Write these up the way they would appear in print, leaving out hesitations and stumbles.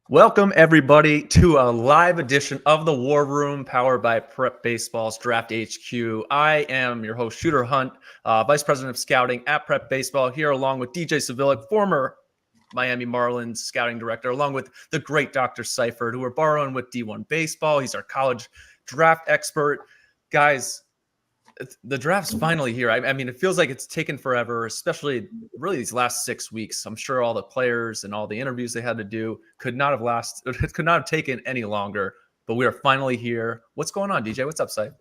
Welcome, everybody, to a live edition of the War Room powered by Prep Baseball's Draft HQ. I am your host, Shooter Hunt, Vice President of Scouting at Prep Baseball, here along with DJ Savilic, former Miami Marlins scouting director, along with the great Dr. Seifert, who we're borrowing with D1 Baseball. He's our college draft expert. Guys, the draft's finally here. I mean, it feels like it's taken forever, especially really these last 6 weeks. I'm sure all the players and all the interviews they had to do could not have taken any longer, but we are finally here. What's going on, DJ? What's up, Sai?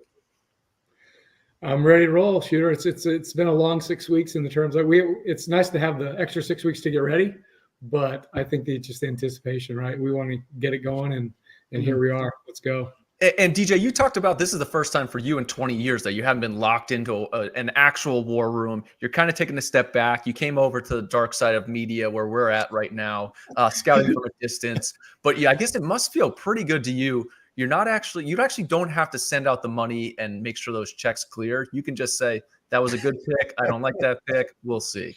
I'm ready to roll, Shooter. It's been a long 6 weeks in the terms of it's nice to have the extra 6 weeks to get ready, but I think it's just anticipation, right? We want to get it going and here we are. Let's go. And DJ, you talked about this is the first time for you in 20 years that you haven't been locked into an actual war room. You're kind of taking a step back. You came over to the dark side of media where we're at right now, scouting from a distance. But yeah, I guess it must feel pretty good to you. You actually don't have to send out the money and make sure those checks clear. You can just say, that was a good pick. I don't like that pick. We'll see.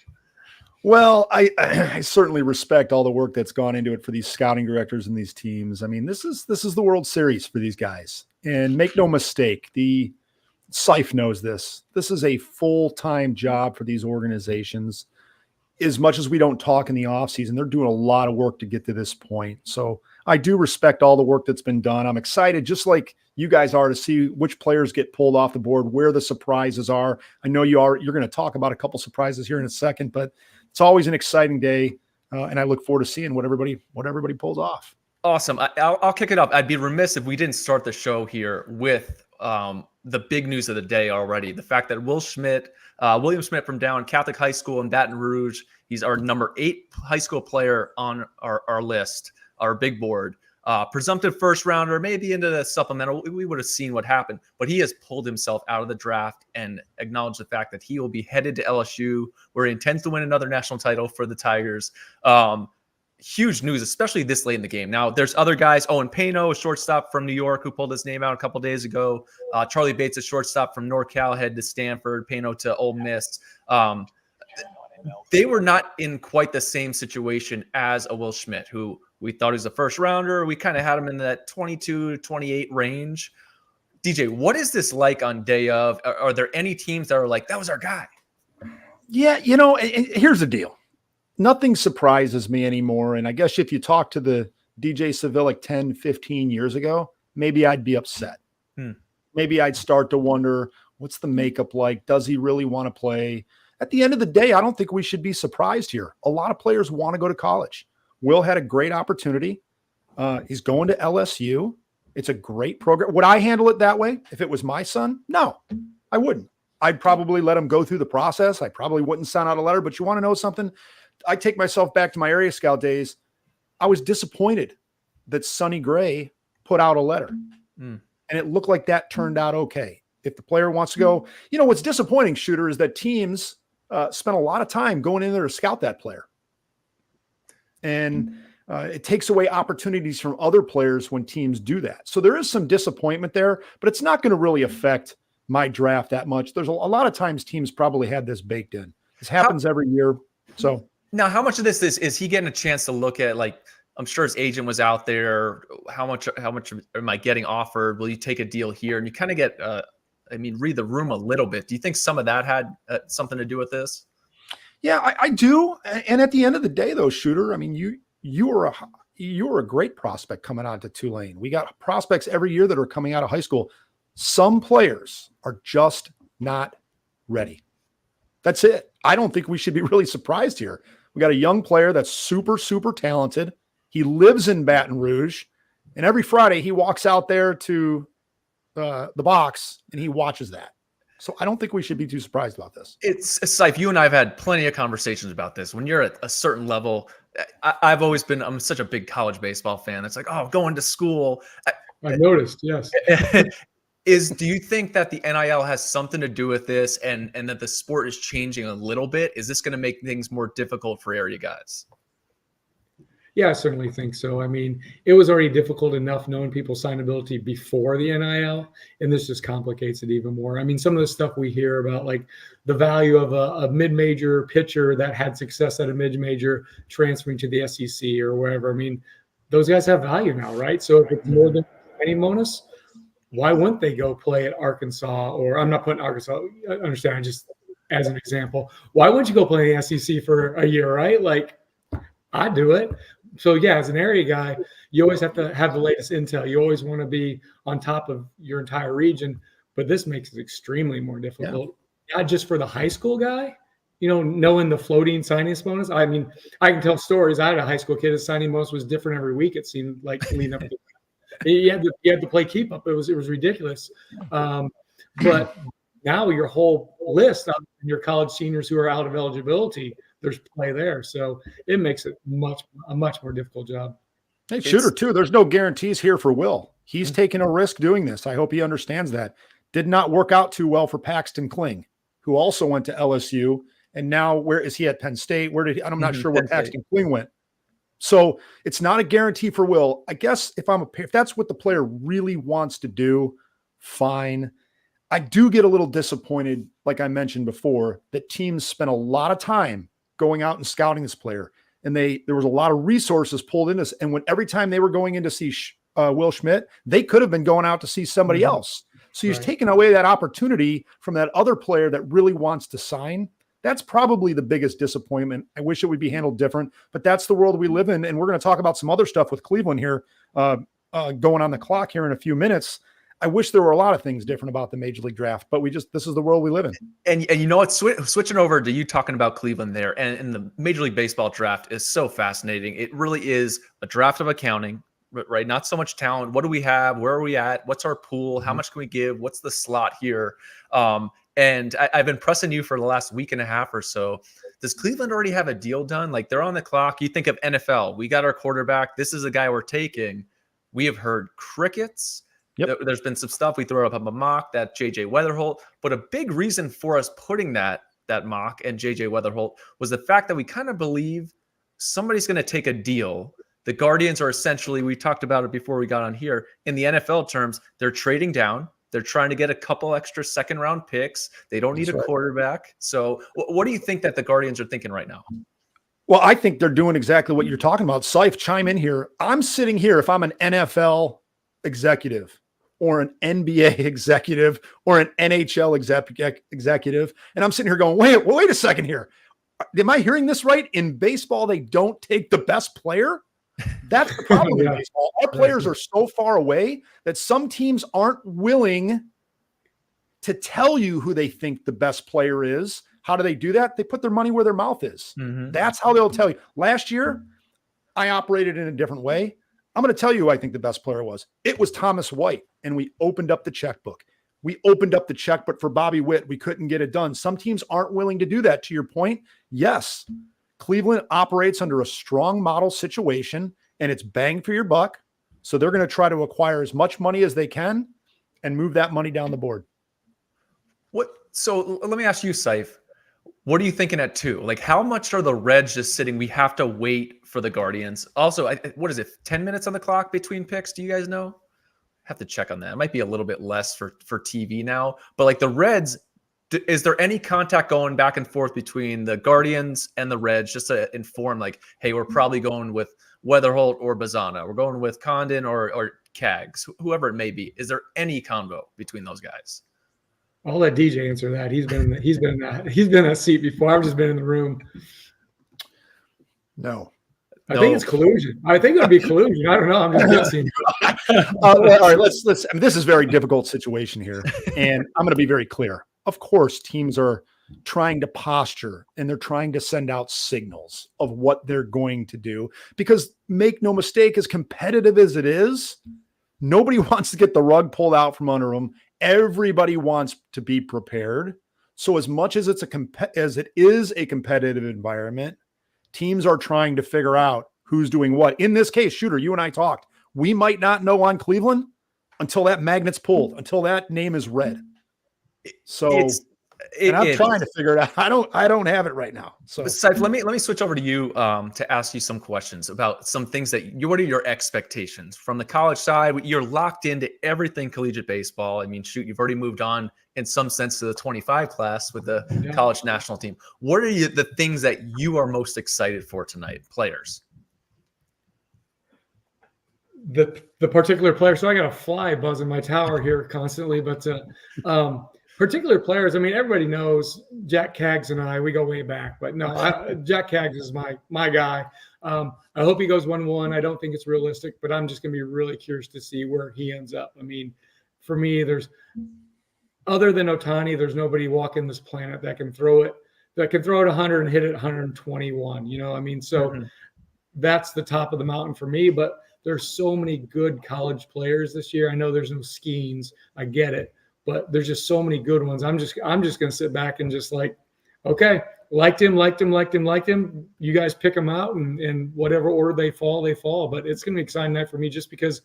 Well, I certainly respect all the work that's gone into it for these scouting directors and these teams. I mean, this is the World Series for these guys. And make no mistake, the Seif knows this. This is a full-time job for these organizations. As much as we don't talk in the offseason, they're doing a lot of work to get to this point. So I do respect all the work that's been done. I'm excited, just like you guys are, to see which players get pulled off the board, where the surprises are. I know you're going to talk about a couple surprises here in a second, but it's always an exciting day, and I look forward to seeing what everybody pulls off. Awesome. I'll kick it up. I'd be remiss if we didn't start the show here with the big news of the day already. The fact that William Schmidt from down Catholic High School in Baton Rouge, he's our number 8 high school player on our list, our big board. Presumptive first rounder, maybe into the supplemental. We would have seen what happened, but he has pulled himself out of the draft and acknowledged the fact that he will be headed to LSU, where he intends to win another national title for the Tigers. Huge news, especially this late in the game. Now, there's other guys. Owen Pano, a shortstop from New York, who pulled his name out a couple days ago. Charlie Bates, a shortstop from NorCal, head to Stanford. Pano to Ole Miss. They were not in quite the same situation as a Will Schmidt, who we thought he was a first rounder. We kind of had him in that 22 to 28 range. DJ, what is this like on day of? Are there any teams that are like, that was our guy? Yeah, here's the deal. Nothing surprises me anymore. And I guess if you talk to the DJ Savilic 10, 15 years ago, maybe I'd be upset. Maybe I'd start to wonder, what's the makeup like? Does he really want to play? At the end of the day, I don't think we should be surprised here. A lot of players want to go to college. Will had a great opportunity. He's going to LSU. It's a great program. Would I handle it that way if it was my son? No, I wouldn't. I'd probably let him go through the process. I probably wouldn't send out a letter. But you want to know something? I take myself back to my area scout days. I was disappointed that Sonny Gray put out a letter. And it looked like that turned out okay. If the player wants to go, what's disappointing, Shooter, is that teams spent a lot of time going in there to scout that player. And it takes away opportunities from other players when teams do that. So there is some disappointment there, but it's not going to really affect my draft that much. There's a lot of times teams probably had this baked in. This happens every year. So now, how much of this is he getting a chance to look at? Like, I'm sure his agent was out there. How much am I getting offered? Will you take a deal here? And you kind of get, read the room a little bit. Do you think some of that had something to do with this? Yeah, I do. And at the end of the day, though, Shooter, I mean, you were a great prospect coming on to Tulane. We got prospects every year that are coming out of high school. Some players are just not ready. That's it. I don't think we should be really surprised here. We got a young player that's super, super talented. He lives in Baton Rouge, and every Friday he walks out there to the box and he watches that. So I don't think we should be too surprised about this. It's Saif, you and I have had plenty of conversations about this. When you're at a certain level, I'm such a big college baseball fan. It's like, going to school. I noticed, yes. Do you think that the NIL has something to do with this and that the sport is changing a little bit? Is this going to make things more difficult for area guys? Yeah, I certainly think so. I mean, it was already difficult enough knowing people's signability before the NIL, and this just complicates it even more. I mean, some of the stuff we hear about, like the value of a mid-major pitcher that had success at a mid-major transferring to the SEC or wherever. I mean, those guys have value now, right? So if it's more than any bonus, why wouldn't they go play at Arkansas? Or I'm not putting Arkansas, I understand, just as an example. Why wouldn't you go play the SEC for a year, right? Like, I'd do it. So, yeah, as an area guy, you always have to have the latest intel. You always want to be on top of your entire region, but this makes it extremely more difficult. Yeah. Not just for the high school guy, knowing the floating signing bonus. I mean, I can tell stories. I had a high school kid. His signing bonus was different every week. It seemed like leading up to you had to play keep up. It was ridiculous. But now your whole list of your college seniors who are out of eligibility, there's play there. So it makes it a much more difficult job. Hey, Shooter, too. There's no guarantees here for Will. He's taking a risk doing this. I hope he understands that. Did not work out too well for Paxton Kling, who also went to LSU. And now where is he at Penn State? Where did he? I'm not sure where Paxton Kling went. So it's not a guarantee for Will. I guess if that's what the player really wants to do, fine. I do get a little disappointed, like I mentioned before, that teams spent a lot of time going out and scouting this player. And there was a lot of resources pulled into this. And every time they were going in to see Will Schmidt, they could have been going out to see somebody else. So he's taken away that opportunity from that other player that really wants to sign. That's probably the biggest disappointment. I wish it would be handled different, but that's the world we live in. And we're going to talk about some other stuff with Cleveland here, going on the clock here in a few minutes. I wish there were a lot of things different about the Major League Draft, but this is the world we live in. And you know what? Switching over to you talking about Cleveland there, and the Major League Baseball draft is so fascinating. It really is a draft of accounting, right? Not so much talent. What do we have? Where are we at? What's our pool? How much can we give? What's the slot here? And I've been pressing you for the last week and a half or so. Does Cleveland already have a deal done? Like, they're on the clock. You think of NFL. We got our quarterback. This is a guy we're taking. We have heard crickets. Yep. There's been some stuff. We throw up a mock that JJ Weatherholt. But a big reason for us putting that mock and JJ Weatherholt was the fact that we kind of believe somebody's going to take a deal. The Guardians are essentially, we talked about it before we got on here, in the NFL terms, they're trading down. They're trying to get a couple extra second-round picks. They don't need a quarterback. So what do you think that the Guardians are thinking right now? Well, I think they're doing exactly what you're talking about. Seif, chime in here. I'm sitting here, if I'm an NFL executive or an NBA executive or an NHL executive, and I'm sitting here going, wait a second here. Am I hearing this right? In baseball, they don't take the best player? That's the problem in baseball. Our players are so far away that some teams aren't willing to tell you who they think the best player is. How do they do that? They put their money where their mouth is. Mm-hmm. That's how they'll tell you. Last year, I operated in a different way. I'm going to tell you who I think the best player was. It was Thomas White, and we opened up the checkbook. We opened up the checkbook for Bobby Witt. We couldn't get it done. Some teams aren't willing to do that. To your point, yes, Cleveland operates under a strong model situation, and it's bang for your buck. So they're going to try to acquire as much money as they can and move that money down the board. So let me ask you, Seif, what are you thinking at 2? Like, how much are the Reds just sitting? We have to wait for the Guardians. Also, what is it, 10 minutes on the clock between picks? Do you guys know? Have to check on that. It might be a little bit less for TV now. But like the Reds, is there any contact going back and forth between the Guardians and the Reds just to inform, like, hey, we're probably going with Weatherholt or Bazana. We're going with Condon or Kaggs, whoever it may be. Is there any convo between those guys? I'll let DJ answer that. He's been in that seat before. I've just been in the room. No. I think it's collusion. I think it'll be collusion. I don't know. I'm just guessing. All right, let's. I mean, this is a very difficult situation here, and I'm going to be very clear. Of course, teams are trying to posture and they're trying to send out signals of what they're going to do, because make no mistake, as competitive as it is, nobody wants to get the rug pulled out from under them. Everybody wants to be prepared. So as much as it is a competitive environment, teams are trying to figure out who's doing what. In this case, Shooter, you and I talked. We might not know on Cleveland until that magnet's pulled, until that name is read. So I'm trying to figure it out. I don't have it right now. So Seif, let me switch over to you to ask you some questions about some things that what are your expectations from the college side? You're locked into everything collegiate baseball. I mean, shoot, you've already moved on in some sense to the 25 class with the college national team. What are the things that you are most excited for tonight, players? the particular player. So I got a fly buzzing my tower here constantly, but particular players. I mean, everybody knows Jack Kaggs and we go way back, but no, Jack Kaggs is my guy. I hope he goes 1-1. I don't think it's realistic, but I'm just going to be really curious to see where he ends up. I mean, for me, other than Ohtani, there's nobody walking this planet that can throw it 100 and hit it 121. You know, I mean, so that's the top of the mountain for me. But there's so many good college players this year. I know there's no Skeens. I get it, but there's just so many good ones. I'm just going to sit back and just like, okay, liked him. You guys pick them out, and whatever order they fall. But it's going to be an exciting night for me just because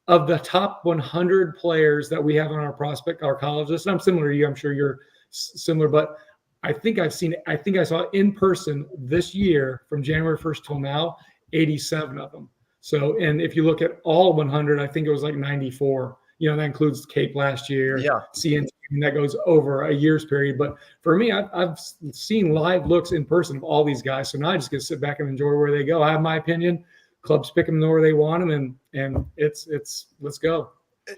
of the top 100 players that we have on our college list. And I'm similar to you. I'm sure you're similar, but I think I saw in person this year from January 1st till now, 87 of them. So, and if you look at all 100, I think it was like 94. You know, that includes Cape last year, CNT, and that goes over a year's period. But for me, I've seen live looks in person of all these guys. So now I just get to sit back and enjoy where they go. I have my opinion. Clubs pick them where they want them, and it's let's go.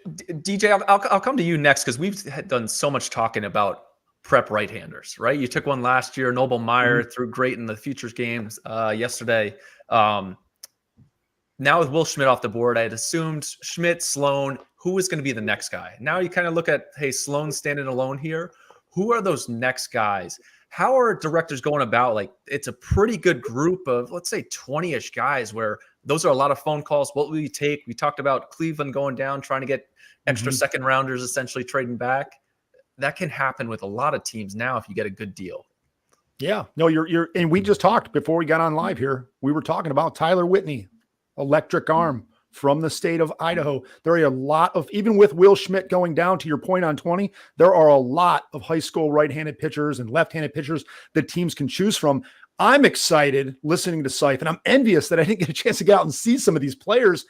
DJ, I'll come to you next because we've done so much talking about prep right-handers, right? You took one last year. Noble Meyer threw great in the futures games yesterday. Now with Will Schmidt off the board, I had assumed Schmidt, Sloan, who is going to be the next guy? Now you kind of look at, hey, Sloan's standing alone here. Who are those next guys? How are directors going about, like, it's a pretty good group of, let's say, 20-ish guys where those are a lot of phone calls. What will you take? We talked about Cleveland going down, trying to get extra second rounders, essentially trading back. That can happen with a lot of teams now if you get a good deal. Yeah, no, you're, and we just talked before we got on live here. We were talking about Tyler Whitney, electric arm from the state of Idaho. There are a lot of, even with Will Schmidt going down, to your point on 20, there are a lot of high school right-handed pitchers and left-handed pitchers that teams can choose from. I'm excited listening to Seif, and I'm envious that I didn't get a chance to get out and see some of these players.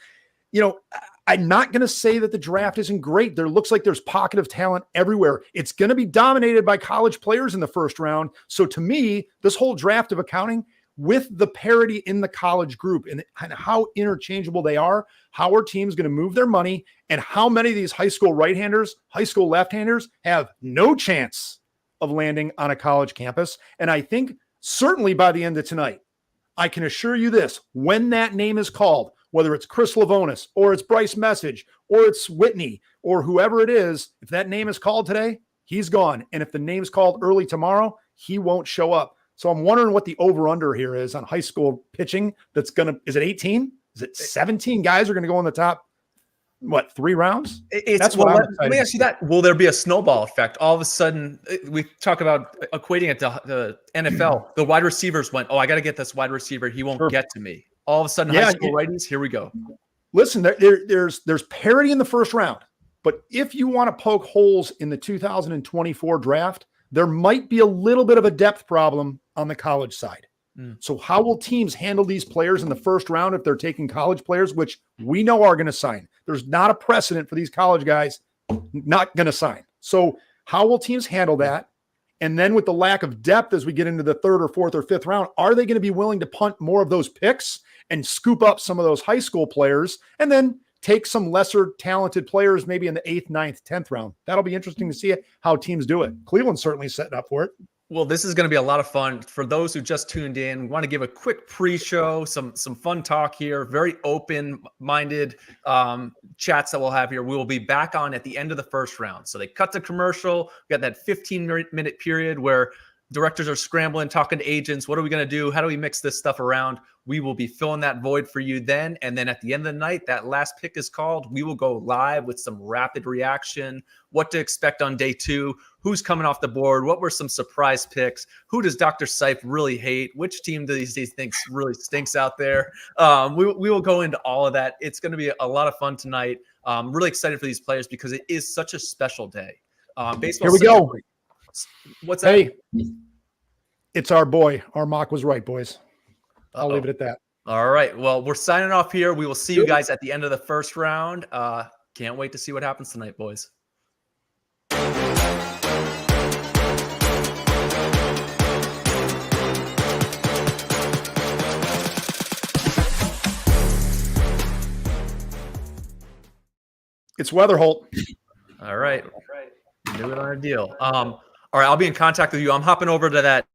You know, I'm not going to say that the draft isn't great. There looks like there's pocket of talent everywhere. It's going to be dominated by college players in the first round. So to me, this whole draft of accounting, with the parity in the college group and how interchangeable they are, how are teams going to move their money, and how many of these high school right-handers, high school left-handers have no chance of landing on a college campus. And I think certainly by the end of tonight, I can assure you this, when that name is called, whether it's Chris Lavonis or it's Bryce Message or it's Whitney or whoever it is, if that name is called today, he's gone. And if the name's called early tomorrow, he won't show up. So I'm wondering what the over-under here is on high school pitching. Is it 18? Is it 17 guys are going to go in the top, 3 rounds? That's what let me ask you that. Will there be a snowball effect? All of a sudden, we talk about equating it to the NFL. The wide receivers went, I got to get this wide receiver. He won't get to me. All of a sudden, high school righties, here we go. Listen, there's parity in the first round. But if you want to poke holes in the 2024 draft, there might be a little bit of a depth problem on the college side. So how will teams handle these players in the first round if they're taking college players, which we know are going to sign? There's not a precedent for these college guys not going to sign. So how will teams handle that? And then with the lack of depth as we get into the 3rd or 4th or 5th round, are they going to be willing to punt more of those picks and scoop up some of those high school players and then take some lesser talented players maybe in the 8th, 9th, 10th round? That'll be interesting to see how teams do it. Cleveland's certainly setting up for it. Well, this is going to be a lot of fun. For those who just tuned in, we want to give a quick pre-show, some fun talk here, very open-minded chats that we'll have here. We will be back on at the end of the first round. So they cut to commercial. We got that 15-minute period where directors are scrambling, talking to agents. What are we going to do? How do we mix this stuff around? We will be filling that void for you then. And then at the end of the night, that last pick is called. We will go live with some rapid reaction, what to expect on day 2, who's coming off the board, what were some surprise picks, who does Dr. Seif really hate, which team do these thinks really stinks out there. We will go into all of that. It's going to be a lot of fun tonight. I'm really excited for these players because it is such a special day. Baseball. Here we go. What's that? Hey, it's our boy. Our mock was right, boys. I'll leave it at that. All right. Well, we're signing off here. We will see you guys at the end of the first round. Can't wait to see what happens tonight, boys. It's Weatherholt. All right. Do it on a deal. All right. I'll be in contact with you. I'm hopping over to that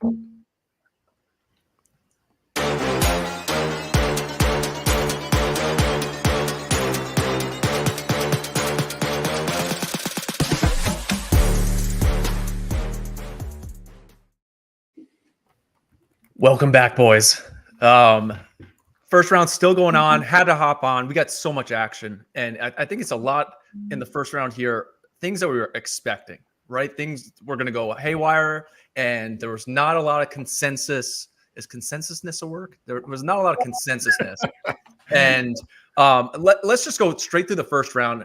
Welcome back, boys. First round still going on. Had to hop on. We got so much action, and I think it's a lot in the first round here. Things that we were expecting, right? Things were going to go haywire, and there was not a lot of consensus. Is consensusness a word? There was not a lot of consensusness. And let's just go straight through the first round.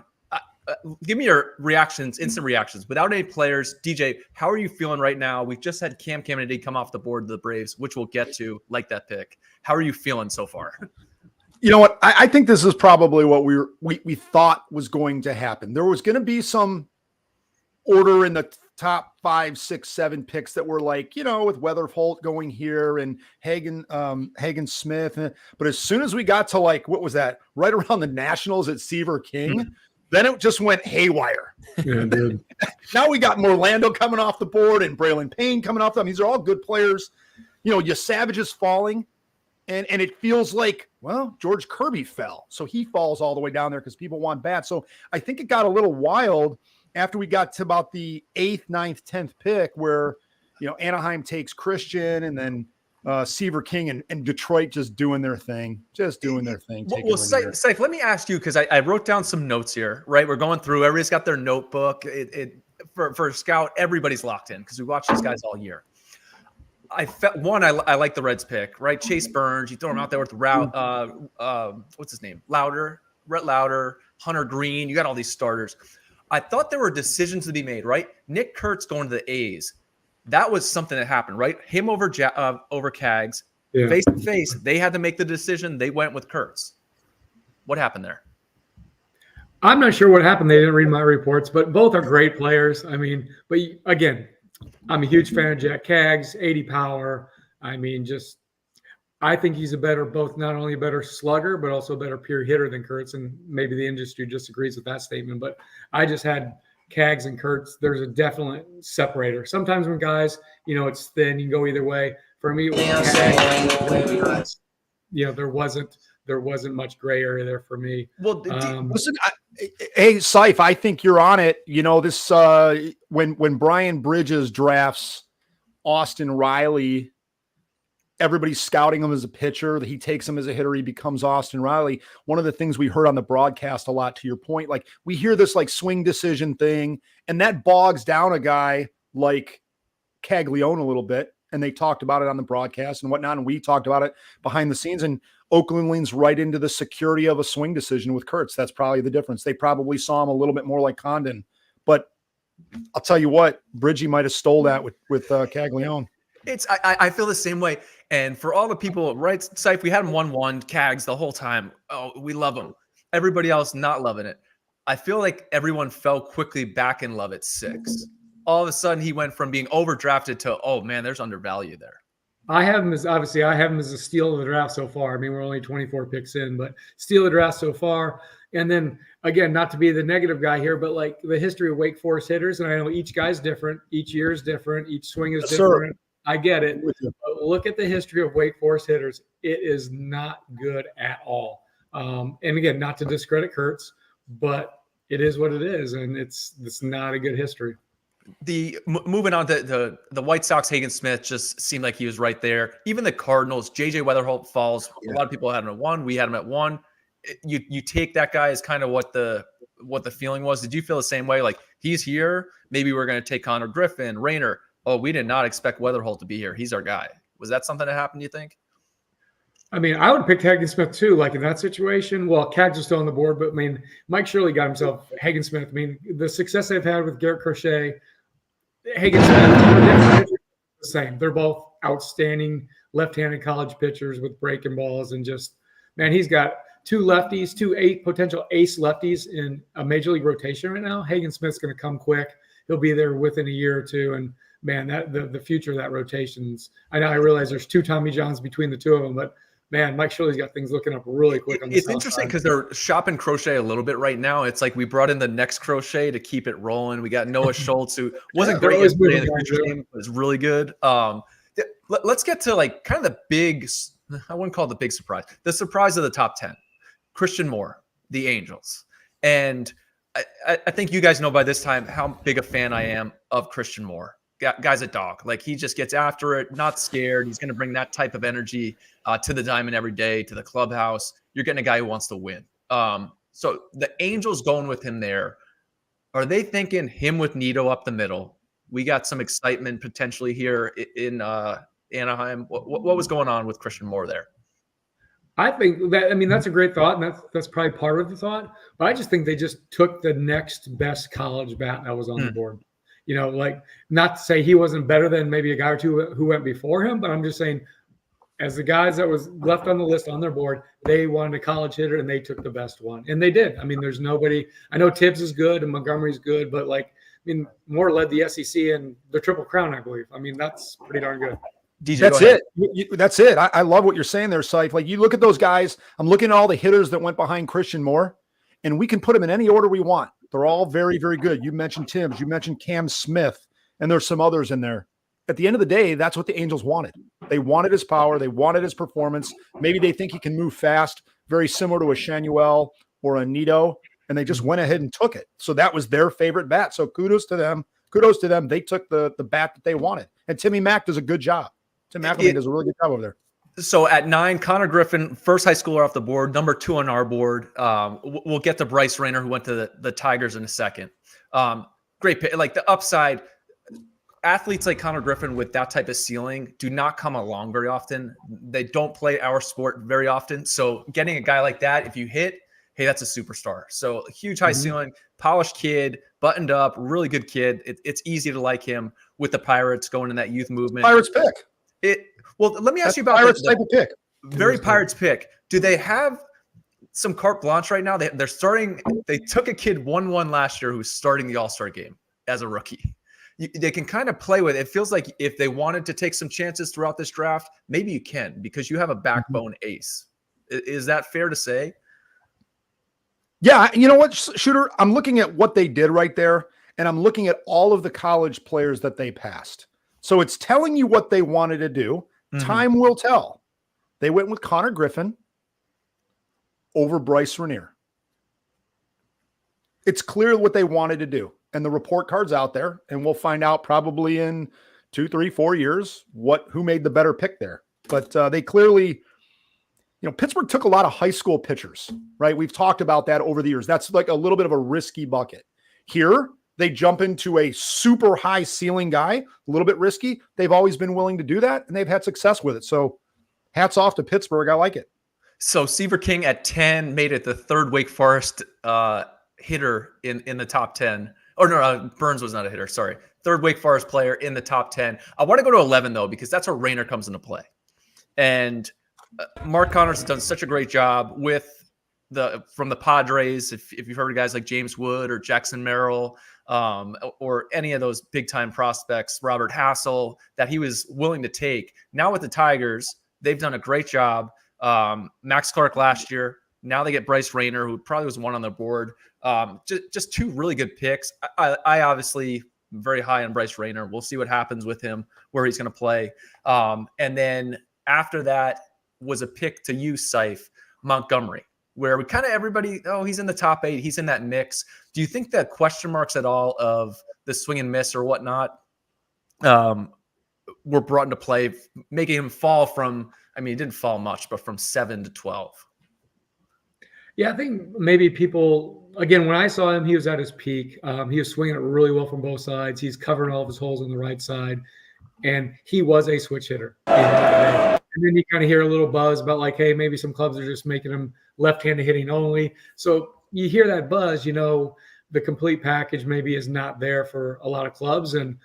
Give me your reactions, instant reactions, without any players. DJ, how are you feeling right now? We've just had Cam Kennedy come off the board to the Braves, which we'll get to, like that pick. How are you feeling so far? You know what? I think this is probably what we thought was going to happen. There was going to be some order in the top 5, 6, 7 picks that were like, with Weatherholt going here and Hagen Smith. But as soon as we got to what was that? Right around the Nationals at Seaver King, then it just went haywire. Yeah, it did. Now we got Morlando coming off the board and Braylon Payne coming off them. These are all good players. Savage is falling. And it feels like, well, George Kirby fell. So he falls all the way down there because people want bats. So I think it got a little wild after we got to about the 8th, 9th, 10th pick where, Anaheim takes Christian and then Seaver King and Detroit just doing their thing. Well, Saif, let me ask you, because I wrote down some notes here, right? We're going through, everybody's got their notebook. For a scout, everybody's locked in because we watch these guys all year. I like the Reds pick, right? Chase Burns, you throw him out there with what's his name? Brett Lauder, Hunter Green. You got all these starters. I thought there were decisions to be made, right? Nick Kurtz going to the A's. That was something that happened, right? Him over Cags, face to face. They had to make the decision. They went with Kurtz. What happened there? I'm not sure what happened. They didn't read my reports, but both are great players. But again, I'm a huge fan of Jack Cags, 80 power. I think he's not only a better slugger, but also a better pure hitter than Kurtz. And maybe the industry disagrees with that statement, but I just had Cags and Kurtz. There's a definite separator. Sometimes when guys, it's thin, you can go either way. For me, it was Cags. There wasn't much gray area there for me. Well, listen, hey, Saif, I think you're on it. This when Brian Bridges drafts Austin Riley, everybody's scouting him as a pitcher. He takes him as a hitter. He becomes Austin Riley. One of the things we heard on the broadcast a lot, to your point, we hear this swing decision thing, and that bogs down a guy like Caglione a little bit. And they talked about it on the broadcast and whatnot. And we talked about it behind the scenes, and Oakland leans right into the security of a swing decision with Kurtz. That's probably the difference. They probably saw him a little bit more like Condon, but I'll tell you what, Bridgie might have stole that with Caglione. I feel the same way. And for all the people, right, Saif, we had him 1-1, Cags the whole time. Oh, we love him. Everybody else not loving it. I feel like everyone fell quickly back in love at 6. All of a sudden he went from being overdrafted to, oh man, there's undervalue there. I have him as a steal of the draft so far. We're only 24 picks in, but steal of the draft so far. And then again, not to be the negative guy here, but the history of Wake Forest hitters. And I know each guy's different. Each year is different. Each swing is different. Sir. I get it. But look at the history of Wake Forest hitters. It is not good at all. And again, not to discredit Kurtz, but it is what it is. And it's not a good history. Moving on to the White Sox, Hagen Smith just seemed like he was right there. Even the Cardinals, JJ Weatherholt falls. Yeah. A lot of people had him at 1. We had him at 1. You take that guy as kind of what the feeling was. Did you feel the same way? He's here. Maybe we're going to take Connor Griffin, Rayner. Oh, we did not expect Weatherholt to be here. He's our guy. Was that something that happened, you think? I would pick Hagen Smith too, in that situation. Well, Cags is still on the board, but Mike Shirley got himself Hagen Smith. The success they've had with Garrett Crochet, Hagen Smith, the same. They're both outstanding left-handed college pitchers with breaking balls, and he's got 2 lefties, 2 potential ace lefties in a major league rotation right now. Hagen Smith's going to come quick. He'll be there within a year or two, and man, that the future of that rotation's. I realize there's 2 Tommy Johns between the 2 of them, but man, Mike Shirley's got things looking up really quick on the It's interesting because they're shopping Crochet a little bit right now. It's like we brought in the next Crochet to keep it rolling. We got Noah Schultz, who wasn't great yesterday in the Creature game, but was really good. Let's get to like kind of the big, I wouldn't call it the big surprise, the surprise of the top 10, Christian Moore, the Angels. And I think you guys know by this time how big a fan I am of Christian Moore. Guy's a dog. Like, he just gets after it, not scared. He's going to bring that type of energy to the diamond every day, to the clubhouse. You're getting a guy who wants to win. So the Angels going with him there, are they thinking him with Nito up the middle? We got some excitement potentially here in Anaheim. What was going on with Christian Moore there? I think that, I mean, that's a great thought, and that's probably part of the thought. But I just think they just took the next best college bat that was on the board. You know, like, not to say he wasn't better than maybe a guy or two who went before him, but I'm just saying, as the guys that was left on the list on their board, they wanted a college hitter and they took the best one. And they did. I mean, there's nobody – I know Tibbs is good and Montgomery's good, but, like, I mean, Moore led the SEC and the Triple Crown, I believe. I mean, that's pretty darn good. DJ, that's it. That's it. I love what you're saying there, Syfe. Like, you look at those guys. I'm looking at all the hitters that went behind Christian Moore, and we can put them in any order we want. They're all very, very good. You mentioned Tibbs. You mentioned Cam Smith, and there's some others in there. At the end of the day, that's what the Angels wanted. They wanted his power. They wanted his performance. Maybe they think he can move fast, very similar to a Shanuel or a Nito, and they just went ahead and took it. So that was their favorite bat. So kudos to them. Kudos to them. They took the bat that they wanted. And Timmy Mack does a good job. Tim McElvain does a really good job over there. So at 9, Connor Griffin, first high schooler off the board, number 2 on our board. We'll get to Bryce Rayner, who went to the Tigers in a second. Great pick. Like, the upside, athletes like Connor Griffin with that type of ceiling do not come along very often. They don't play our sport very often. So getting a guy like that, if you hit, hey, that's a superstar. So huge high ceiling, polished kid, buttoned up, really good kid. It's easy to like him with the Pirates going in that youth movement. Pirates pick. Well, let me ask you about Pirates type of pick. Very Pirates pick. Do they have some carte blanche right now? They're starting. They took a kid 1-1 last year who's starting the All-Star game as a rookie. They can kind of play with it. It feels like if they wanted to take some chances throughout this draft, maybe you can, because you have a backbone ace. Is that fair to say? Yeah. You know what, Shooter? I'm looking at what they did right there, and I'm looking at all of the college players that they passed. So it's telling you what they wanted to do. Time will tell. They went with Connor Griffin over Bryce Rayner. It's clear what they wanted to do. And the report card's out there, and we'll find out probably in 2, 3, 4 years who made the better pick there. But they clearly, Pittsburgh took a lot of high school pitchers, right? We've talked about that over the years. That's like a little bit of a risky bucket. Here, they jump into a super high ceiling guy, a little bit risky. They've always been willing to do that, and they've had success with it. So hats off to Pittsburgh. I like it. So Seaver King at 10 made it the third Wake Forest hitter in the top 10. Or no, Burns was not a hitter. Sorry. Third Wake Forest player in the top 10. I want to go to 11, though, because that's where Rayner comes into play. And Mark Connors has done such a great job from the Padres. If you've heard of guys like James Wood or Jackson Merrill, or any of those big-time prospects, Robert Hassel, that he was willing to take. Now with the Tigers, they've done a great job. Max Clark last year. Now they get Bryce Rayner, who probably was 1 on their board. Just 2 really good picks. I obviously am very high on Bryce Rayner. We'll see what happens with him, where he's going to play. And then after that was a pick to you, Syfe, Montgomery, where we kind of everybody, he's in the top 8. He's in that mix. Do you think that question marks at all of the swing and miss or whatnot were brought into play, making him fall from, he didn't fall much, but from 7 to 12? Yeah, I think maybe people, again, when I saw him, he was at his peak. He was swinging it really well from both sides. He's covering all of his holes on the right side. And he was a switch hitter. And then you kind of hear a little buzz about like, hey, maybe some clubs are just making him left-handed hitting only. So you hear that buzz, the complete package maybe is not there for a lot of clubs. And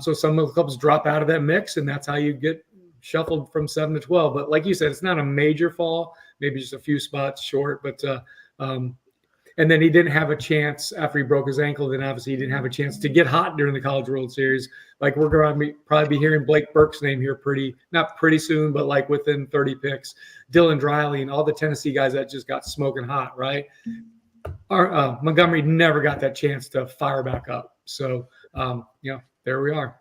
so some of the clubs drop out of that mix, and that's how you get shuffled from 7 to 12. But like you said, it's not a major fall, maybe just a few spots short. But and then he didn't have a chance after he broke his ankle. Then obviously he didn't have a chance to get hot during the College World Series. Like we're going to probably be hearing Blake Burke's name here not pretty soon, but like within 30 picks. Dylan Driley and all the Tennessee guys that just got smoking hot, right? Montgomery never got that chance to fire back up. So, there we are.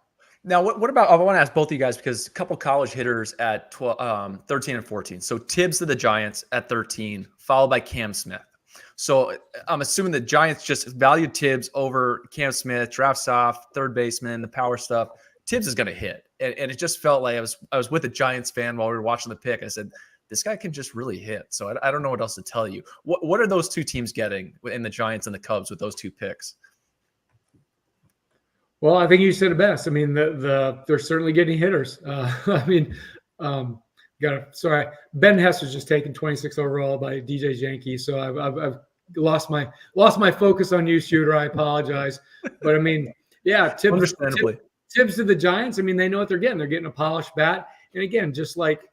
Now, what about, I want to ask both of you guys, because a couple college hitters at 13 and 14. So Tibbs to the Giants at 13, followed by Cam Smith. So I'm assuming the Giants just valued Tibbs over Cam Smith, draft soft, third baseman, the power stuff. Tibbs is going to hit. And it just felt like I was with a Giants fan while we were watching the pick. I said, this guy can just really hit. So I don't know what else to tell you. What are those two teams getting in the Giants and the Cubs with those two picks? Well, I think you said it best. I mean, they're certainly getting hitters. I mean, Ben Hester's just taken 26 overall by DJ Janke. So I've lost my focus on you, Shooter. I apologize, but I mean, yeah, Tibbs to the Giants. I mean, they know what they're getting. They're getting a polished bat, and again, just like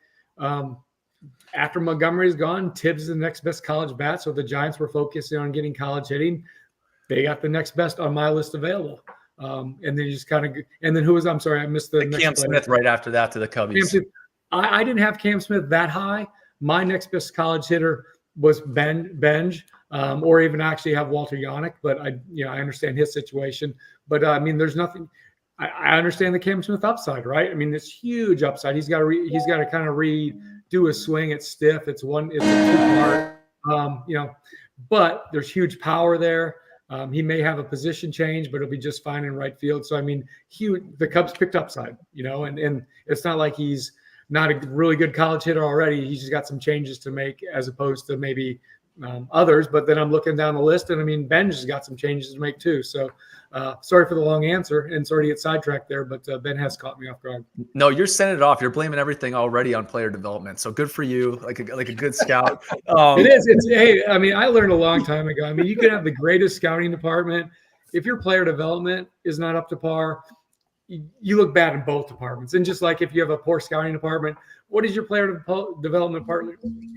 after Montgomery's gone, Tibbs is the next best college bat. So the Giants were focusing on getting college hitting. They got the next best on my list available. And then you just kind of, and then who was, I'm sorry, I missed the Cam Smith right after that to the Cubbies. I didn't have Cam Smith that high. My next best college hitter was Benj, or even actually have Walter Yannick, but I understand his situation. But I mean, there's nothing. I understand the Cam Smith upside, right? I mean, it's huge upside. He's got to kind of redo his swing. It's stiff. It's a two-part. But there's huge power there. He may have a position change, but it'll be just fine in right field. So, I mean, the Cubs picked upside, and it's not like he's not a really good college hitter already. He's just got some changes to make as opposed to maybe others. But then I'm looking down the list, and I mean, Benj has got some changes to make too. So sorry for the long answer and sorry to get sidetracked there, but Ben has caught me off guard. No, you're sending it off. You're blaming everything already on player development. So good for you, like a good scout. It is. Hey, I mean, I learned a long time ago. I mean, you could have the greatest scouting department. If your player development is not up to par, you look bad in both departments. And just like if you have a poor scouting department, what is your player development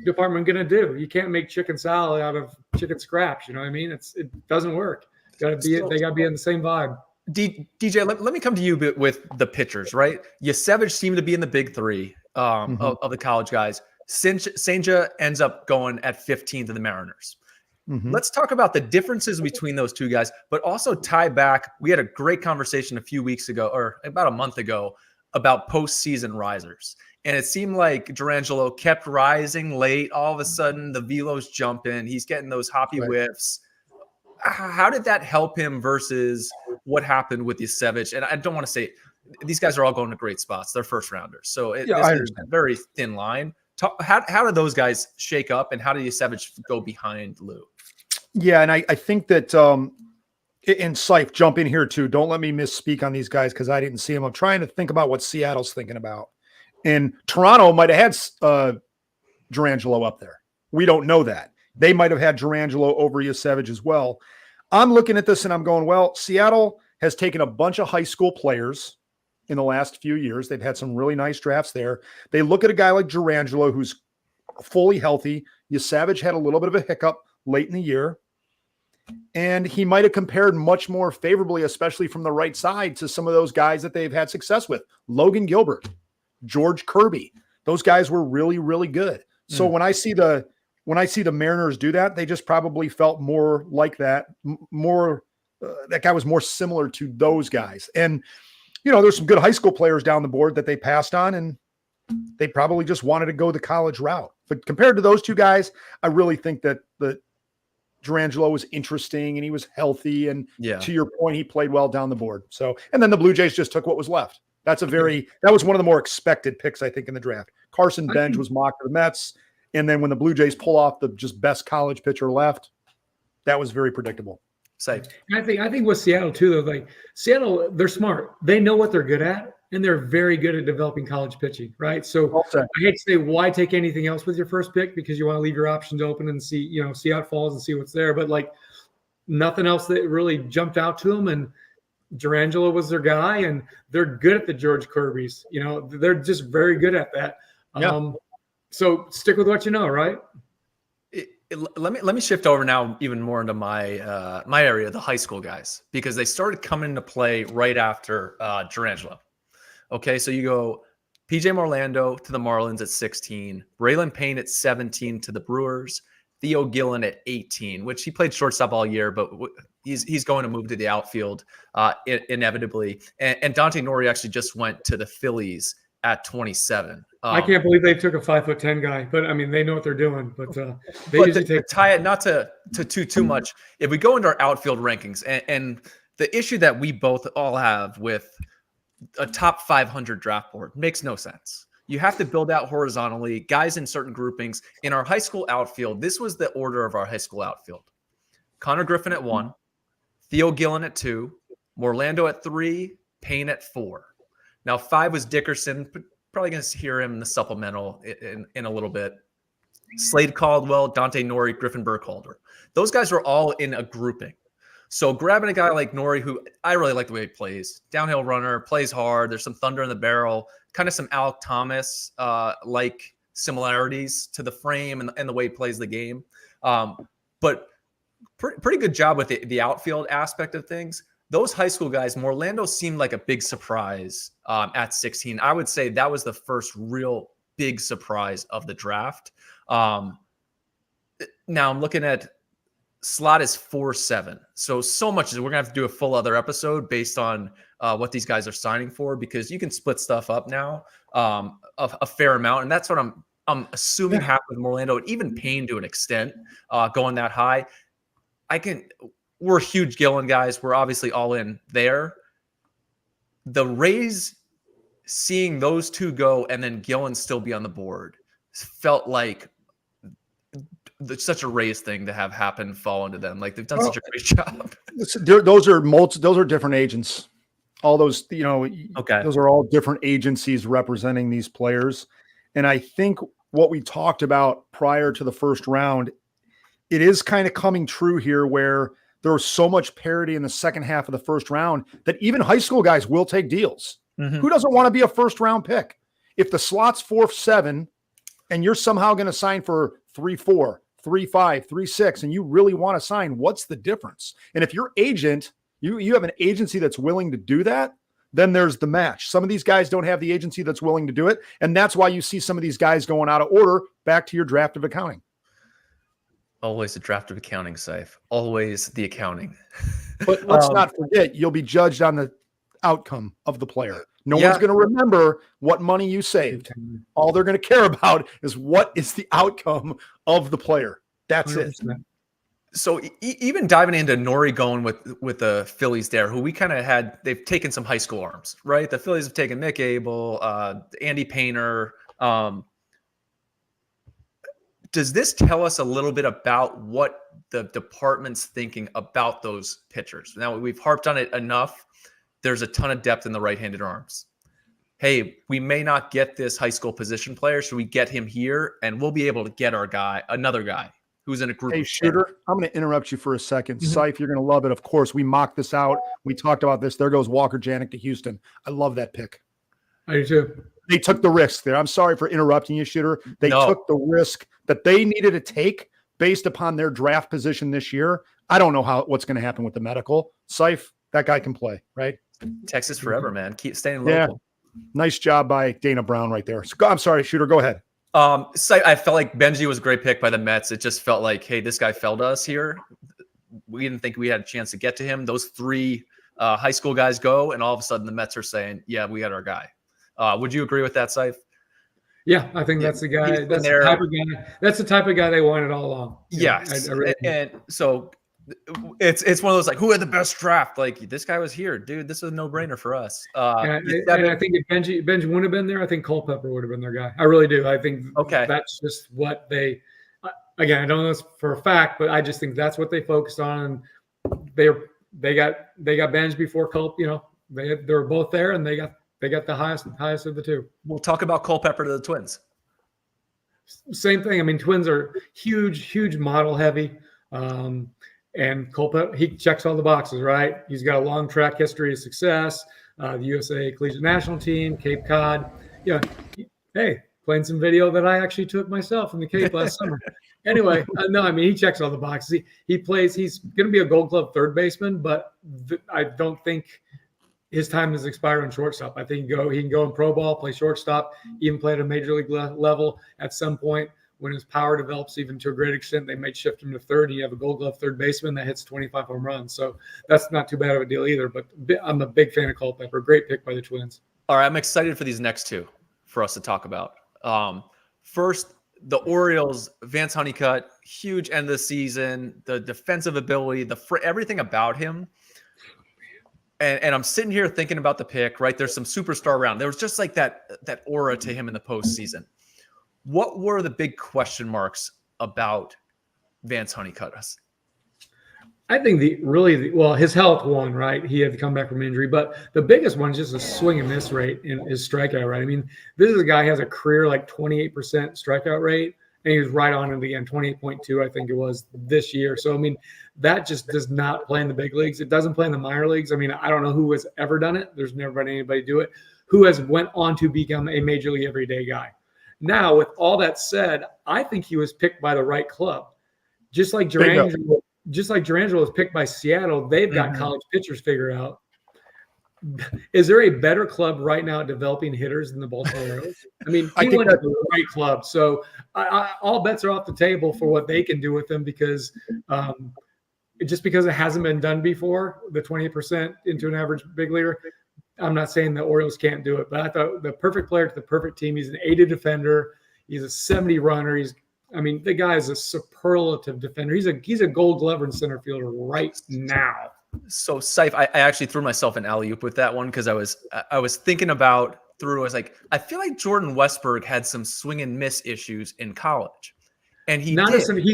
department going to do? You can't make chicken salad out of chicken scraps. You know what I mean? It doesn't work. They got to be in the same vibe. DJ, let me come to you with the pitchers, right? Yasevich seemed to be in the big three of the college guys. Senja ends up going at 15 to the Mariners. Mm-hmm. Let's talk about the differences between those two guys, but also tie back. We had a great conversation a few weeks ago, or about a month ago, about postseason risers. And it seemed like Durangelo kept rising late. All of a sudden, the velo's jumping. He's getting those hoppy whiffs. How did that help him versus what happened with Yasevich? And I don't want to say these guys are all going to great spots. They're first rounders. So this is a very thin line. How did those guys shake up, and how did Yasevich go behind Lou? Yeah, and I think that and Seif, jump in here too. Don't let me misspeak on these guys because I didn't see them. I'm trying to think about what Seattle's thinking about. And Toronto might have had Durangelo up there. We don't know that. They might have had Durangelo over Yasevich as well. I'm looking at this and I'm going, well, Seattle has taken a bunch of high school players in the last few years. They've had some really nice drafts there. They look at a guy like Durangelo who's fully healthy. Yasevich had a little bit of a hiccup late in the year. And he might have compared much more favorably, especially from the right side, to some of those guys that they've had success with. Logan Gilbert, George Kirby. Those guys were really, really good. So when I see the Mariners do that, they just probably felt more like that. That guy was more similar to those guys. And, there's some good high school players down the board that they passed on, and they probably just wanted to go the college route. But compared to those two guys, I really think that Durangelo was interesting and he was healthy. And to your point, he played well down the board. So, and then the Blue Jays just took what was left. That was one of the more expected picks, I think, in the draft. Carson Benj was mocked to the Mets. And then when the Blue Jays pull off the just best college pitcher left, that was very predictable. Safe. I think with Seattle too, though, like Seattle, they're smart. They know what they're good at, and they're very good at developing college pitching, right? So I hate to say why take anything else with your first pick, because you want to leave your options open and see how it falls and see what's there. But like nothing else that really jumped out to them. And Durangelo was their guy, and they're good at the George Kirbys. They're just very good at that. So stick with what you know, right? Let me shift over now even more into my my area, the high school guys, because they started coming into play right after Durangelo. Okay, so you go PJ Morlando to the Marlins at 16, Braylon Payne at 17 to the Brewers, Theo Gillen at 18, which he played shortstop all year, but he's going to move to the outfield inevitably. And Dante Nori actually just went to the Phillies at 27. I can't believe they took a 5'10" guy, but I mean, they know what they're doing. But they but usually to tie it, not to too much. If we go into our outfield rankings, and the issue that we both all have with a top 500 draft board makes no sense. You have to build out horizontally, guys in certain groupings. In our high school outfield, this was the order of our high school outfield. Connor Griffin at 1, Theo Gillen at 2, Morlando at 3, Payne at 4. Now 5 was Dickerson. Probably going to hear him in the supplemental in a little bit. Slade Caldwell, Dante Nori, Griffin Burkhalter. Those guys were all in a grouping. So grabbing a guy like Nori, who I really like the way he plays, downhill runner, plays hard. There's some thunder in the barrel, kind of some Alec Thomas like similarities to the frame and the way he plays the game. But pretty good job with the outfield aspect of things. Those high school guys, Morlando seemed like a big surprise at 16. I would say that was the first real big surprise of the draft. Now I'm looking at slot is 4-7. So much is we're gonna have to do a full other episode based on what these guys are signing for, because you can split stuff up now a fair amount, and that's what I'm assuming happened with Morlando, and even Payne to an extent, going that high. We're huge Gillen guys. We're obviously all in there. The Rays seeing those two go and then Gillen still be on the board felt like such a Rays thing to have happen fall into them. Like they've done such a great job. Those are different agents. All those, okay. Those are all different agencies representing these players. And I think what we talked about prior to the first round, it is kind of coming true here where there was so much parity in the second half of the first round that even high school guys will take deals. Mm-hmm. Who doesn't want to be a first round pick? If the slot's 4-7 and you're somehow going to sign for 3-4, 3-5, 3-6, and you really want to sign, what's the difference? And if your agent, you have an agency that's willing to do that, then there's the match. Some of these guys don't have the agency that's willing to do it. And that's why you see some of these guys going out of order. Back to your draft of accounting. Always the draft of accounting, Saif. Always the accounting. But let's not forget, you'll be judged on the outcome of the player. No one's going to remember what money you saved. All they're going to care about is what is the outcome of the player. That's 100%. It. So even diving into Nori going with the Phillies there, who we kind of had, they've taken some high school arms, right? The Phillies have taken Nick Abel, Andy Painter. Does this tell us a little bit about what the department's thinking about those pitchers? Now, we've harped on it enough. There's a ton of depth in the right-handed arms. Hey, we may not get this high school position player. Should we get him here? And we'll be able to get another guy who's in a group. Hey, Shooter, I'm going to interrupt you for a second. Mm-hmm. Saif, you're going to love it. Of course, we mocked this out. We talked about this. There goes Walker Janik to Houston. I love that pick. I do too. They took the risk there. I'm sorry for interrupting you, Shooter. They took the risk that they needed to take based upon their draft position this year. I don't know what's going to happen with the medical. Saif, that guy can play, right? Texas forever, man. Keep staying local. Yeah. Nice job by Dana Brown right there. I'm sorry, Shooter. Go ahead. So I felt like Benji was a great pick by the Mets. It just felt like, hey, this guy fell to us here. We didn't think we had a chance to get to him. Those three high school guys go, and all of a sudden the Mets are saying, yeah, we got our guy. Would you agree with that, Saif? Yeah, I think that's the guy. That's the type of guy. That's the type of guy they wanted all along. Yes, and so it's one of those like, who had the best draft? Like, this guy was here, dude. This is a no-brainer for us. And I think if Benji wouldn't have been there, I think Culpepper would have been their guy. I really do. I think that's just what they. Again, I don't know this for a fact, but I just think that's what they focused on. They got Benji before Culp. They were both there, and they got the highest of the two. We'll talk about Culpepper to the Twins. Same thing. I mean, Twins are huge model heavy. And Culpepper, he checks all the boxes, right? He's got a long track history of success. The USA Collegiate National Team, Cape Cod. Hey, playing some video that I actually took myself in the Cape last summer. Anyway, he checks all the boxes. He plays. He's going to be a Gold Glove third baseman, but I don't think his time has expired on shortstop. I think he can go in pro ball, play shortstop, even play at a major league level at some point. when his power develops even to a great extent, they might shift him to third. And you have a Gold Glove third baseman that hits 25 home runs. So that's not too bad of a deal either. But I'm a big fan of Culpepper. Great pick by the Twins. All right, I'm excited for these next two for us to talk about. First, the Orioles, Vance Honeycutt, huge end of the season, the defensive ability, everything about him. And I'm sitting here thinking about the pick, right? There's some superstar around. There was just like that aura to him in the postseason. What were the big question marks about Vance Honeycutt? I think his health won, right? He had to come back from injury, but the biggest one is just a swing and miss rate in his strikeout rate. I mean, this is a guy who has a career like 28% strikeout rate, and he was right on it again, 28.2, I think it was this year. So, I mean, that just does not play in the big leagues. It doesn't play in the minor leagues. I mean, I don't know who has ever done it. There's never been anybody do it who has went on to become a major league everyday guy. Now, with all that said, I think he was picked by the right club. Just like Durangelo was picked by Seattle, they've got college pitchers figured out. Is there a better club right now at developing hitters than the Baltimore Orioles? I mean, he went to the right club. So all bets are off the table for what they can do with him because just because it hasn't been done before, the 20% into an average big leaguer, I'm not saying the Orioles can't do it, but I thought the perfect player to the perfect team. He's an 80 defender. He's a 70 runner. The guy is a superlative defender. He's a Gold Glover and center fielder right now. So, Seif, I actually threw myself an alley-oop with that one because I was thinking about I was like, I feel like Jordan Westberg had some swing and miss issues in college, and he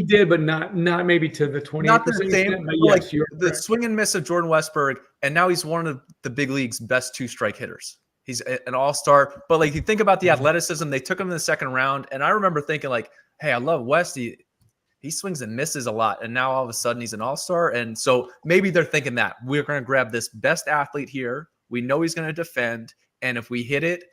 did, but not maybe to the 20%. Not the same. But yes, the swing and miss of Jordan Westberg, and now he's one of the big league's best two-strike hitters. He's an all-star, but like you think about the athleticism, they took him in the second round, and I remember thinking like, hey, I love Westy. He swings and misses a lot, and now all of a sudden he's an all-star. And so maybe they're thinking that we're going to grab this best athlete here. We know he's going to defend, and if we hit it,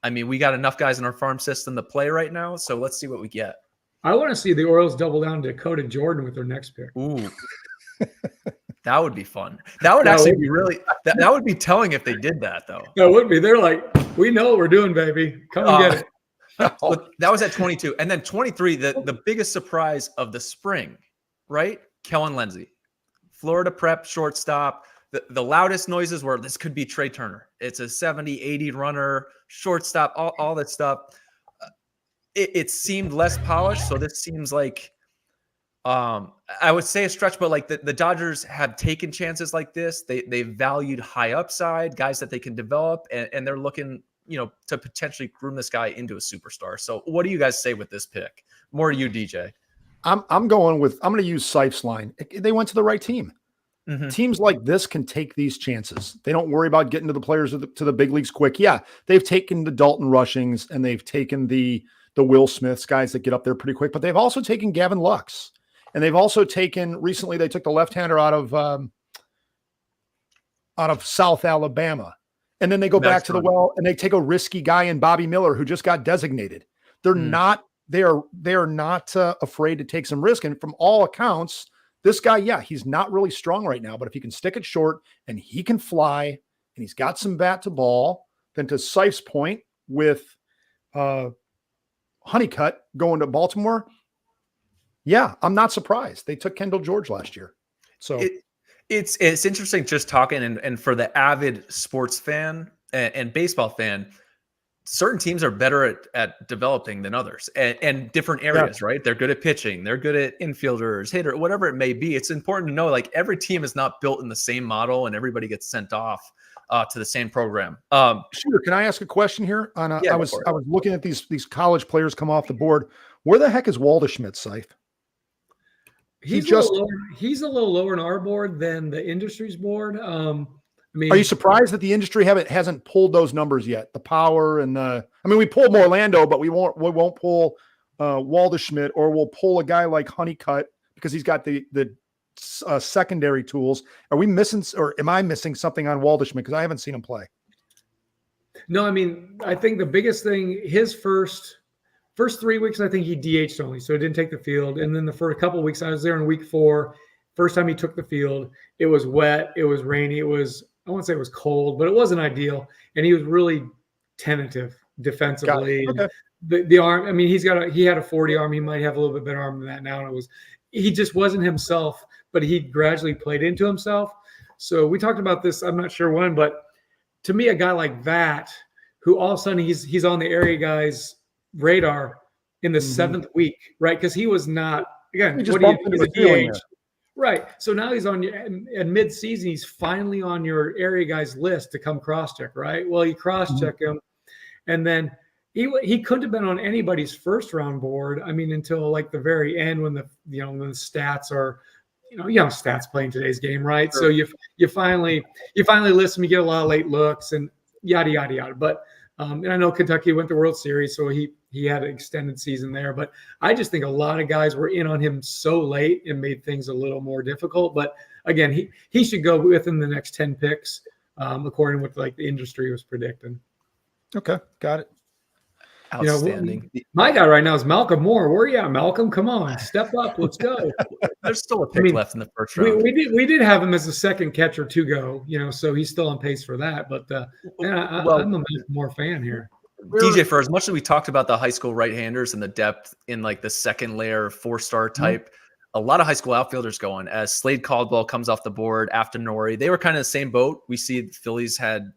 I mean, we got enough guys in our farm system to play right now, so let's see what we get. I want to see the Orioles double down to Dakota Jordan with their next pick. Ooh. That would be fun. That would actually be really – that would be telling if they did that, though. That would be. They're like, we know what we're doing, baby. Come and get it. That was at 22. And then 23, the biggest surprise of the spring, right? Kellen Lindsey, Florida Prep shortstop. The loudest noises were this could be Trey Turner. It's a 70, 80 runner, shortstop, all that stuff. It seemed less polished. So this seems like, I would say a stretch, but like the Dodgers have taken chances like this. They valued high upside, guys that they can develop, and they're looking – to potentially groom this guy into a superstar. So what do you guys say with this pick? More to you, DJ. I'm going to use Seif's line. They went to the right team. Mm-hmm. Teams like this can take these chances. They don't worry about getting to the players to the big leagues quick. Yeah, they've taken the Dalton Rushings and they've taken the Will Smiths, guys that get up there pretty quick, but they've also taken Gavin Lux. And they've also recently they took the left-hander out of South Alabama. And then they go back to the well and they take a risky guy in Bobby Miller who just got designated. They are not afraid to take some risk. And from all accounts, this guy, he's not really strong right now, but if he can stick it short and he can fly and he's got some bat to ball, then to Seif's point with Honeycutt going to Baltimore, I'm not surprised. They took Kendall George last year. So It's interesting just talking and for the avid sports fan and baseball fan, certain teams are better at developing than others and different areas, right? They're good at pitching. They're good at infielders, hitter, whatever it may be. It's important to know like every team is not built in the same model and everybody gets sent off to the same program. Sure. Can I ask a question here? I was looking at these college players come off the board. Where the heck is Waldschmidt, Seif? He's a little lower in our board than the industry's board. Are you surprised that the industry hasn't pulled those numbers yet? The power and we pulled Orlando, but we won't pull Waldschmidt, or we'll pull a guy like Honeycutt because he's got the secondary tools. Are we missing, or am I missing something on Waldschmidt because I haven't seen him play? No, I think the biggest thing, his first 3 weeks, I think he DH'd only, so he didn't take the field. And then for a couple of weeks, I was there in week 4. First time he took the field, it was wet, it was rainy, I won't say it was cold, but it wasn't ideal. And he was really tentative defensively. Okay. the arm. I mean, he had a 40 arm. He might have a little bit better arm than that now. And he just wasn't himself, but he gradually played into himself. So we talked about this. I'm not sure when, but to me, a guy like that, who all of a sudden he's on the area guys' radar in the 7th week, right? Because he was not, again, He just what bumped into the ceiling DH. there. Right. So now he's on at mid-season. He's finally on your area guys list to come cross-check, right? Well, you cross-check him, and then he couldn't have been on anybody's first round board. I mean, until like the very end when the stats are, stats playing today's game, right? Sure. So you finally list him. You get a lot of late looks and yada yada yada. But and I know Kentucky went to World Series, so he had an extended season there. But I just think a lot of guys were in on him so late and made things a little more difficult. But again, he should go within the next 10 picks, according to what like the industry was predicting. Okay, got it. Outstanding. My guy right now is Malcolm Moore. Where are you at, Malcolm? Come on, step up. Let's go. There's still a pick left in the first round. We did have him as the second catcher to go, so he's still on pace for that. But I'm a Malcolm Moore fan here. DJ, for as much as we talked about the high school right-handers and the depth in like the second layer 4-star type, a lot of high school outfielders going as Slade Caldwell comes off the board after Nori. They were kind of the same boat. We see the Phillies had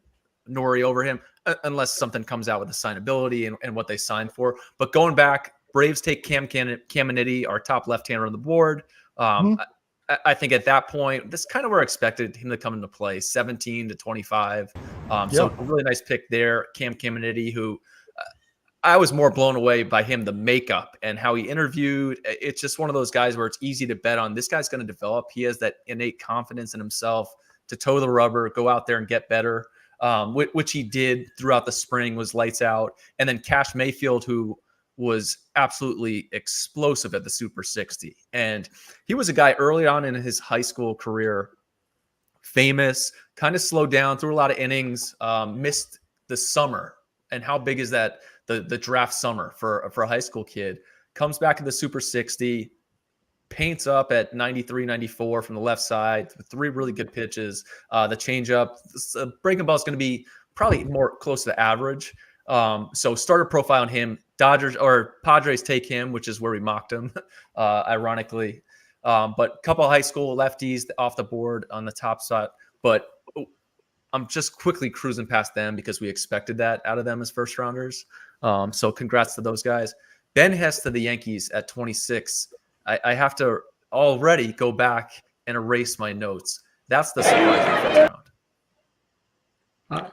Nori over him, unless something comes out with the signability and what they signed for. But going back, Braves take Cam Caminiti, our top left-hander on the board. I think at that point, this is kind of where I expected him to come into play, 17 to 25. So a really nice pick there, Cam Caminiti, who I was more blown away by him, the makeup and how he interviewed. It's just one of those guys where it's easy to bet on. This guy's going to develop. He has that innate confidence in himself to toe the rubber, go out there and get better. Which he did throughout the spring, was lights out. And then Cash Mayfield, who was absolutely explosive at the Super 60. And he was a guy early on in his high school career, famous, kind of slowed down, threw a lot of innings, missed the summer. And how big is that, the draft summer for a high school kid? Comes back in the Super 60, paints up at 93, 94 from the left side, 3 really good pitches. The changeup, the breaking ball is going to be probably more close to average. So starter profile on him. Padres take him, which is where we mocked him, ironically. But a couple of high school lefties off the board on the top side. But I'm just quickly cruising past them because we expected that out of them as first rounders. So congrats to those guys. Ben Hess to the Yankees at 26. I have to already go back and erase my notes. That's the surprise round.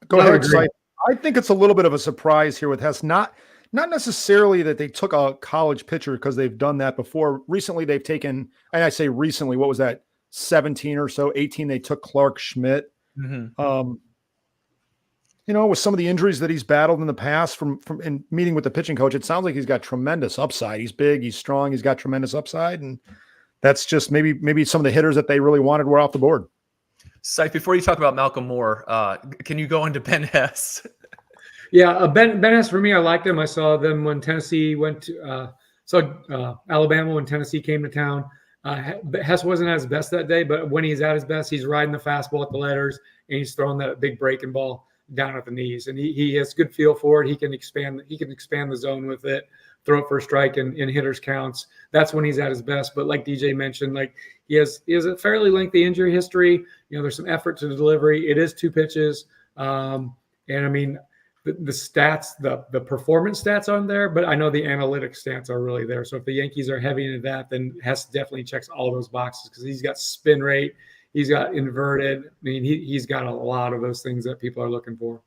Go ahead. I think it's a little bit of a surprise here with Hess. Not necessarily that they took a college pitcher, because they've done that before. Recently, they've taken, and I say recently, what was that, 17 or so, 18, they took Clark Schmidt. With some of the injuries that he's battled in the past from in meeting with the pitching coach, it sounds like he's got tremendous upside. He's big, he's strong, he's got tremendous upside. And that's just maybe some of the hitters that they really wanted were off the board. Syke, before you talk about Malcolm Moore, can you go into Ben Hess? Yeah, Ben Hess, for me, I liked them. I saw them when Tennessee went to Alabama when Tennessee came to town. Hess wasn't at his best that day, but when he's at his best, he's riding the fastball at the letters, and he's throwing that big breaking ball down at the knees. And he has good feel for it. He can expand the zone with it, throw it for a strike in hitters counts. That's when he's at his best. But like DJ mentioned, like he has a fairly lengthy injury history. There's some effort to the delivery. It is 2 pitches. And I mean, the stats, the performance stats aren't there, but I know the analytic stats are really there. So if the Yankees are heavy into that, then Hess definitely checks all those boxes, because he's got spin rate, he's got inverted. I mean, he's got a lot of those things that people are looking for.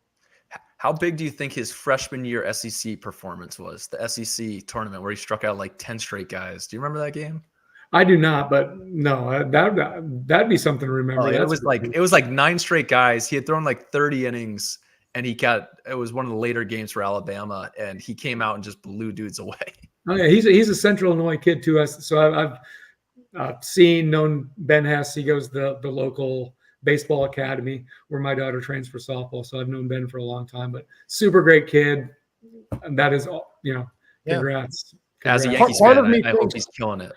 How big do you think his freshman year SEC performance was? The SEC tournament where he struck out like 10 straight guys. Do you remember that game? I do not, but no, that'd be something to remember. It was like 9 straight guys. He had thrown like 30 innings, and it was one of the later games for Alabama, and he came out and just blew dudes away. Oh yeah, he's a Central Illinois kid too. So I've known Ben Hess. He goes to the local baseball academy where my daughter trains for softball. So I've known Ben for a long time, but super great kid. And that is all, congrats. As a Yankees fan, I hope he's killing it.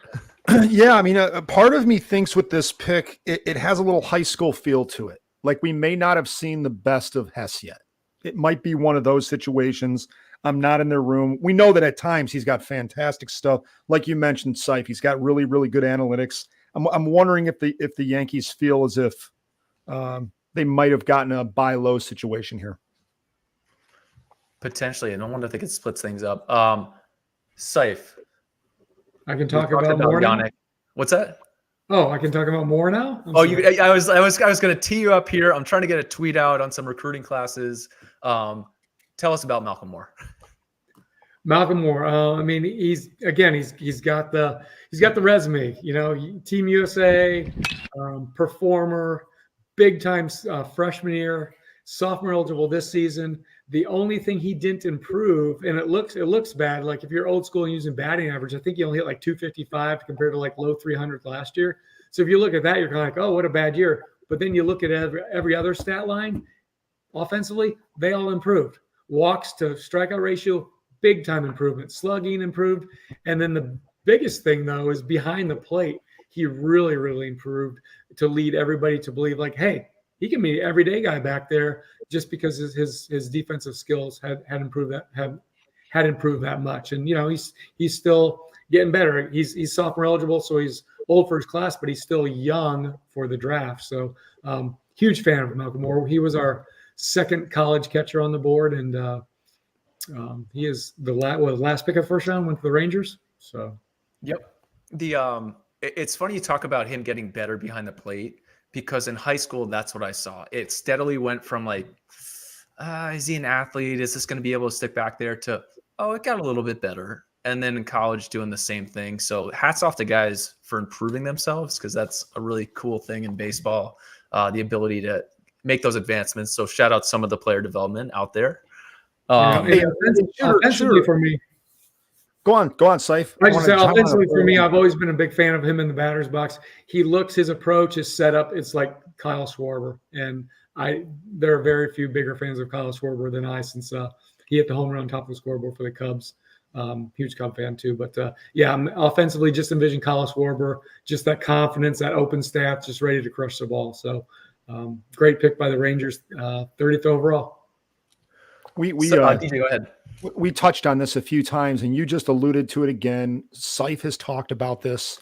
Yeah, I mean, a part of me thinks with this pick, it has a little high school feel to it. Like we may not have seen the best of Hess yet. It might be one of those situations. I'm not in their room. We know that at times he's got fantastic stuff. Like you mentioned, Seif, he's got really, really good analytics. I'm wondering if the Yankees feel as if they might have gotten a buy low situation here. Potentially. And I wonder if they could split things up. Seif. I can talk about more now? What's that? Oh, I can talk about more now? I was going to tee you up here. I'm trying to get a tweet out on some recruiting classes. Tell us about Malcolm Moore. Malcolm Moore. I mean, he's got the resume. You know, Team USA, performer, big time freshman year, sophomore eligible this season. The only thing he didn't improve, and it looks bad. Like if you're old school and using batting average, I think he only hit like 255 compared to like low 300 last year. So if you look at that, you're kind of like, oh, what a bad year. But then you look at every other stat line, offensively, they all improved. Walks to strikeout ratio, big time improvement. Slugging improved. And then the biggest thing, though, is behind the plate. He really, really improved to lead everybody to believe like, hey, he can be an everyday guy back there just because his defensive skills had improved that much. And, you know, he's still getting better. He's sophomore eligible, so he's old for his class, but he's still young for the draft. So huge fan of Malcolm Moore. He was our second college catcher on the board, and he is the last pick of first round, went to the Rangers. So, yep. It's funny you talk about him getting better behind the plate, because in high school, that's what I saw. It steadily went from like, is he an athlete? Is this going to be able to stick back there, to, oh, it got a little bit better. And then in college doing the same thing. So hats off to guys for improving themselves, because that's a really cool thing in baseball, the ability to make those advancements. So shout out some of the player development out there. Offensively for me. Go on, Seif. I just say offensively for me, I've always been a big fan of him in the batter's box. His approach, his setup, it's like Kyle Schwarber. And there are very few bigger fans of Kyle Schwarber than I, since he hit the home run on top of the scoreboard for the Cubs. Huge Cub fan too. But I'm offensively just envision Kyle Schwarber, just that confidence, that open staff, just ready to crush the ball. So great pick by the Rangers, 30th overall. DJ, go ahead. We touched on this a few times, and you just alluded to it again. Seif has talked about this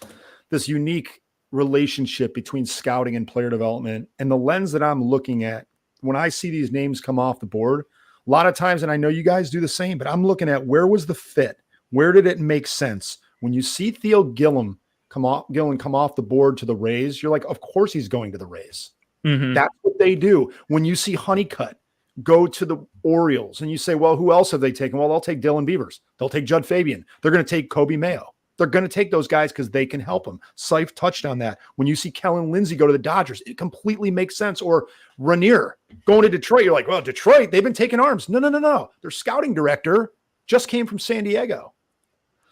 unique relationship between scouting and player development. And the lens that I'm looking at when I see these names come off the board, a lot of times, and I know you guys do the same, but I'm looking at where was the fit? Where did it make sense? When you see Theo Gillen come off the board to the Rays, you're like, of course he's going to the Rays. Mm-hmm. That's what they do. When you see Honeycutt go to the Orioles, and you say, well, who else have they taken? Well, they'll take Dylan Beavers. They'll take Judd Fabian. They're going to take Kobe Mayo. They're going to take those guys because they can help them. Seif touched on that. When you see Kellen Lindsay go to the Dodgers, it completely makes sense. Or Rainier going to Detroit, you're like, well, Detroit, they've been taking arms. No. Their scouting director just came from San Diego.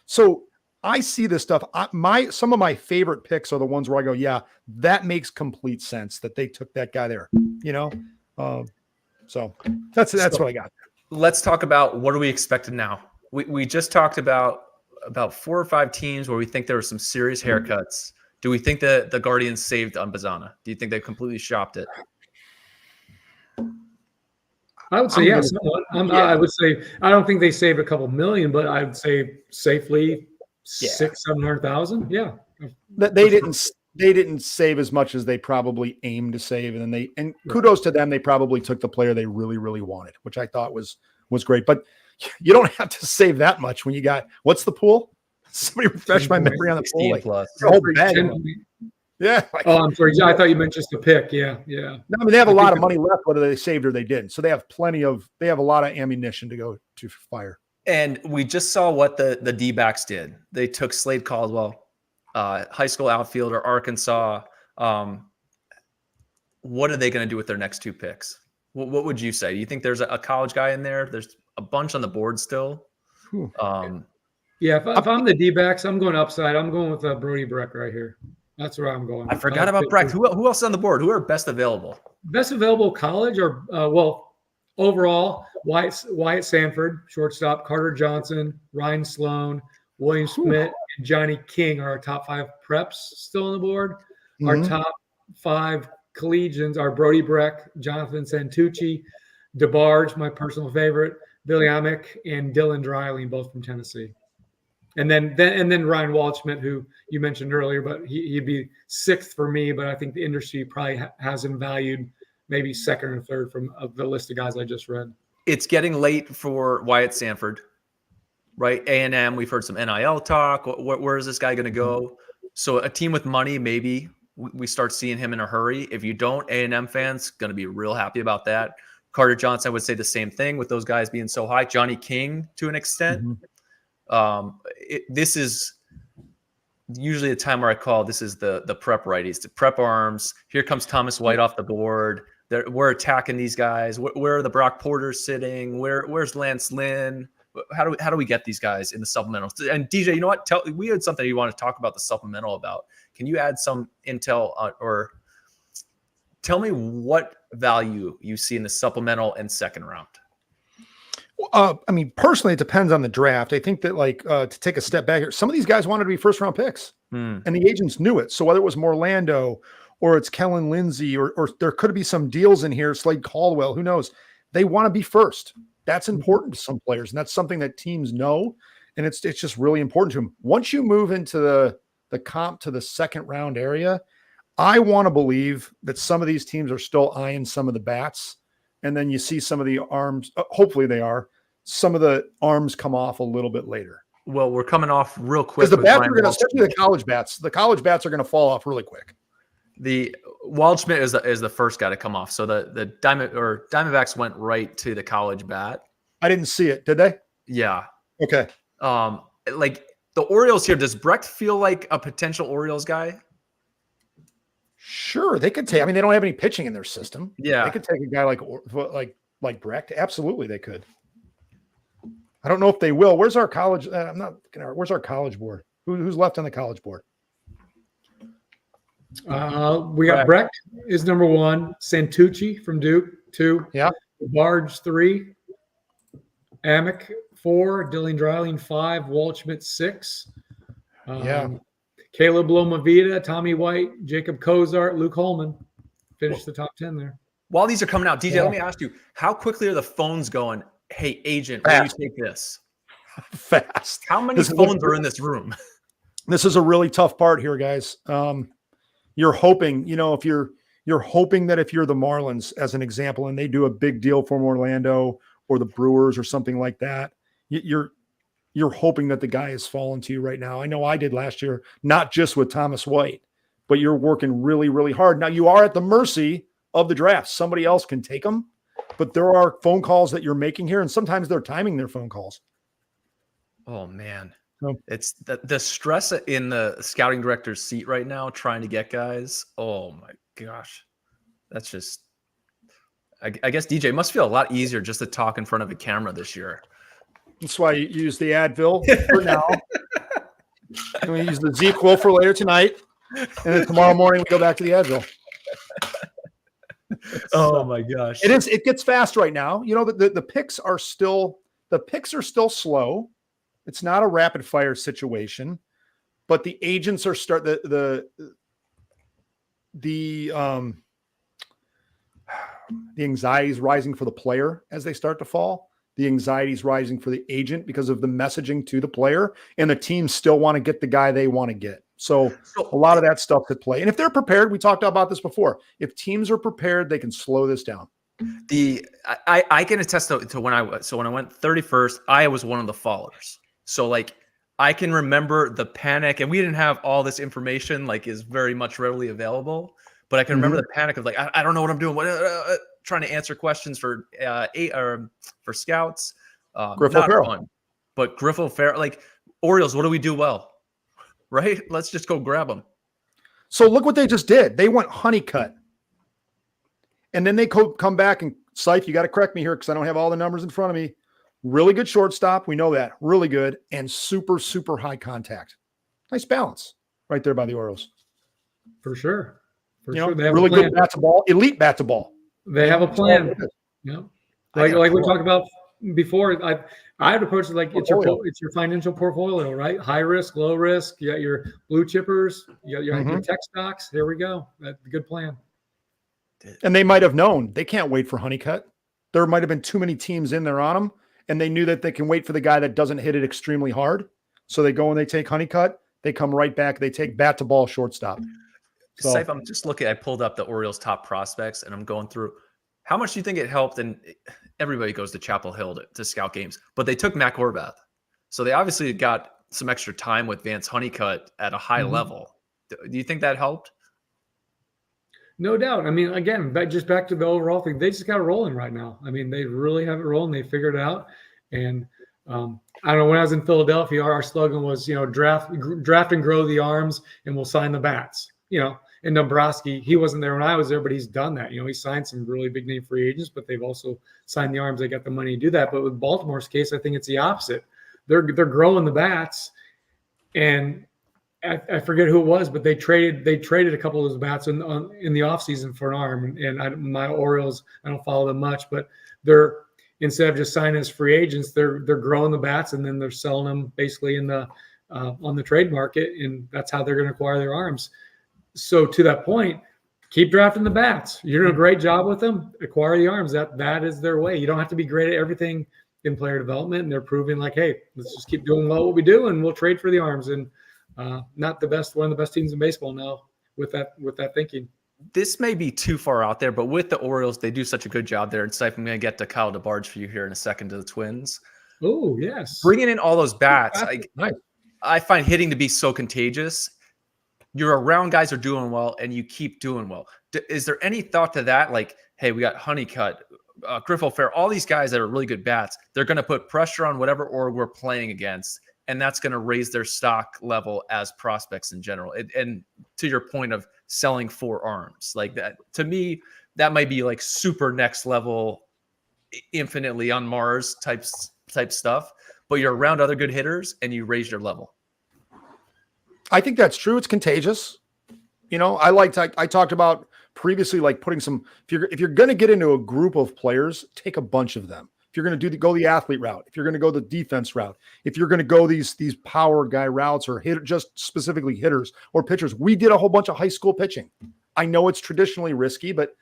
So I see this stuff. Some of my favorite picks are the ones where I go, yeah, that makes complete sense that they took that guy there. You know, so that's what I got. Let's talk about what are we expecting now. We just talked about 4 or 5 teams where we think there were some serious haircuts. Do we think that the Guardians saved on Bazana? Do you think they completely shopped it? I would say yes. I would say I don't think they saved a couple million, but I would say safely 600,000-700,000. Yeah, they didn't save as much as they probably aimed to save, and kudos to them. They probably took the player they really, really wanted, which I thought was great. But you don't have to save that much when you got what's the pool? Somebody refresh my memory on the pool. Like, plus. A whole bag. Yeah. I'm sorry. I thought you meant just a pick. Yeah. No, I mean, they have a lot of money left, whether they saved or they didn't. So they have they have a lot of ammunition to go to fire. And we just saw what the D-backs did. They took Slade Caldwell, high school outfielder, Arkansas. What are they going to do with their next 2 picks? What would you say? Do you think there's a college guy in there? There's a bunch on the board still. If I'm the D-backs, I'm going upside. I'm going with Brody Breck right here. That's where I'm going. I forgot about Breck. Who else is on the board? Who are best available? Best available college or overall, Wyatt Sanford, shortstop, Carter Johnson, Ryan Sloan, William Schmidt, and Johnny King are our top 5 preps still on the board. Mm-hmm. Our top 5 collegians are Brody Breck, Jonathan Santucci, DeBarge, my personal favorite, Billy Amick, and Dylan Dreiling, both from Tennessee. And then Ryan Waldschmidt, who you mentioned earlier, but he'd be sixth for me. But I think the industry probably has him valued maybe second or third from the list of guys I just read. It's getting late for Wyatt Sanford, right? A&M, we've heard some NIL talk. Where is this guy going to go? So a team with money, maybe we start seeing him in a hurry. If you don't, A&M fans going to be real happy about that. Carter Johnson, I would say the same thing with those guys being so high. Johnny King, to an extent. This is usually a time where I call this is the prep righties, the prep arms. Here comes Thomas White off the board. We're attacking these guys. Where are the Brock Porters sitting? Where's Lance Lynn? How do we get these guys in the supplemental? And DJ, you know what? We had something you want to talk about the supplemental about. Can you add some intel or tell me what value you see in the supplemental and second round? I mean, personally, it depends on the draft. I think that to take a step back here, some of these guys wanted to be first round picks and the agents knew it. So whether it was Morlando or it's Kellen Lindsay or there could be some deals in here, Slade Caldwell, who knows? They want to be first. That's important to some players. And that's something that teams know. And it's just really important to them. Once you move into the comp to the second round area, I want to believe that some of these teams are still eyeing some of the bats. And then you see some of the arms, hopefully they are, some of the arms come off a little bit later. Well, we're coming off real quick. Because the bats are going to, especially the college bats are going to fall off really quick. The Waldschmidt is the first guy to come off. So the Diamondbacks went right to the college bat. I didn't see it. Did they? Yeah. Okay. Like the Orioles here, does Brecht feel like a potential Orioles guy? Sure, they could take. I mean, they don't have any pitching in their system. Yeah, they could take a guy like Brecht. Absolutely, they could. I don't know if they will. Where's our college? Where's our college board? Who's left on the college board? We got Brecht is number 1. Santucci from Duke 2. Yeah. Barge 3. Amick 4. Dylan Dreiling 5. Waldschmidt 6. Caleb Lomavita, Tommy White, Jacob Cozart, Luke Holman finished the top 10 there. While these are coming out, DJ, let me ask you, how quickly are the phones going? Hey, agent, will you take this? Fast. How many phones are in this room? This is a really tough part here, guys. You're hoping, if you're hoping that if you're the Marlins, as an example, and they do a big deal from Orlando or the Brewers or something like that, you're hoping that the guy has fallen to you right now. I know I did last year, not just with Thomas White, but you're working really, really hard. Now you are at the mercy of the draft. Somebody else can take them, but there are phone calls that you're making here, and sometimes they're timing their phone calls. Oh man. It's the stress in the scouting director's seat right now, trying to get guys. Oh my gosh. That's just, I guess DJ must feel a lot easier just to talk in front of a camera this year. That's why you use the Advil for now. And we use the ZQL for later tonight. And then tomorrow morning, we go back to the Advil. Oh my gosh. It gets fast right now. The picks are still slow. It's not a rapid fire situation, but the agents are the anxiety is rising for the player as they start to fall. The anxiety is rising for the agent because of the messaging to the player, and the teams still want to get the guy they want to get. So a lot of that stuff could play. And if they're prepared, we talked about this before. If teams are prepared, they can slow this down. I can attest to when I went 31st, I was one of the followers. So I can remember the panic, and we didn't have all this information is very much readily available. But I can remember the panic of I don't know what I'm doing. Trying to answer questions for scouts. Griffo Farrell. But Griffo Farrell, Orioles, what do we do well? Right? Let's just go grab them. So look what they just did. They went Honeycutt. And then they come back and Seif, you got to correct me here because I don't have all the numbers in front of me. Really good shortstop. We know that. Really good. And super, super high contact. Nice balance right there by the Orioles. For sure. They have really good bat to ball. Elite bat to ball. They have a plan. Yeah. Like we talked about before, I'd approach it it's your financial portfolio, right? High risk, low risk. You got your blue chippers. You got your tech stocks. There we go. That's a good plan. And they might have known they can't wait for Honeycutt. There might have been too many teams in there on them, and they knew that they can wait for the guy that doesn't hit it extremely hard. So they go and they take Honeycutt. They come right back. They take bat to ball shortstop. So Saif, I'm just looking. I pulled up the Orioles' top prospects, and I'm going through. How much do you think it helped? And everybody goes to Chapel Hill to scout games, but they took Matt Horvath, so they obviously got some extra time with Vance Honeycutt at a high level. Do you think that helped? No doubt. I mean, again, just back to the overall thing, they just got it rolling right now. I mean, they really have it rolling. They figured it out. And I don't know, when I was in Philadelphia, our slogan was, draft and grow the arms, and we'll sign the bats. And Dombrowski, he wasn't there when I was there, but he's done that. He signed some really big name free agents, but they've also signed the arms. They got the money to do that. But with Baltimore's case, I think it's the opposite. They're growing the bats, and I forget who it was, but they traded a couple of those bats in the offseason for an arm. And my Orioles, I don't follow them much, but they're, instead of just signing as free agents, they're growing the bats, and then they're selling them basically in the on the trade market, and that's how they're going to acquire their arms. So to that point, keep drafting the bats. You're doing a great job with them. Acquire the arms. That is their way. You don't have to be great at everything in player development, and they're proving like, hey, let's just keep doing what we do, and we'll trade for the arms. And not the best, one of the best teams in baseball now with that thinking. This may be too far out there, but with the Orioles, they do such a good job there. And Saif, I'm going to get to Kyle DeBarge for you here in a second to the Twins. Oh, yes. Bringing in all those bats, Nice. I find hitting to be so contagious. You're around guys who are doing well, and you keep doing well. Is there any thought to that? Like, hey, we got Honeycutt, Griffo Fair, all these guys that are really good bats. They're going to put pressure on whatever org we're playing against, and that's going to raise their stock level as prospects in general. And to your point of selling 4 arms, like that, to me, that might be like super next level, infinitely on Mars type stuff. But you're around other good hitters, and you raise your level. I think that's true. It's contagious. I talked about previously, like putting some, if you're going to get into a group of players, take a bunch of them. If you're going to go the athlete route, if you're going to go the defense route, if you're going to go these power guy routes, or just specifically hitters or pitchers, we did a whole bunch of high school pitching. I know it's traditionally risky, but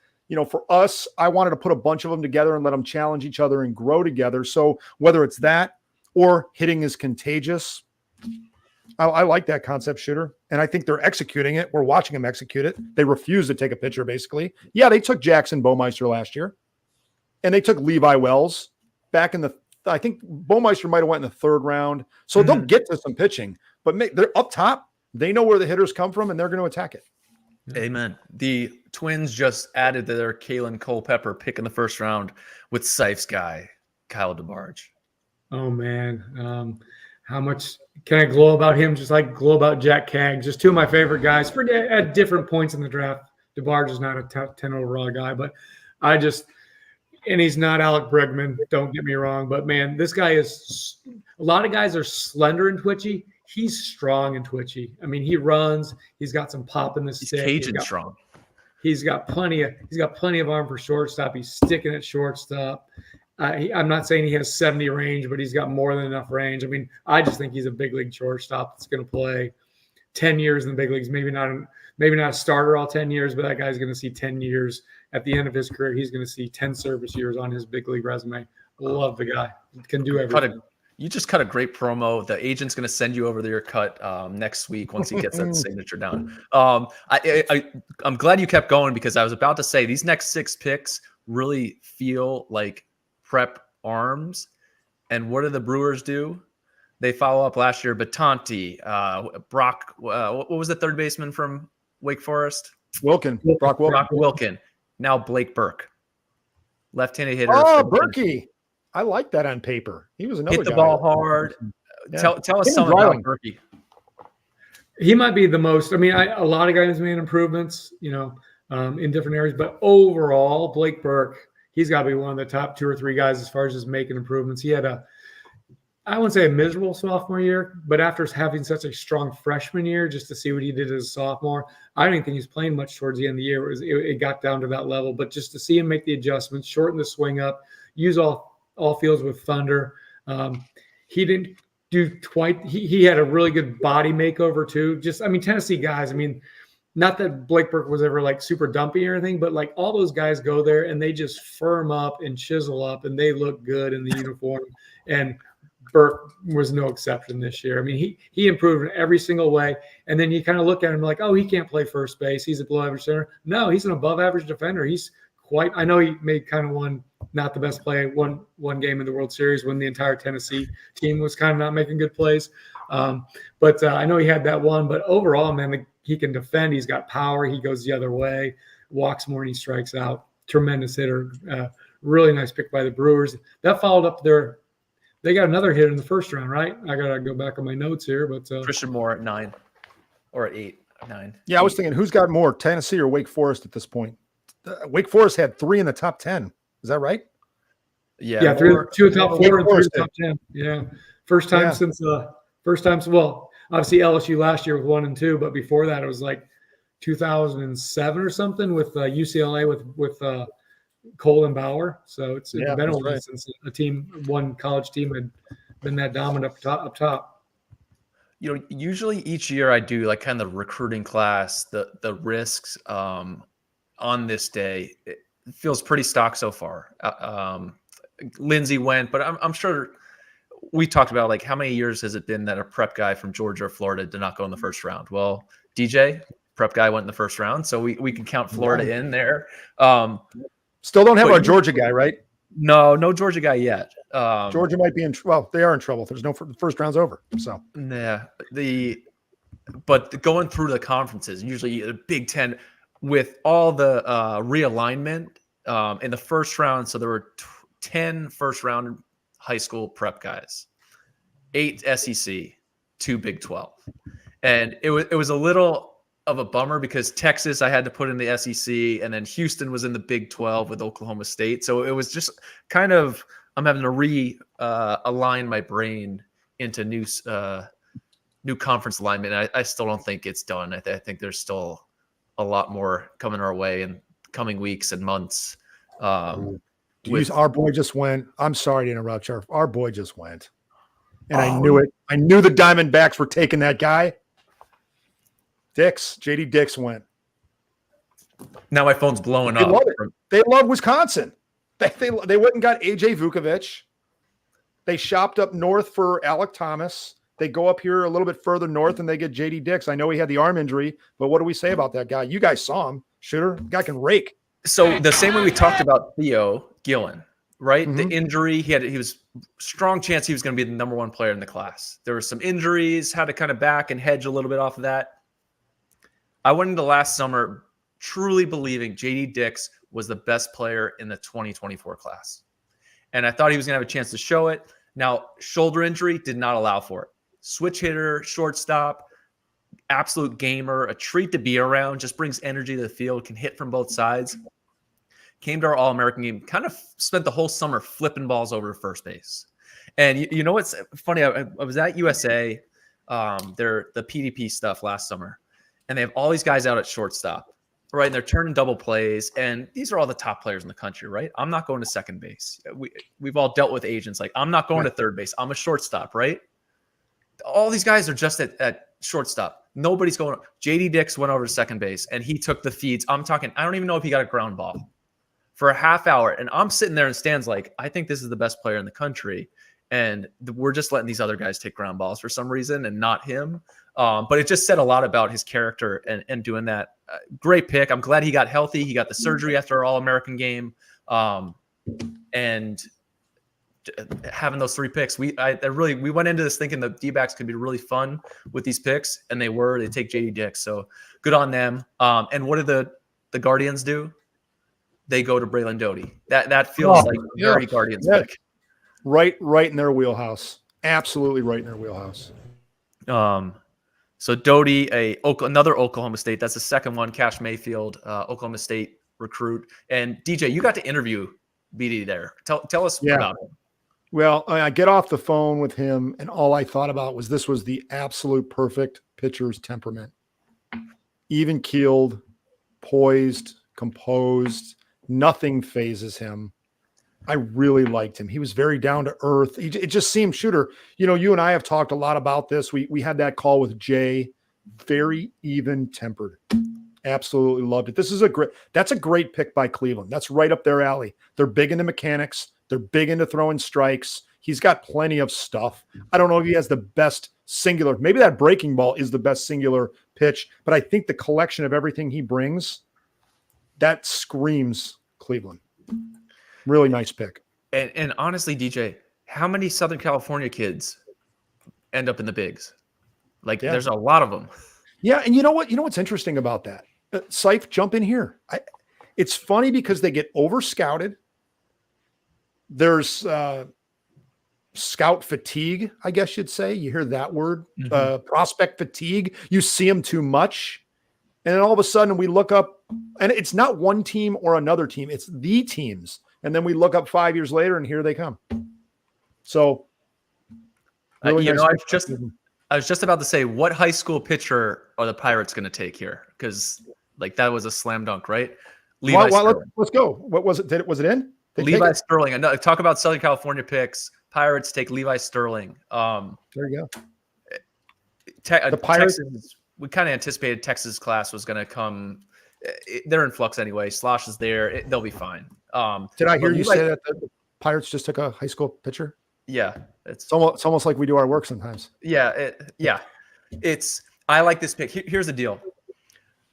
for us, I wanted to put a bunch of them together and let them challenge each other and grow together. So whether it's that or hitting is contagious, I like that concept, Shooter, and I think they're executing it. We're watching them execute it. They refuse to take a pitcher, basically. Yeah, they took Jackson Baumeister last year, and they took Levi Wells back in I think Baumeister might have went in the 3rd round. So they'll get to some pitching, but they're up top. They know where the hitters come from, and they're going to attack it. Amen. The Twins just added to their Kalen Culpepper pick in the 1st round with Seif's guy, Kyle DeBarge. Oh, man. How much can I glow about him? Just like glow about Jack Cagg, just 2 of my favorite guys at different points in the draft. DeBarge is not a top 10 overall guy, but and he's not Alec Bregman, don't get me wrong, but man, this guy is, a lot of guys are slender and twitchy. He's strong and twitchy. I mean, he runs, he's got some pop in the stick. Cajun strong. He's got plenty of arm for shortstop. He's sticking at shortstop. I'm not saying he has 70 range, but he's got more than enough range. I mean, I just think he's a big league shortstop that's going to play 10 years in the big leagues. Maybe not a starter all 10 years, but that guy's going to see 10 years. At the end of his career, he's going to see 10 service years on his big league resume. Love the guy. Can do everything. You just cut a great promo. The agent's going to send you over to your cut next week once he gets that signature down. I'm glad you kept going, because I was about to say these next 6 picks really feel like prep arms. And what do the Brewers do? They follow up last year. Batanti, Brock, what was the 3rd baseman from Wake Forest? Wilkin. Brock Wilkin. Brock Wilkin. Now Blake Burke, left-handed hitter. Oh, Berkey. I like that on paper. He was another hit the guy. ball hard. Yeah. Tell us something about Berkey. He might be the most. I mean, a lot of guys made improvements, in different areas, but overall, Blake Burke, he's got to be one of the top 2 or 3 guys as far as just making improvements. He had I wouldn't say a miserable sophomore year, but after having such a strong freshman year, just to see what he did as a sophomore, I don't even think he's playing much towards the end of the year. It got down to that level, but just to see him make the adjustments, shorten the swing up, use all fields with thunder. He didn't do quite. He had a really good body makeover too. Tennessee guys. I mean, not that Blake Burke was ever like super dumpy or anything, but like all those guys go there and they just firm up and chisel up and they look good in the uniform. And Burke was no exception this year. I mean, he improved in every single way. And then you kind of look at him like, oh, he can't play first base. He's a below average center. No, he's an above average defender. He's quite, I know he made kind of not the best play, one game in the World Series when the entire Tennessee team was kind of not making good plays. But I know he had that one, but overall, man, he can defend. He's got power. He goes the other way, walks more, and he strikes out. Tremendous hitter. Really nice pick by the Brewers. That followed up they got another hit in the first round, right? I got to go back on my notes here, but Christian Moore at 9 or at 8, 9. Yeah, I was thinking, who's got more, Tennessee or Wake Forest at this point? Wake Forest had 3 in the top 10. Is that right? Yeah, two top 4 and 3 top 10. Yeah, first time. Well, obviously LSU last year with 1 and 2, but before that it was like 2007 or something with UCLA with Cole and Bauer. So it's been a while since one college team had been that dominant up top. You know, usually each year I do like kind of the recruiting class, the risks on this day. It feels pretty stock so far. Lindsey went, but I'm sure we talked about like how many years has it been that a prep guy from Georgia or Florida did not go in the first round? Well, DJ, prep guy, went in the first round, so we can count Florida in there. Still don't have our Georgia guy, right? No Georgia guy yet. Georgia might be they are in trouble. There's no first round's over. So yeah, but going through the conferences, usually the Big Ten with all the realignment in the first round. So there were 10 first round high school prep guys, 8 SEC, 2 Big 12, and it was a little of a bummer because Texas I had to put in the SEC, and then Houston was in the Big 12 with Oklahoma State. So it was just kind of I'm having to align my brain into new conference alignment. I still don't think it's done. I think there's still a lot more coming our way in coming weeks and months. Our boy just went. I'm sorry to interrupt you. Our boy just went. And I knew it. I knew the Diamondbacks were taking that guy. JD Dix went. Now my phone's blowing up. They love Wisconsin. They went and got AJ Vukovich. They shopped up north for Alec Thomas. They go up here a little bit further north and they get JD Dix. I know he had the arm injury, but what do we say about that guy? You guys saw him. Shooter. The guy can rake. So the same way we talked about Theo Gillen, right? Mm-hmm. The injury, he was strong chance he was going to be the number 1 player in the class. There were some injuries, had to kind of back and hedge a little bit off of that. I went into last summer truly believing JD Dix was the best player in the 2024 class. And I thought he was going to have a chance to show it. Now, shoulder injury did not allow for it. Switch hitter, shortstop, absolute gamer, a treat to be around, just brings energy to the field, can hit from both sides. Came to our All-American game, kind of spent the whole summer flipping balls over to first base. And you know what's funny? I was at USA, the PDP stuff last summer, and they have all these guys out at shortstop, right? And they're turning double plays, and these are all the top players in the country, right? I'm not going to second base. We've all dealt with agents like, I'm not going to third base. I'm a shortstop, right? All these guys are just at shortstop. Nobody's going. JD Dix went over to second base, and he took the feeds. I'm talking, I don't even know if he got a ground ball for a half hour. And I'm sitting there in stands like, I think this is the best player in the country. And we're just letting these other guys take ground balls for some reason and not him. But it just said a lot about his character and doing that. Great pick. I'm glad he got healthy. He got the surgery after our All-American game. And having those 3 picks, we went into this thinking the D-backs could be really fun with these picks, and they were. They take JD Dix, so good on them. And what did the Guardians do? They go to Braylon Doty. That feels like a very Guardians pick. Right in their wheelhouse. Absolutely right in their wheelhouse. So Doty, another Oklahoma State. That's the second one. Cash Mayfield, Oklahoma State recruit. And DJ, you got to interview BD there. Tell us about him. Well, I get off the phone with him, and all I thought about was this was the absolute perfect pitcher's temperament. Even keeled, poised, composed. Nothing phases him. I really liked him. He was very down to earth. It just seemed, Shooter, you and I have talked a lot about this. We had that call with Jay, very even tempered. Absolutely loved it. That's a great pick by Cleveland. That's right up their alley. They're big into mechanics. They're big into throwing strikes. He's got plenty of stuff. I don't know if he has the best singular. Maybe that breaking ball is the best singular pitch, but I think the collection of everything he brings, that screams Cleveland. Really nice pick. And honestly, DJ, how many Southern California kids end up in the bigs? Like, there's a lot of them. Yeah, and you know what? You know what's interesting about that? Seif, jump in here. It's funny because they get over-scouted. There's scout fatigue, I guess you'd say. You hear that word, prospect fatigue. You see them too much. And then all of a sudden we look up, and it's not one team or another team. It's the teams. And then we look up 5 years later, and here they come. So, really nice I was just about to say, what high school pitcher are the Pirates going to take here? Because like that was a slam dunk, right? Let's go. What was it? Was it in? Levi Sterling. And talk about Southern California picks. Pirates take Levi Sterling. There you go. The Pirates. Texas, we kind of anticipated Texas class was going to come. They're in flux anyway. Slosh is there. They'll be fine. Did I hear you say that the Pirates just took a high school pitcher? Yeah, it's almost like we do our work sometimes. Yeah, I like this pick. Here's the deal.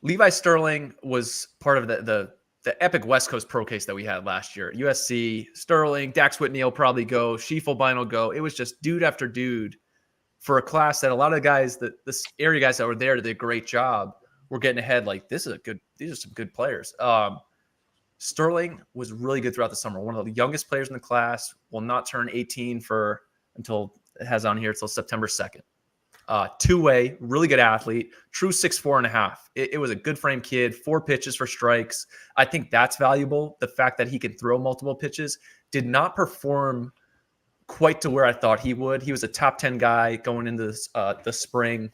Levi Sterling was part of the epic West Coast pro case that we had last year. USC, Sterling, Dax Whitney will probably go, Schiefelbein will go. It was just dude after dude for a class that a lot of the guys, the area guys that were there did a great job. We're getting ahead like these are some good players. Sterling was really good throughout the summer. One of the youngest players in the class, will not turn 18 until it has on here until September 2nd. Two-way, really good athlete, true 6'4.5". It was a good frame kid, 4 pitches for strikes. I think that's valuable. The fact that he can throw multiple pitches. Did not perform quite to where I thought he would. He was a top 10 guy going into the spring.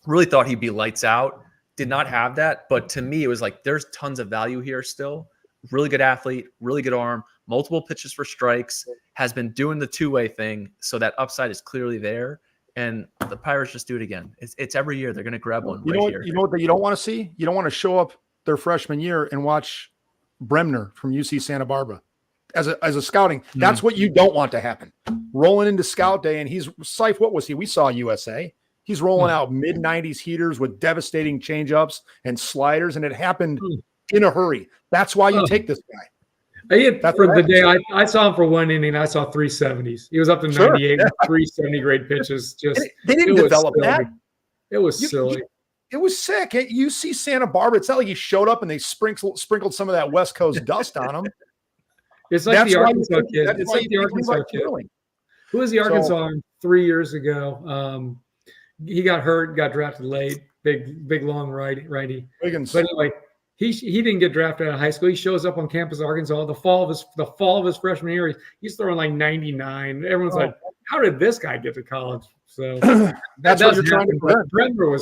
Really thought he'd be lights out. Did not have that. But to me, it was like there's tons of value here still. Really good athlete, really good arm, multiple pitches for strikes, has been doing the two-way thing. So that upside is clearly there. And the Pirates just do it again. It's every year they're going to grab one here. You know what you don't want to see? You don't want to show up their freshman year and watch Bremner from UC Santa Barbara as a scouting. That's what you don't want to happen. Rolling into scout day, and Seif, what was he? We saw USA. He's rolling out mid-90s heaters with devastating changeups and sliders, and it happened in a hurry. That's why you take this guy. The day I saw him for one inning, I saw 370s. He was up to 98 with 370 grade pitches. They didn't develop that. It was silly. It was sick. You see Santa Barbara. It's not like he showed up and they sprinkled some of that West Coast dust on him. It's like the Arkansas kid. It's like the Arkansas kid. Who was the Arkansas 3 years ago? He got hurt, got drafted late. Big long righty. Wiggins. But anyway, he didn't get drafted out of high school. He shows up on campus, Arkansas, the fall of his freshman year. He's throwing like 99. Everyone's like, "How did this guy get to college?" So that's what you're trying to prevent. Bremner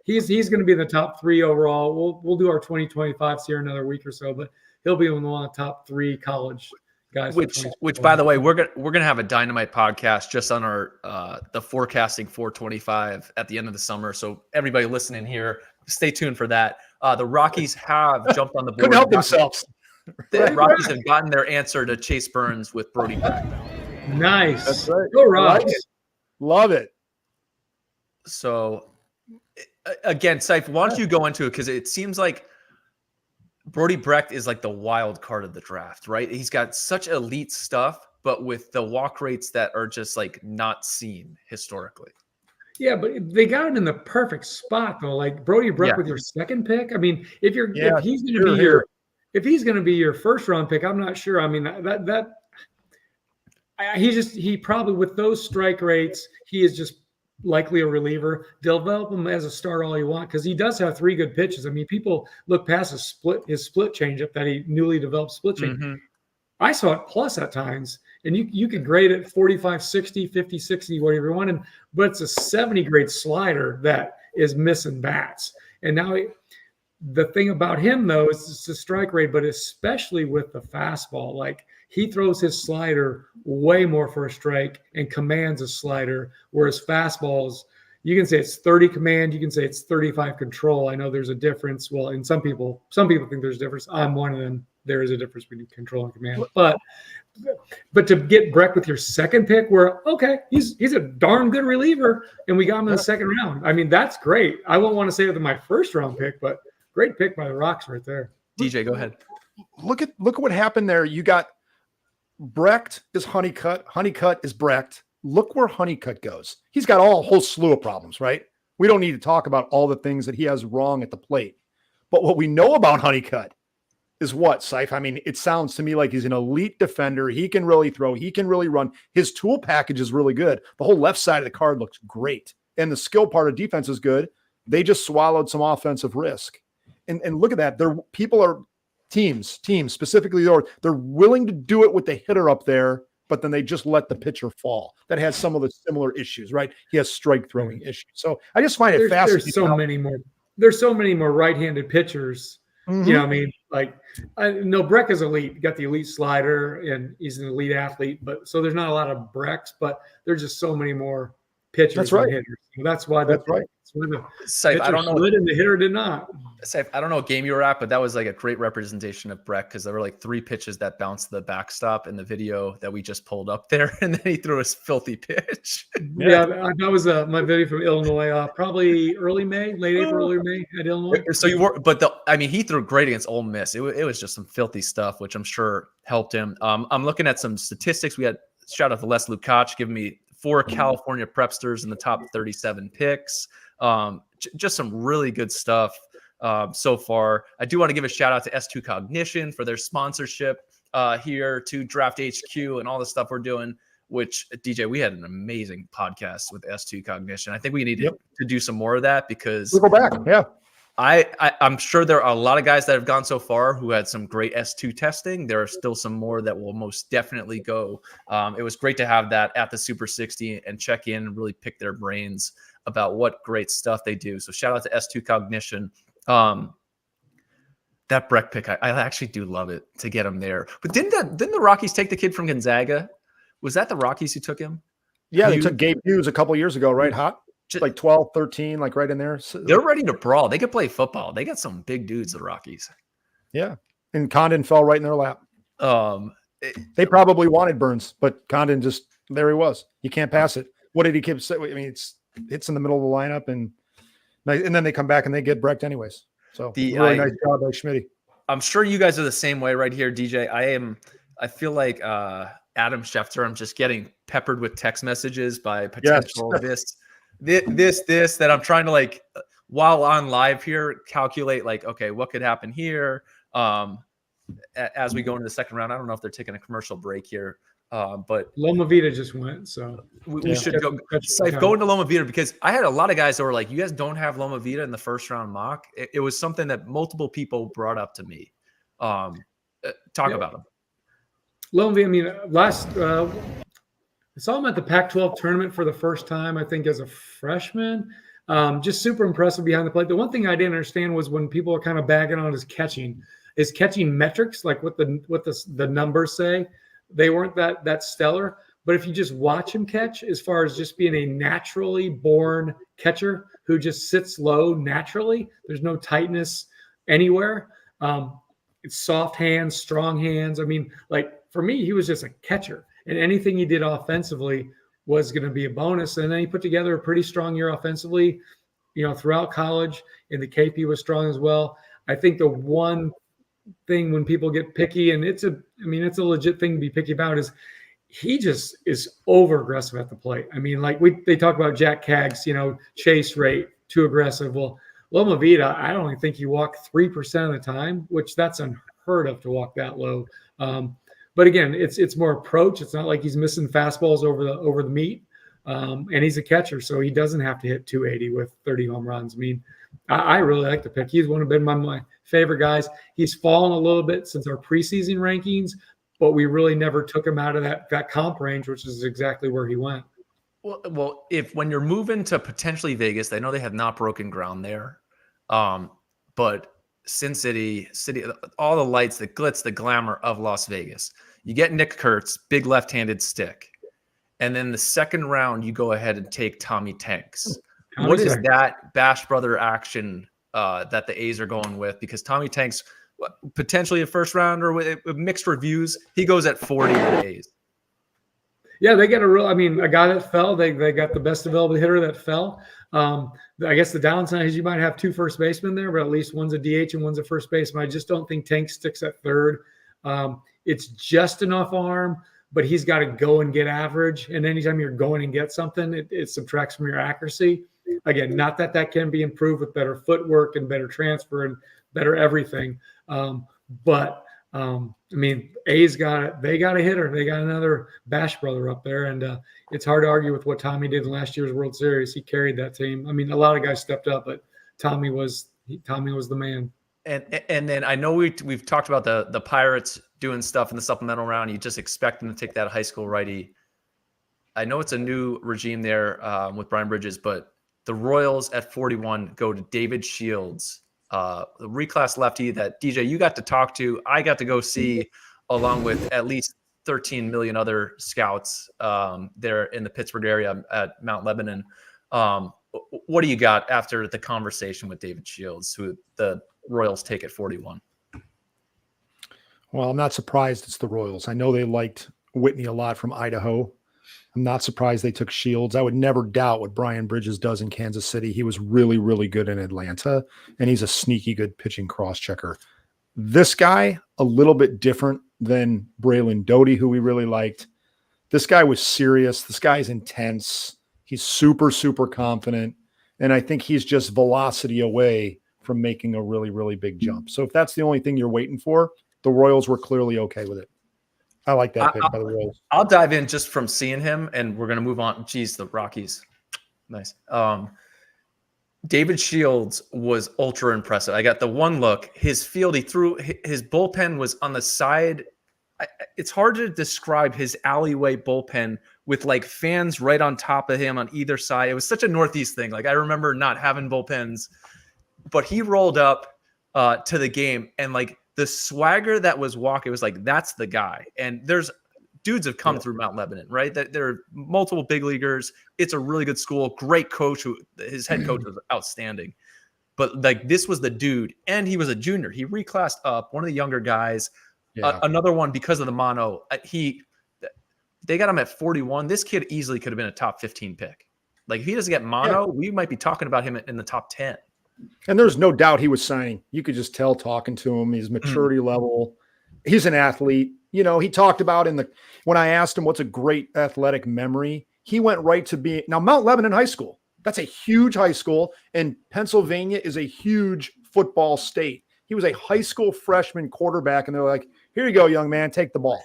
he's going to be in the top 3 overall. We'll do our 2025s here in another week or so, but he'll be in one of the top 3 college guys. Which by the way, we're gonna have a dynamite podcast just on our the forecasting 425 at the end of the summer. So everybody listening here, stay tuned for that. The Rockies have jumped on the board. Couldn't help themselves. The Rockies have gotten their answer to Chase Burns with Brody Brecht. Nice. That's right. Go Rockies. Love it. So again, Seif, why don't you go into it? Because it seems like Brody Brecht is like the wild card of the draft, right? He's got such elite stuff, but with the walk rates that are just like not seen historically. Yeah, but they got it in the perfect spot though. Like Brody Brecht with your second pick. I mean, if he's going to be your first round pick, I'm not sure. I mean, he probably with those strike rates, he is just likely a reliever. Develop him as a starter all you want because he does have 3 good pitches. I mean, people look past his split changeup that he newly developed split change. Mm-hmm. I saw it plus at times, and you could grade it 45, 60, 50, 60, whatever you wanted, but it's a 70 grade slider that is missing bats. And now the thing about him, though, is it's the strike rate, but especially with the fastball, like he throws his slider way more for a strike and commands a slider, whereas fastballs, you can say it's 30 command, you can say it's 35 control. I know there's a difference. Well, and some people think there's a difference. I'm one of them. There is a difference between control and command. But to get Breck with your second pick, where okay, he's a darn good reliever, and we got him in the second round. I mean, that's great. I won't want to say it with my first round pick, but great pick by the Rocks right there. DJ, go ahead. Look at what happened there. You got Brecht is Honeycutt. Honeycutt is Brecht. Look where Honeycutt goes. He's got a whole slew of problems, right? We don't need to talk about all the things that he has wrong at the plate. But what we know about Honeycutt is what, Seif? I mean, it sounds to me like he's an elite defender. He can really throw. He can really run. His tool package is really good. The whole left side of the card looks great. And the skill part of defense is good. They just swallowed some offensive risk. And look at that. Teams specifically, they're willing to do it with the hitter up there, but then they just let the pitcher fall. That has some of the similar issues, right? He has strike throwing issues. So I just find it fascinating. There's so many more right-handed pitchers. Mm-hmm. You know what I mean? Like, I know Breck is elite. He got the elite slider, and he's an elite athlete. But so there's not a lot of Brecks, but there's just so many more pitchers. That's right. And hitters. So that's why. That's right. Saif, I don't know. And the hitter did not. Saif, I don't know what game you were at, but that was like a great representation of Breck because there were like 3 pitches that bounced the backstop in the video that we just pulled up there, and then he threw his filthy pitch. Yeah, that was my video from Illinois, probably early May, late April, early May at Illinois. So he threw great against Ole Miss. It was just some filthy stuff, which I'm sure helped him. I'm looking at some statistics. We had shout out to Les Lukacs giving me 4 California Prepsters in the top 37 picks. Just some really good stuff so far. I do want to give a shout out to S2 Cognition for their sponsorship here to Draft HQ and all the stuff we're doing, which DJ, we had an amazing podcast with S2 Cognition. I think we need to do some more of that because we'll go back. Yeah. I'm sure there are a lot of guys that have gone so far who had some great S2 testing. There are still some more that will most definitely go. It was great to have that at the Super 60 and check in and really pick their brains about what great stuff they do. So shout out to S2 Cognition. That Breck pick, I actually do love it to get him there. But didn't the Rockies take the kid from Gonzaga? Was that the Rockies who took him? Yeah, they took Gabe Hughes a couple years ago, right? Hot? Like 12, 13, like right in there. So, they're ready to brawl. They could play football. They got some big dudes, the Rockies. Yeah. And Condon fell right in their lap. They probably wanted Burns, but Condon just, there he was. You can't pass it. What did he keep saying? I mean, it's in the middle of the lineup, and then they come back and they get Brecht anyways. So really nice job by Schmidt. I'm sure you guys are the same way right here, DJ. I feel like Adam Schefter, I'm just getting peppered with text messages by potential this that I'm trying to, like, while on live here, calculate like, okay, what could happen here as we go into the second round. I don't know if they're taking a commercial break here, but Loma Vita just went, so we should go into Loma Vita because I had a lot of guys that were like, you guys don't have Loma Vita in the first round mock. It was something that multiple people brought up to me. Talk about them. Loma Vita, I mean, I saw him at the Pac-12 tournament for the first time, I think, as a freshman. Just super impressive behind the plate. The one thing I didn't understand was when people are kind of bagging on his catching metrics, like what the numbers say. They weren't that stellar. But if you just watch him catch, as far as just being a naturally born catcher who just sits low naturally, there's no tightness anywhere. It's soft hands, strong hands. I mean, like for me, he was just a catcher. And anything he did offensively was going to be a bonus. And then he put together a pretty strong year offensively, throughout college. And the KP was strong as well. I think the one thing when people get picky, and it's a legit thing to be picky about, is he just is over aggressive at the plate. I mean, like they talk about Jack Cagg's, chase rate, too aggressive. Well, Loma Vita, I don't think he walked 3% of the time, which that's unheard of to walk that low. But again, it's more approach. It's not like he's missing fastballs over the meat. And he's a catcher, so he doesn't have to hit 280 with 30 home runs. I mean, I really like the pick. He's been my favorite guys. He's fallen a little bit since our preseason rankings, but we really never took him out of that comp range, which is exactly where he went. Well, when you're moving to potentially Vegas, I know they have not broken ground there, but Sin City, all the lights, the glitz, the glamour of Las Vegas. You get Nick Kurtz, big left-handed stick. And then the second round, you go ahead and take Tommy Tanks. what is that Bash brother action that the A's are going with? Because Tommy Tank's potentially a first rounder with mixed reviews. He goes at 40 with the A's. Yeah, they get a guy that fell. They got the best available hitter that fell. I guess the downside is you might have 2 first basemen there, but at least one's a DH and one's a first baseman. I just don't think Tank sticks at third. It's just enough arm, but he's got to go and get average. And anytime you're going and get something, it subtracts from your accuracy. Again, not that can be improved with better footwork and better transfer and better everything. A's got it. They got a hitter. They got another Bash brother up there, and it's hard to argue with what Tommy did in last year's World Series. He carried that team. I mean, a lot of guys stepped up, but Tommy was the man. And then I know we've talked about the Pirates doing stuff in the supplemental round. You just expect them to take that high school righty. I know it's a new regime there with Brian Bridges, but the Royals at 41 go to David Shields, the reclass lefty that DJ you got to talk to. I got to go see along with at least 13 million other scouts there in the Pittsburgh area at Mount Lebanon. What do you got after the conversation with David Shields, who the Royals take at 41? Well, I'm not surprised it's the Royals. I know they liked Whitney a lot from Idaho. I'm not surprised they took Shields. I would never doubt what Brian Bridges does in Kansas City. He was really, really good in Atlanta, and he's a sneaky good pitching cross-checker. This guy, a little bit different than Braylon Doty, who we really liked. This guy was serious. This guy's intense. He's super, super confident, and I think he's just velocity away from making a really, really big jump. So if that's the only thing you're waiting for, the Royals were clearly okay with it. I like that pick by the Royals. I'll dive in just from seeing him, and we're going to move on. Geez, the Rockies. Nice. David Shields was ultra impressive. I got the one look. His field, he threw, his bullpen was on the side. It's hard to describe his alleyway bullpen with like fans right on top of him on either side. It was such a Northeast thing. Like I remember not having bullpens, but he rolled up to the game, and like the swagger that was walking, it was like, that's the guy. And there's dudes have come through Mount Lebanon, right? That there are multiple big leaguers. It's a really good school, great coach who his head coach was outstanding. But like this was the dude, and he was a junior. He reclassed up, one of the younger guys. Yeah. Another one because of the mono. They got him at 41. This kid easily could have been a top 15 pick. Like if he doesn't get mono, we might be talking about him in the top 10. And there's no doubt he was signing. You could just tell talking to him, his maturity level. He's an athlete. You know, he talked about when I asked him what's a great athletic memory, he went right to now Mount Lebanon High School. That's a huge high school, and Pennsylvania is a huge football state. He was a high school freshman quarterback, and they're like, here you go, young man, take the ball.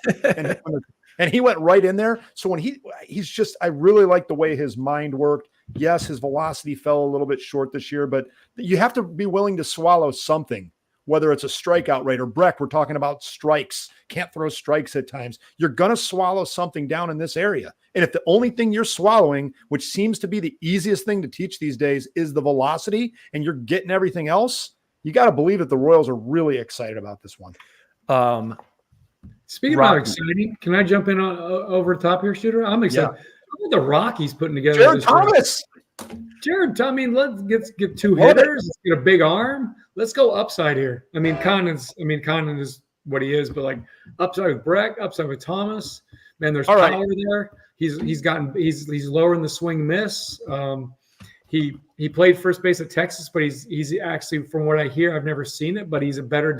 And he went right in there. So when he's just, I really like the way his mind worked. Yes, his velocity fell a little bit short this year, but you have to be willing to swallow something, whether it's a strikeout rate or Breck, we're talking about strikes, can't throw strikes at times. You're going to swallow something down in this area. And if the only thing you're swallowing, which seems to be the easiest thing to teach these days, is the velocity, and you're getting everything else, you got to believe that the Royals are really excited about this one. Speaking about exciting, can I jump in over the top here, Shooter? I'm excited. Yeah. How about the Rockies putting together Jared Thomas? I mean, let's get 2 hitters. Let's get a big arm. Let's go upside here. I mean, Condon is what he is, but like upside with Breck, upside with Thomas. Man, there's power there. He's lowering the swing miss. He played first base at Texas, but he's actually, from what I hear, I've never seen it, but he's a better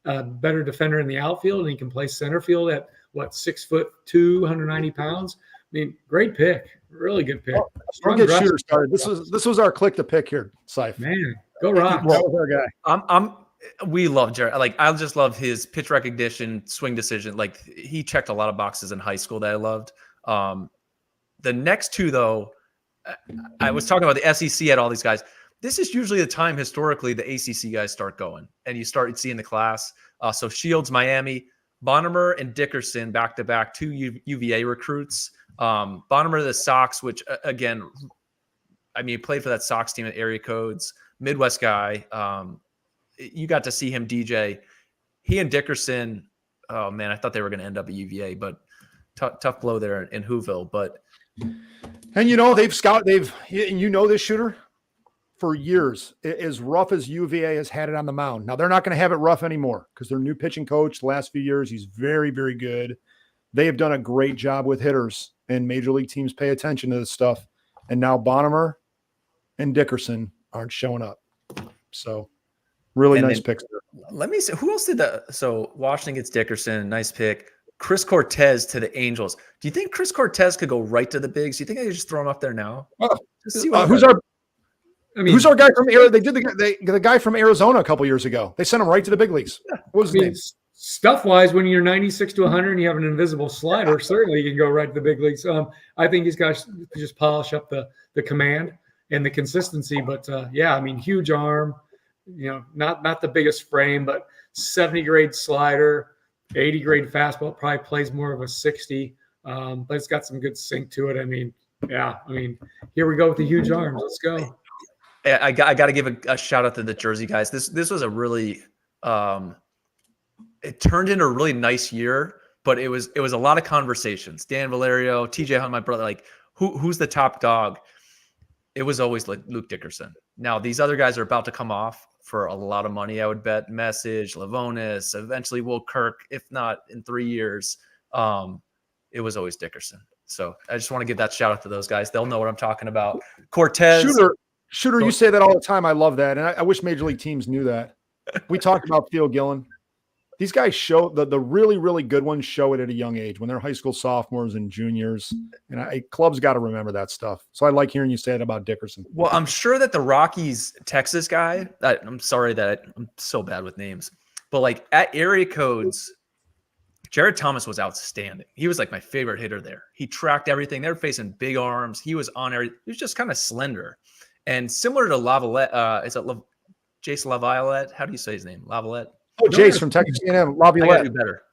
defender in the outfield, and he can play center field at 6'2", 190 pounds. I mean, great pick, really good pick. We'll get Shooter started. This was our click to pick here, Syfe. Man, go Rock. That was our guy. We love Jared. Like I just love his pitch recognition, swing decision. Like he checked a lot of boxes in high school that I loved. The next 2 though, I was talking about the SEC at all these guys. This is usually the time historically the ACC guys start going, and you start seeing the class. So Shields, Miami, Bonnemer and Dickerson back-to-back, 2 UVA recruits. Bonnemer, the Sox, which again, I mean, played for that Sox team at area codes, Midwest guy. You got to see him DJ. He and Dickerson, oh man, I thought they were going to end up at UVA, but tough blow there in Whoville. But And this shooter for years, as rough as UVA has had it on the mound. Now they're not going to have it rough anymore because their new pitching coach the last few years, he's very, very good. They have done a great job with hitters, and major league teams pay attention to this stuff. And now Bonnemer and Dickerson aren't showing up. So really nice picks there. Let me see. Who else did that? So Washington gets Dickerson, nice pick. Chris Cortez to the Angels. Do you think Chris Cortez could go right to the bigs? Do you think I could just throw him up there now? Who's our guy from Arizona? They did the guy from Arizona a couple years ago. They sent him right to the big leagues. What was his name? Stuff-wise, when you're 96 to 100 and you have an invisible slider, certainly you can go right to the big leagues. I think he's got to just polish up the command and the consistency. But, huge arm, not the biggest frame, but 70-grade slider, 80-grade fastball, probably plays more of a 60, but it's got some good sink to it. Here we go with the huge arms. Let's go. I got to give a shout-out to the Jersey guys. This was a really it turned into a really nice year, but it was a lot of conversations. Dan Valerio, TJ Hunt, my brother, like who's the top dog? It was always like Luke Dickerson. Now these other guys are about to come off for a lot of money, I would bet. Message, Lavonis, eventually Will Kirk, if not in 3 years. It was always Dickerson. So I just want to give that shout out to those guys. They'll know what I'm talking about. Cortez. Shooter, you say that all the time. I love that. And I wish major league teams knew that. We talked about Theo Gillen. These guys show the really, really good ones show it at a young age when they're high school sophomores and juniors. And clubs got to remember that stuff. So I like hearing you say it about Dickerson. Well, I'm sure that the Rockies Texas guy, I'm sorry that I'm so bad with names, but like at area codes, Jared Thomas was outstanding. He was like my favorite hitter there. He tracked everything. They were facing big arms. He was on everything. He was just kind of slender. And similar to Lavalette, is it Jace Laviolette? How do you say his name? Lavalette? Oh, Jace from Texas A&M, Laviolette. I do better.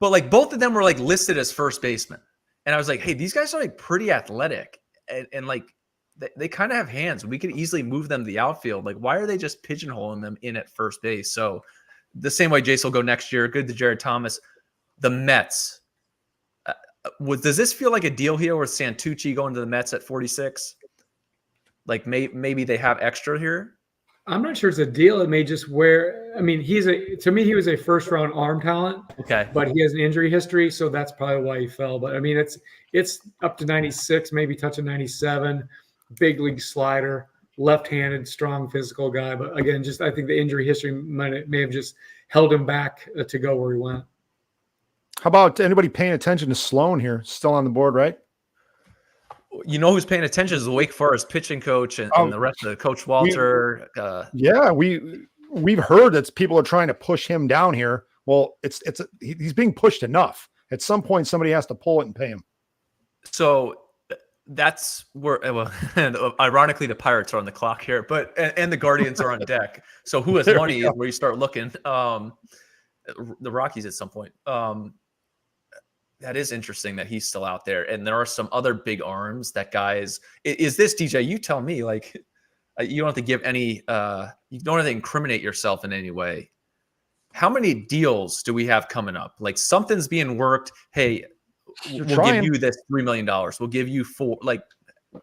But like both of them were like listed as first baseman. And I was like, hey, these guys are like pretty athletic. And like they kind of have hands. We could easily move them to the outfield. Like, why are they just pigeonholing them in at first base? So the same way Jace will go next year. Good to Jared Thomas. The Mets. Does this feel like a deal here with Santucci going to the Mets at 46? Like maybe they have extra here? I'm not sure it's a deal. It may just to me, he was a first round arm talent. Okay. But he has an injury history, so that's probably why he fell. But it's up to 96, maybe touching 97, big league slider, left-handed, strong physical guy. But again, I think the injury history may have just held him back to go where he went. How about anybody paying attention to Sloan here? Still on the board, right? You know who's paying attention is the Wake Forest pitching coach and the rest of the Coach Walter. We've heard that people are trying to push him down here. Well, he's being pushed enough. At some point, somebody has to pull it and pay him. So that's where, ironically, the Pirates are on the clock here, but and the Guardians are on deck. So who has money is where you start looking. The Rockies at some point. That is interesting that he's still out there. And there are some other big arms that guys is this DJ, you tell me, like you don't have to give any you don't have to incriminate yourself in any way. How many deals do we have coming up? Like something's being worked. Hey, we'll give you this $3 million. We'll give you $4 million. Like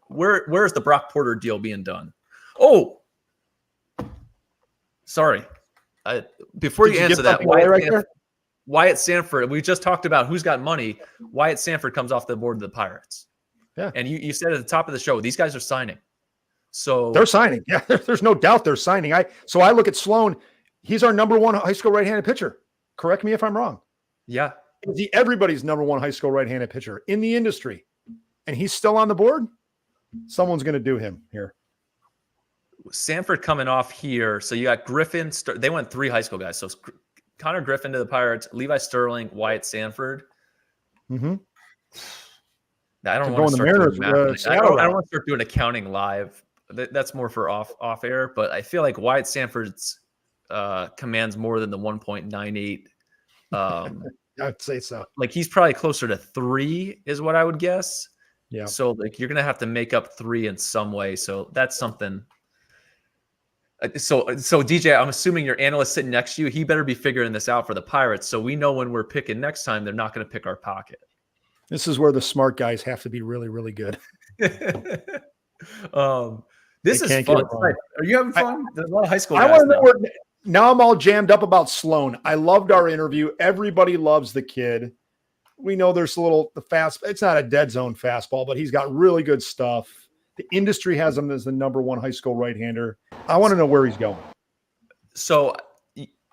where's the Brock Porter deal being done? Oh, sorry. Before you answer that, Wyatt Sanford, we just talked about who's got money. Wyatt Sanford comes off the board of the Pirates. Yeah. And you said at the top of the show, these guys are signing. So they're signing. Yeah, there's no doubt they're signing. So I look at Sloan. He's our number one high school right-handed pitcher. Correct me if I'm wrong. Yeah. Is he everybody's number one high school right-handed pitcher in the industry? And he's still on the board? Someone's going to do him here. Sanford coming off here. So you got Griffin. They went 3 high school guys. So Connor Griffin to the Pirates, Levi Sterling, Wyatt Sanford. Mm-hmm. I don't want to start doing accounting live. That's more for off air. But I feel like Wyatt Sanford's commands more than the 1.98. I'd say so. Like he's probably closer to 3 is what I would guess. Yeah. So like you're gonna have to make up 3 in some way. So that's something. So DJ, I'm assuming your analyst sitting next to you, he better be figuring this out for the Pirates. So we know when we're picking next time, they're not going to pick our pocket. This is where the smart guys have to be really, really good. This is fun. Are you having fun? There's a lot of high school guys. I want to know now I'm all jammed up about Sloan. I loved our interview. Everybody loves the kid. We know there's it's not a dead zone fastball, but he's got really good stuff. The industry has him as the number 1 high school right-hander. I want to know where he's going. So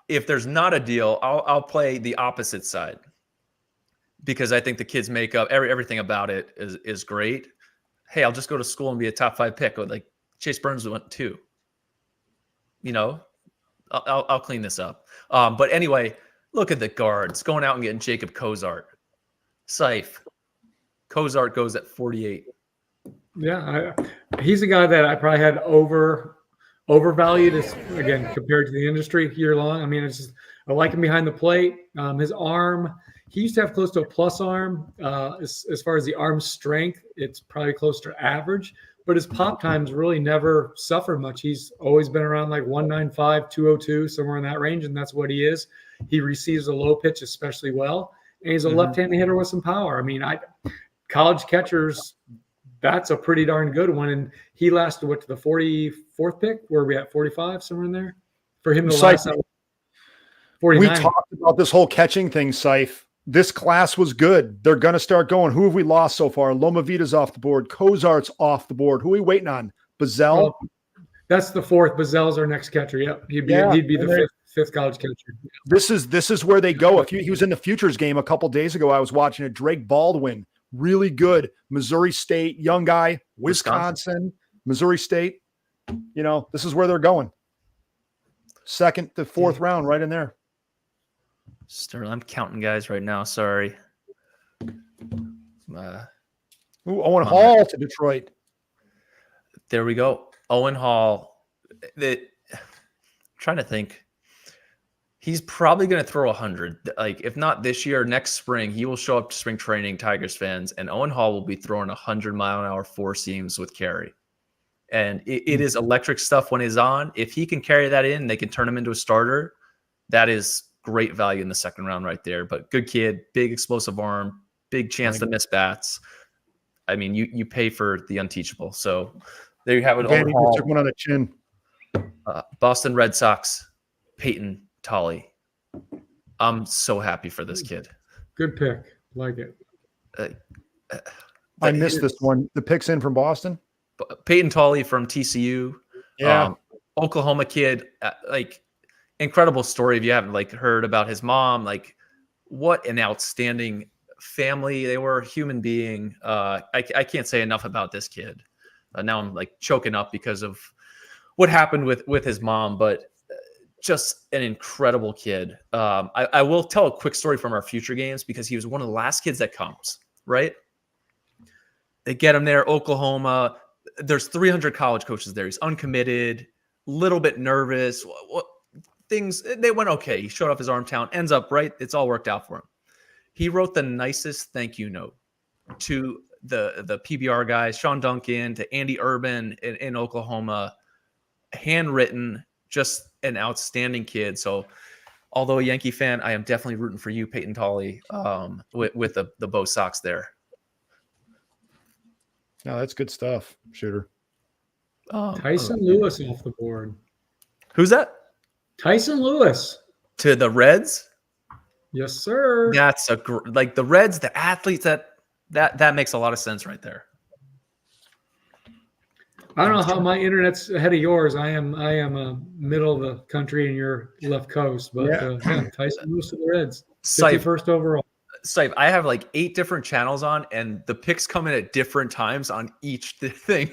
if there's not a deal, I'll play the opposite side because I think the kid's makeup, everything about it is great. Hey, I'll just go to school and be a top 5 pick. Like Chase Burns went 2. I'll clean this up. But anyway, look at the guards going out and getting Jacob Cozart. Seif. Cozart goes at 48. Yeah, he's a guy that I probably had overvalued again compared to the industry year long. I mean, I like him behind the plate. His arm, he used to have close to a plus arm. As far as the arm strength, it's probably close to average. But his pop times really never suffered much. He's always been around like 195, 202, somewhere in that range, and that's what he is. He receives a low pitch especially well, and he's a left-handed hitter with some power. I mean, college catchers, that's a pretty darn good one. And he lasted to the 44th pick? Where are we at? 45, somewhere in there? For him to last 49. We talked about this whole catching thing, Seif. This class was good. They're going to start going. Who have we lost so far? Loma Vita's off the board. Cozart's off the board. Who are we waiting on? Bazell? That's the 4th. Bazell's our next catcher. Yep. He'd be the fifth college catcher. This is where they go. He was in the futures game a couple days ago. I was watching it. Drake Baldwin, really good. Missouri State, young guy. Wisconsin, Missouri State. This is where they're going. 2nd to 4th round, right in there. Sterling, I'm counting guys right now. Sorry. Owen Hall to Detroit. There we go. Owen Hall. Trying to think. He's probably going to throw 100. Like, if not this year, next spring, he will show up to spring training, Tigers fans, and Owen Hall will be throwing 100-mile-an-hour 4 seams with carry. And it is electric stuff when he's on. If he can carry that in, they can turn him into a starter. That is great value in the 2nd round right there. But good kid, big explosive arm, big chance to miss bats. I mean, you pay for the unteachable. So there you have it. Took one on the chin. Boston Red Sox, Peyton Tolley. I'm so happy for this kid. Good pick. Like it. I missed this one. The pick's in from Boston. Peyton Tolley from TCU. Yeah. Oklahoma kid. Incredible story. If you haven't heard about his mom, what an outstanding family. They were a human being. I can't say enough about this kid. Now I'm choking up because of what happened with his mom, but just an incredible kid. I will tell a quick story from our future games because he was one of the last kids that comes, right? They get him there, Oklahoma. There's 300 college coaches there. He's uncommitted, little bit nervous. They went okay. He showed off his arm talent, ends up right. It's all worked out for him. He wrote the nicest thank you note to the PBR guys, Sean Duncan, to Andy Urban in Oklahoma, handwritten, just an outstanding kid. So although a Yankee fan, I am definitely rooting for you, Peyton Tolley, with the Bo Sox there. No, that's good stuff, Shooter. Tyson Lewis off the board. Who's that? Tyson Lewis. To the Reds? Yes, sir. That's the Reds, the athletes, that makes a lot of sense right there. I don't know how my internet's ahead of yours. I am a middle of the country and you're left coast, but Tyson Lewis to the Reds. 51st overall. Sipe, I have 8 different channels on, and the picks come in at different times on each thing.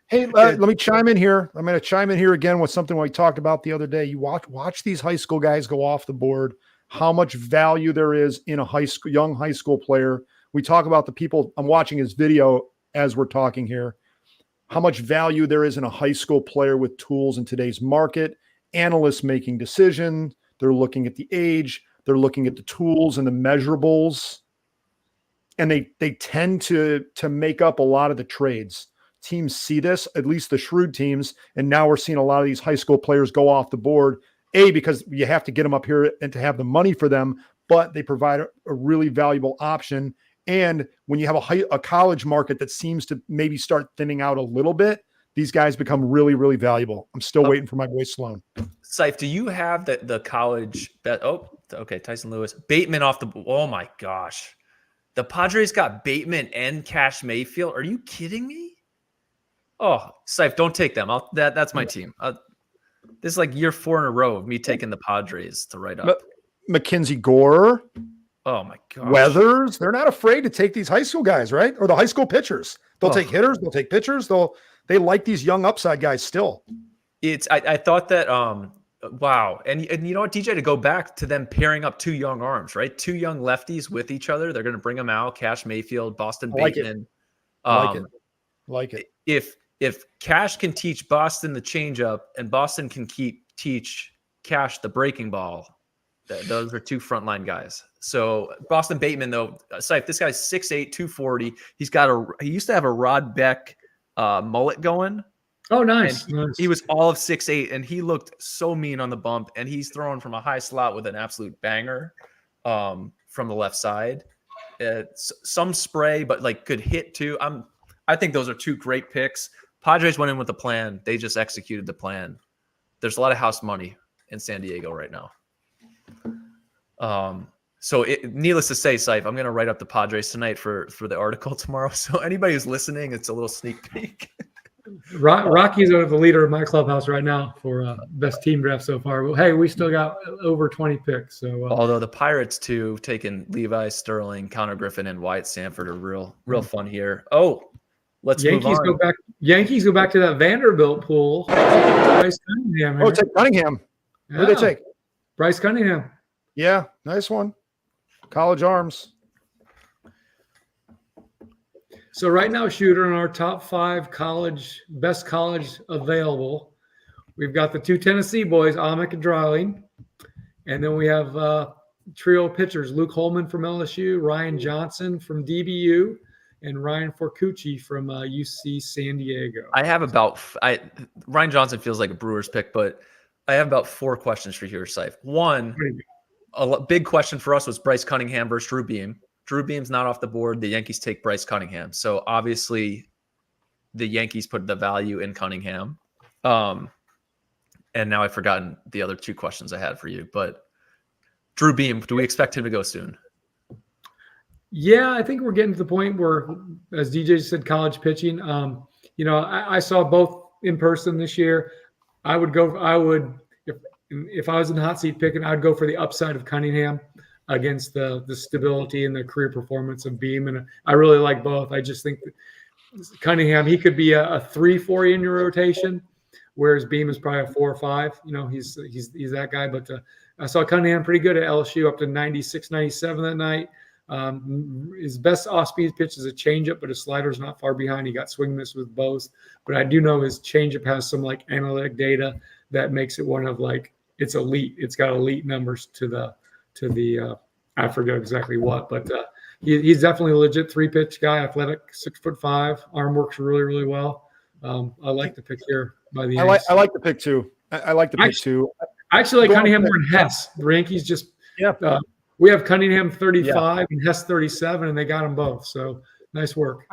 Hey, let me chime in here. I'm going to chime in here again with something we talked about the other day. You watch these high school guys go off the board, how much value there is in a young high school player. We talk about the people. I'm watching his video as we're talking here. How much value there is in a high school player with tools in today's market. Analysts making decisions. They're looking at the age. They're looking at the tools and the measurables. And they tend to make up a lot of the trades. Teams see this, at least the shrewd teams, and now we're seeing a lot of these high school players go off the board, because you have to get them up here and to have the money for them, but they provide a really valuable option, And when you have a college market that seems to maybe start thinning out a little bit, these guys become really, really valuable. I'm still waiting for my boy Sloan. Seif, do you have the college bet? Oh, okay. Tyson Lewis, Bateman off the. Oh my gosh, the Padres got Bateman and Cash Mayfield. Are you kidding me? Oh, Seif, don't take them. That's my team. This is like year 4 in a row of me taking the Padres to write up. Mackenzie Gore. Oh my gosh. Weathers. They're not afraid to take these high school guys, right? Or the high school pitchers. They'll take hitters. They'll take pitchers. They like these young upside guys still. I thought that wow. And you know what, DJ, to go back to them pairing up 2 young arms, right? 2 young lefties with each other. They're going to bring them out. Cash Mayfield, Boston Bateman. Like it. If Cash can teach Boston the changeup and Boston can teach Cash the breaking ball, those are 2 frontline guys. So Boston Bateman, though, Seif, this guy's 6'8", 240. He used to have a Rod Beck mullet going. Oh, nice. He was all of 6'8", and he looked so mean on the bump. And he's throwing from a high slot with an absolute banger from the left side. Some spray, but like could hit too. I think those are 2 great picks. Padres went in with a plan. They just executed the plan. There's a lot of house money in San Diego right now. So needless to say, Seif, I'm going to write up the Padres tonight for the article tomorrow. So anybody who's listening, it's a little sneak peek. Rockies are the leader of my clubhouse right now for best team draft so far. Well, hey, we still got over 20 picks. So although the Pirates too, taking Levi, Sterling, Connor Griffin, and Wyatt Sanford are real fun here. Oh, let's move on. Yankees go back to that Vanderbilt pool. Bryce Cunningham. Oh, take Cunningham. Yeah. Who did they take? Bryce Cunningham. Yeah, nice one. College arms. So right now, Shooter, in our top 5 best college available, we've got the 2 Tennessee boys, Amick and Dreiling. And then we have trio pitchers, Luke Holman from LSU, Ryan Johnson from DBU, and Ryan Forcucci from UC San Diego. I have Ryan Johnson feels like a Brewers pick, but I have about 4 questions for you here, Seif. One, a big question for us was Bryce Cunningham versus Drew Beam. Drew Beam's not off the board. The Yankees take Bryce Cunningham. So obviously the Yankees put the value in Cunningham. And now I've forgotten the other 2 questions I had for you. But Drew Beam, do we expect him to go soon? Yeah, I think we're getting to the point where, as DJ said, college pitching. I saw both in person this year. If I was in the hot seat picking, I'd go for the upside of Cunningham against the stability and the career performance of Beam. And I really like both. I just think that Cunningham, he could be a 3-4 in your rotation, whereas Beam is probably a 4 or 5. He's that guy. But I saw Cunningham pretty good at LSU, up to 96, 97 that night. His best off-speed pitch is a changeup, but his slider's not far behind. He got swing miss with both. But I do know his changeup has some like analytic data that makes it one of like, it's elite. It's got elite numbers to the I forget exactly what, but he's definitely a legit 3-pitch guy, athletic, 6'5", arm works really, really well. I like the pick here by the Yankees. I like the pick too. I like the pick too. I actually like Cunningham more than Hess. The Yankees just we have Cunningham 35 and Hess 37, and they got them both. So nice work.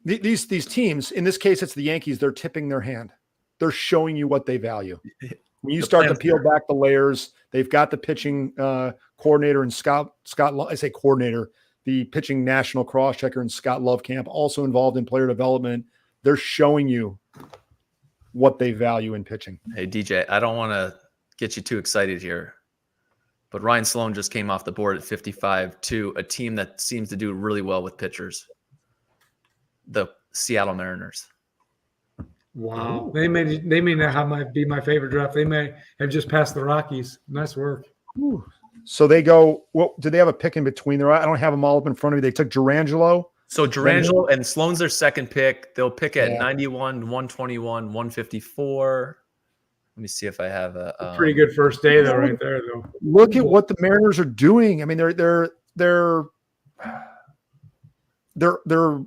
These teams, in this case, it's the Yankees. They're tipping their hand. They're showing you what they value. When you start to peel back the layers, they've got the pitching coordinator and Scott. I say coordinator, the pitching national cross-checker and Scott Lovecamp, also involved in player development. They're showing you what they value in pitching. Hey, DJ, I don't want to get you too excited here, but Ryan Sloan just came off the board at 55 to a team that seems to do really well with pitchers, the Seattle Mariners. Wow. They may not be my favorite draft. They may have just passed the Rockies. Nice work. Ooh. So they go, well, do they have a pick in between there? I don't have them all up in front of me. They took Durangelo. So Durangelo and Sloan's their second pick. They'll pick at 91, 121, 154. Let me see if I have a pretty good first day though, right there though. Look at what the Mariners are doing. I mean, they're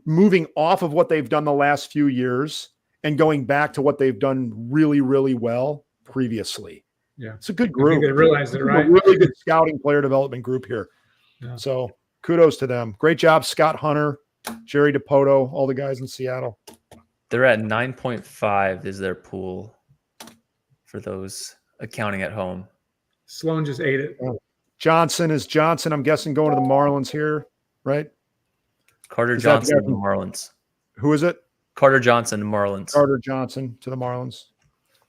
moving off of what they've done the last few years and going back to what they've done really, really well previously. Yeah. It's a good group. I think they realized it, right? A really good scouting player development group here. Yeah. So kudos to them. Great job, Scott Hunter, Jerry DePoto, all the guys in Seattle. They're at 9.5 is their pool for those accounting at home. Sloan just ate it. Johnson, I'm guessing, going to the Marlins here, right? Carter Johnson to the Marlins. Who is it? Carter Johnson to Marlins. Carter Johnson to the Marlins.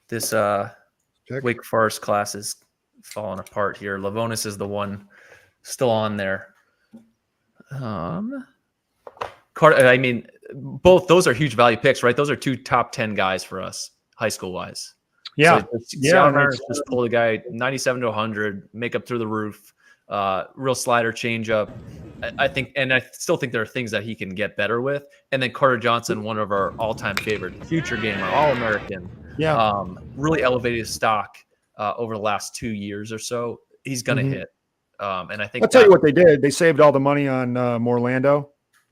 This Wake Forest class is falling apart here. Lavonis is the one still on there. Carter, I mean, both those are huge value picks, right? Those are 2 top 10 guys for us, high school wise. Yeah. So just pull the guy 97 to 100, make up through the roof, real slider changeup. I think, and I still think there are things that he can get better with. And then Carter Johnson, one of our all-time favorite, future gamer, All-American. Yeah. Really elevated his stock over the last 2 years or so. He's going to hit. And I think I'll tell you what they did. They saved all the money on Morlando,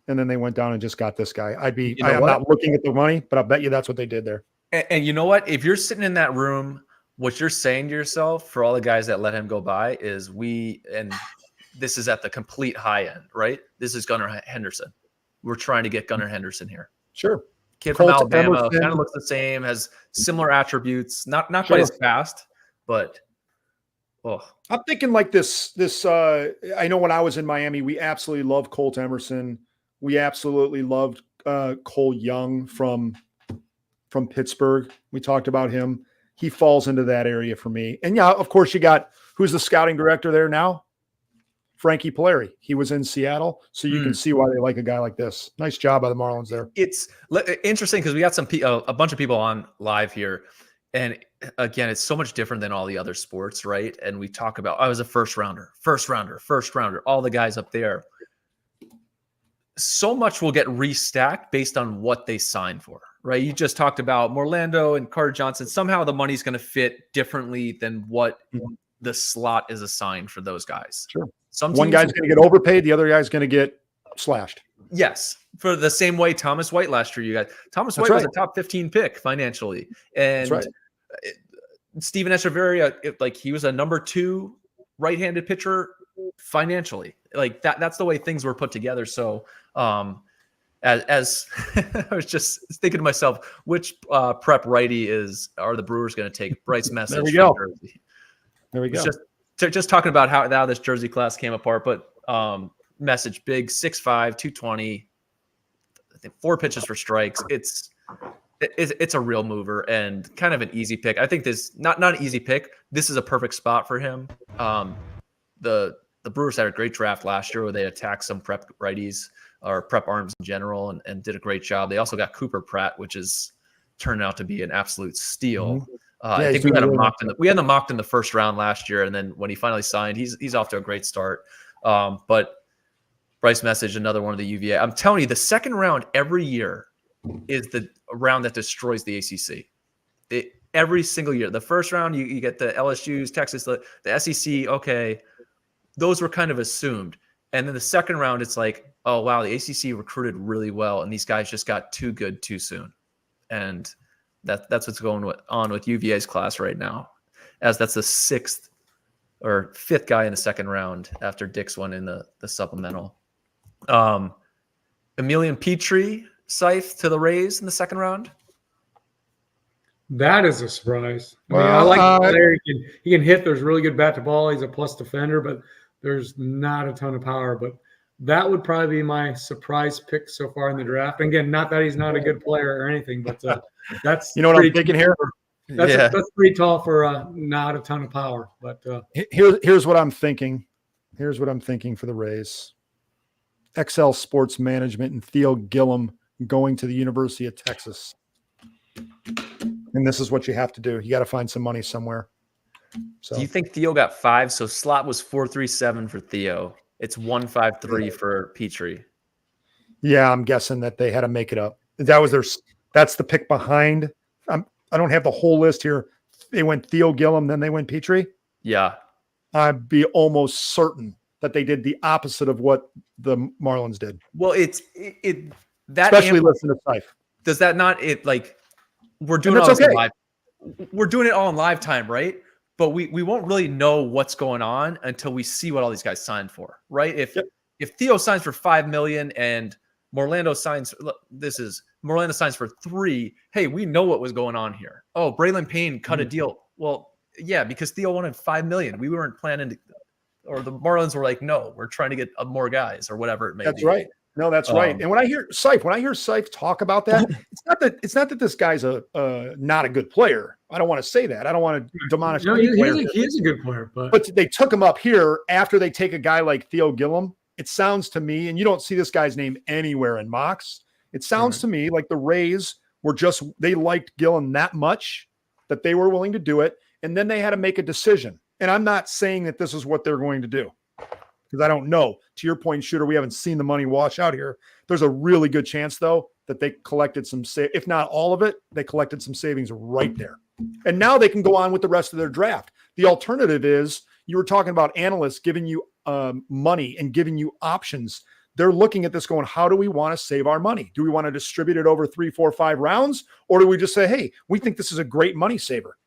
and then they went down and just got this guy. I'm not looking at the money, but I'll bet you that's what they did there. And you know what? If you're sitting in that room, what you're saying to yourself for all the guys that let him go by is this is at the complete high end, right? This is Gunnar Henderson. We're trying to get Gunnar Henderson here. Sure. Kid from Alabama, kind of looks the same, has similar attributes, not quite as fast, but I'm thinking like this. I know when I was in Miami, we absolutely loved Colt Emerson. We absolutely loved Cole Young from Pittsburgh. We talked about him. He falls into that area for me. And yeah, of course, you got who's the scouting director there now? Frankie Polari. He was in Seattle, so you can see why they like a guy like this. Nice job by the Marlins there. It's interesting because we got a bunch of people on live here, and again, it's so much different than all the other sports, right? And we talk about I was a first rounder, all the guys up there. So much will get restacked based on what they sign for, right? You just talked about Morlando and Carter Johnson. Somehow the money's going to fit differently than what the slot is assigned for those guys. Sure. One guy's going to get overpaid. The other guy's going to get slashed. Yes. For the same way Thomas White last year, you guys. Thomas White was a top 15 pick financially. And Steven Echeverria, he was a number 2 right-handed pitcher financially. Like that's the way things were put together. So as I was just thinking to myself, which prep righty are the Brewers going to take? Bryce Message. There we go. There we go. Just talking about how this Jersey class came apart, but Message big, 6'5", 220, I think 4 pitches for strikes. It's a real mover and kind of an easy pick. I think this not an easy pick. This is a perfect spot for him. The Brewers had a great draft last year where they attacked some prep righties or prep arms in general and did a great job. They also got Cooper Pratt, which is turned out to be an absolute steal. I think we had him mocked in the first round last year, and then when he finally signed, he's off to a great start. But Bryce Message, another one of the UVA. I'm telling you, the second round every year is the round that destroys the ACC. Every single year. The first round, you get the LSU's, Texas, the SEC. Okay, those were kind of assumed. And then the second round, it's like, oh, wow, the ACC recruited really well, and these guys just got too good too soon. And that's what's going on with UVA's class right now, as that's the 6th or 5th guy in the second round after Dix won in the supplemental. Emilian Petrie, Scythe to the Rays in the second round. That is a surprise. I mean, I like the player. He can hit. There's really good bat to ball. He's a plus defender, but there's not a ton of power. But that would probably be my surprise pick so far in the draft. And again, not that he's not a good player or anything, but that's what I'm thinking here. That's pretty tall for not a ton of power. But here's what I'm thinking. Here's what I'm thinking for the Rays. XL Sports Management and Theo Gillum going to the University of Texas. And this is what you have to do. You got to find some money somewhere. So, do you think Theo got 5? So slot was 4.37 for Theo. It's 1.53 for Petrie. Yeah, I'm guessing that they had to make it up. That's the pick behind. I don't have the whole list here. They went Theo Gillum, then they went Petrie. Yeah. I'd be almost certain that they did the opposite of what the Marlins did. Well, especially listen to Scythe. Does that not we're doing all this live. We're doing it all in live time, right? But we won't really know what's going on until we see what all these guys signed for, right? if Theo signs for $5 million and Morlando signs for 3, hey, we know what was going on here. Oh, Braylon Payne cut a deal. Well, yeah, because Theo wanted $5 million. We weren't planning to, or the Marlins were like, no, we're trying to get more guys or whatever it may be. That's right. No, that's right. And when I hear Seif talk about that, it's not that this guy's not a good player. I don't want to say that. I don't want to demolish. No, he is a good player, but they took him up here after they take a guy like Theo Gilliam. It sounds to me, and you don't see this guy's name anywhere in mocks. It sounds to me like the Rays they liked Gilliam that much that they were willing to do it, and then they had to make a decision. And I'm not saying that this is what they're going to do, because I don't know. To your point, Shooter, we haven't seen the money wash out here. There's a really good chance, though, that they collected some, if not all of it, they collected some savings right there. And now they can go on with the rest of their draft. The alternative is, you were talking about analysts giving you money and giving you options. They're looking at this going, how do we want to save our money? Do we want to distribute it over 3, 4, 5 rounds? Or do we just say, hey, we think this is a great money saver.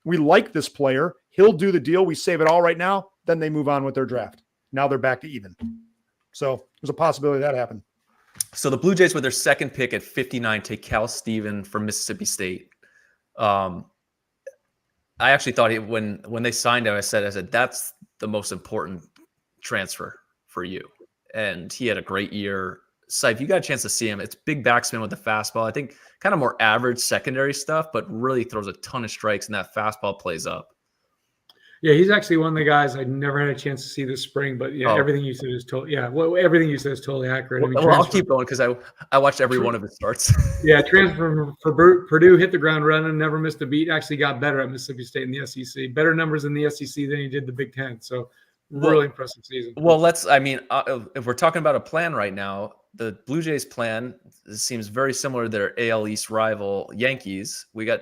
We like this player. He'll do the deal. We save it all right now. Then they move on with their draft. Now they're back to even. So there's a possibility that happened. So the Blue Jays, with their second pick at 59, take Cal Steven from Mississippi State. I actually thought when they signed him, I said that's the most important transfer for you. And he had a great year. Seif, you got a chance to see him. It's big backspin with the fastball. I think kind of more average secondary stuff, but really throws a ton of strikes, and that fastball plays up. Yeah, he's actually one of the guys I never had a chance to see this spring, but everything you said is totally everything you said is totally accurate. Well, I'll keep going because I watched every one of his starts. Yeah, transfer for Purdue, hit the ground running, never missed a beat. Actually got better at Mississippi State in the SEC. Better numbers in the SEC than he did the Big Ten. So really impressive season. Well, if we're talking about a plan right now, the Blue Jays plan seems very similar to their AL East rival Yankees. We got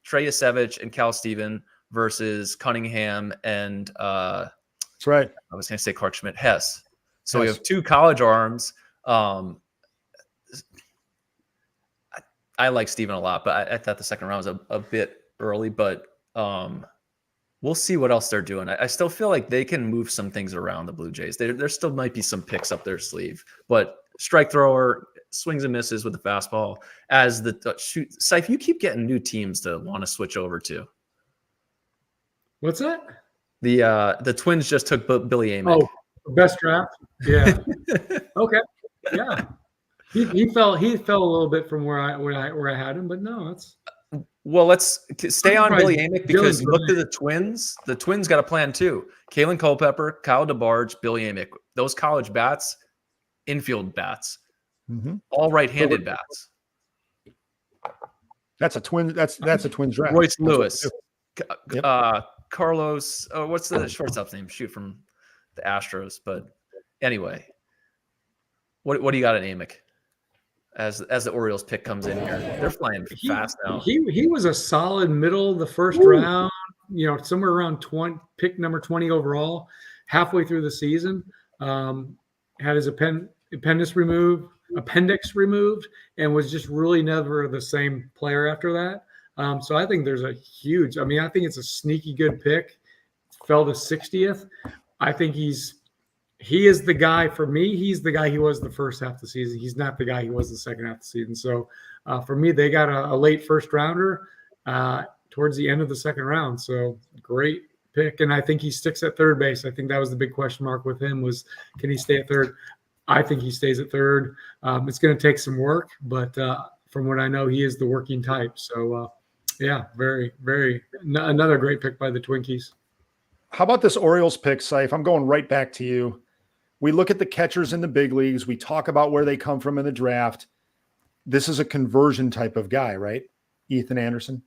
Trey Yasevich and Cal Steven versus Cunningham and that's right. I was going to say Clark Schmidt Hess. So we have 2 college arms. I like Steven a lot, but I thought the second round was a bit early. But we'll see what else they're doing. I still feel like they can move some things around, the Blue Jays. There still might be some picks up their sleeve, but strike thrower, swings and misses with the fastball. As the shoot, Seif, you keep getting new teams to want to switch over to. What's that? The Twins just took Billy Amick. Oh, best draft. Yeah. Okay. Yeah. He fell a little bit from where I had him, but no, that's. Well, let's stay on Billy Amick because look to the Twins. The Twins got a plan too. Kalen Culpepper, Kyle DeBarge, Billy Amick. Those college bats, infield bats, all right-handed bats. That's a twin. That's a Twins draft. Royce Lewis. Carlos, what's the shortstop's name? Shoot, from the Astros. But anyway, what do you got at Amick as the Orioles pick comes in here? They're flying fast now. He was a solid middle of the first round, somewhere around 20, pick number 20 overall, halfway through the season. Had his appendix removed, and was just really never the same player after that. So I think there's I think it's a sneaky good pick. Fell to 60th. I think he is the guy for me. He's the guy he was the first half of the season. He's not the guy he was the second half of the season. So for me, they got a late first rounder towards the end of the second round. So great pick. And I think he sticks at third base. I think that was the big question mark with him was, can he stay at third? I think he stays at third. It's going to take some work, but from what I know, he is the working type. So yeah, very, very another great pick by the Twinkies. How about this Orioles pick, Seif? I'm going right back to you. We look at the catchers in the big leagues. We talk about where they come from in the draft. This is a conversion type of guy, right? Ethan Anderson.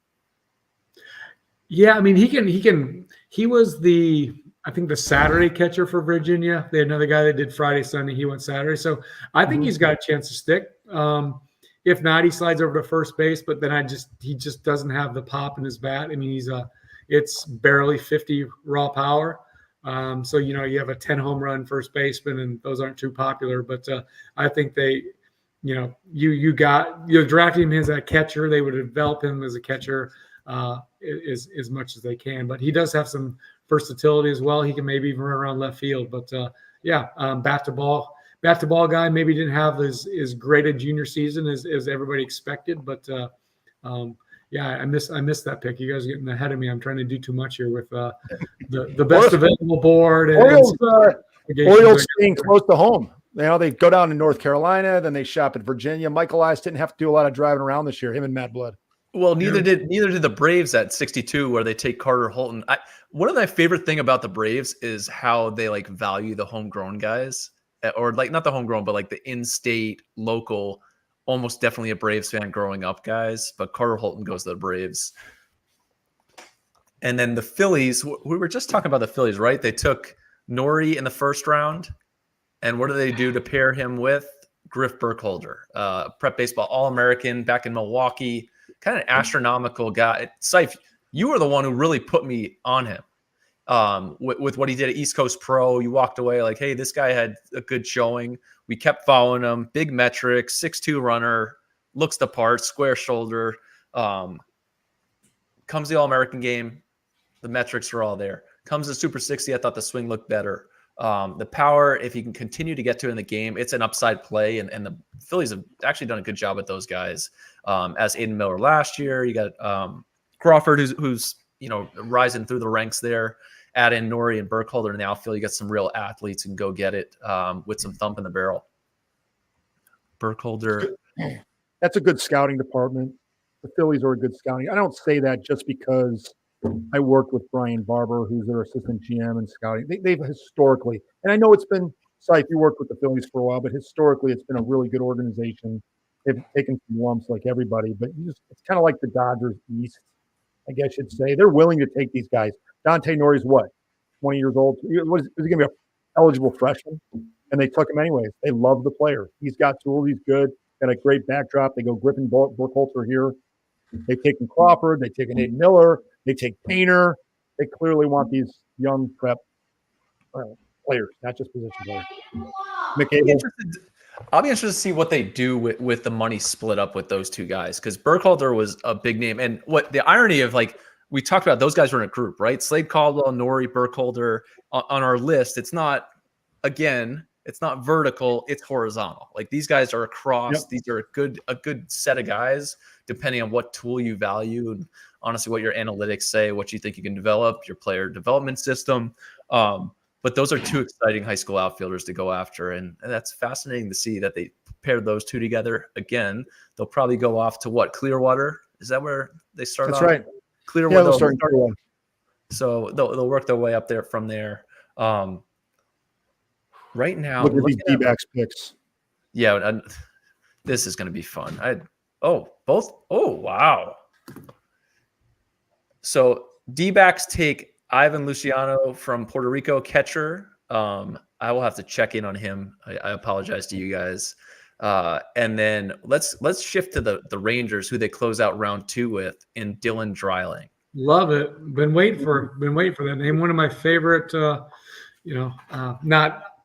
Yeah, I mean, he was I think the Saturday catcher for Virginia. They had another guy that did Friday, Sunday. He went Saturday. So I think he's got a chance to stick. If not, he slides over to first base, but then he just doesn't have the pop in his bat. I mean, it's barely 50 raw power. So, you have a 10 home run first baseman, and those aren't too popular. But I think they, you're drafting him as a catcher. They would develop him as a catcher as much as they can. But he does have some versatility as well. He can maybe even run around left field. But, bat to ball, bat to ball guy. Maybe didn't have as great a junior season as everybody expected, but yeah, I miss that pick. You guys are getting ahead of me. I'm trying to do too much here with the best available board. Orioles being close to home. You know, they go down to North Carolina, then they shop at Virginia. Michael Elias didn't have to do a lot of driving around this year. Him and Matt Blood. Well, neither did the Braves at 62, where they take Carter Holton. One of my favorite thing about the Braves is how they like value the homegrown guys, or like not the homegrown, but like the in-state, local, almost definitely a Braves fan growing up guys. But Carter Holton goes to the Braves. And then the Phillies, we were just talking about the Phillies, right? They took Nori in the first round. And what do they do to pair him with? Griff Burkholder, prep baseball All-American back in Milwaukee, kind of astronomical guy. Seif, you were the one who really put me on him with what he did at East Coast Pro. You walked away like, hey, this guy had a good showing. We kept following him. Big metrics, 6'2" runner, looks the part, square shoulder. Comes the All-American game. The metrics are all there. Comes the Super 60. I thought the swing looked better. The power, if he can continue to get to it in the game, it's an upside play. And the Phillies have actually done a good job with those guys. As Aiden Miller last year, you got Crawford, who's rising through the ranks there. Add in Nori and Burkholder in the outfield. You got some real athletes and go get it with some thump in the barrel. Burkholder. That's a good scouting department. The Phillies are a good scouting. I don't say that just because I worked with Brian Barber, who's their assistant GM and scouting. They've historically, and I know it's been, Seif, you worked with the Phillies for a while, but historically it's been a really good organization. They've taken some lumps like everybody, but it's kind of like the Dodgers East, I guess you'd say. They're willing to take these guys. Dante Nori's what, 20 years old? Is he going to be an eligible freshman? And they took him anyways. They love the player. He's got tools. He's good. Got a great backdrop. They go Griffin Burkholder here. They've taken Crawford. They've taken Aiden Miller. They take Painter. They clearly want these young prep players, not just position players. I'll be interested to see what they do with the money split up with those two guys, because Burkholder was a big name. And what the irony of, like, we talked about, those guys were in a group, right? Slade Caldwell, Nori, Burkholder on our list. It's not, again, it's not vertical, it's horizontal. Like, these guys are across. Yep. These are a good set of guys, depending on what tool you value and honestly what your analytics say, what you think you can develop, your player development system. But those are two exciting high school outfielders to go after. And that's fascinating to see that they paired those two together. Again, they'll probably go off to what? Clearwater? Is that where they start off? That's right. Clearwater. Yeah, they'll start Clearwater. So they'll work their way up there from there. Right now, look at these D-backs picks. Yeah, this is going to be fun. Oh, wow. So D-backs take Ivan Luciano from Puerto Rico, catcher. I will have to check in on him. I apologize to you guys. And then let's shift to the Rangers, who they close out round 2 with, in Dylan Dreiling. Love it. Been waiting for that name. One of my favorite.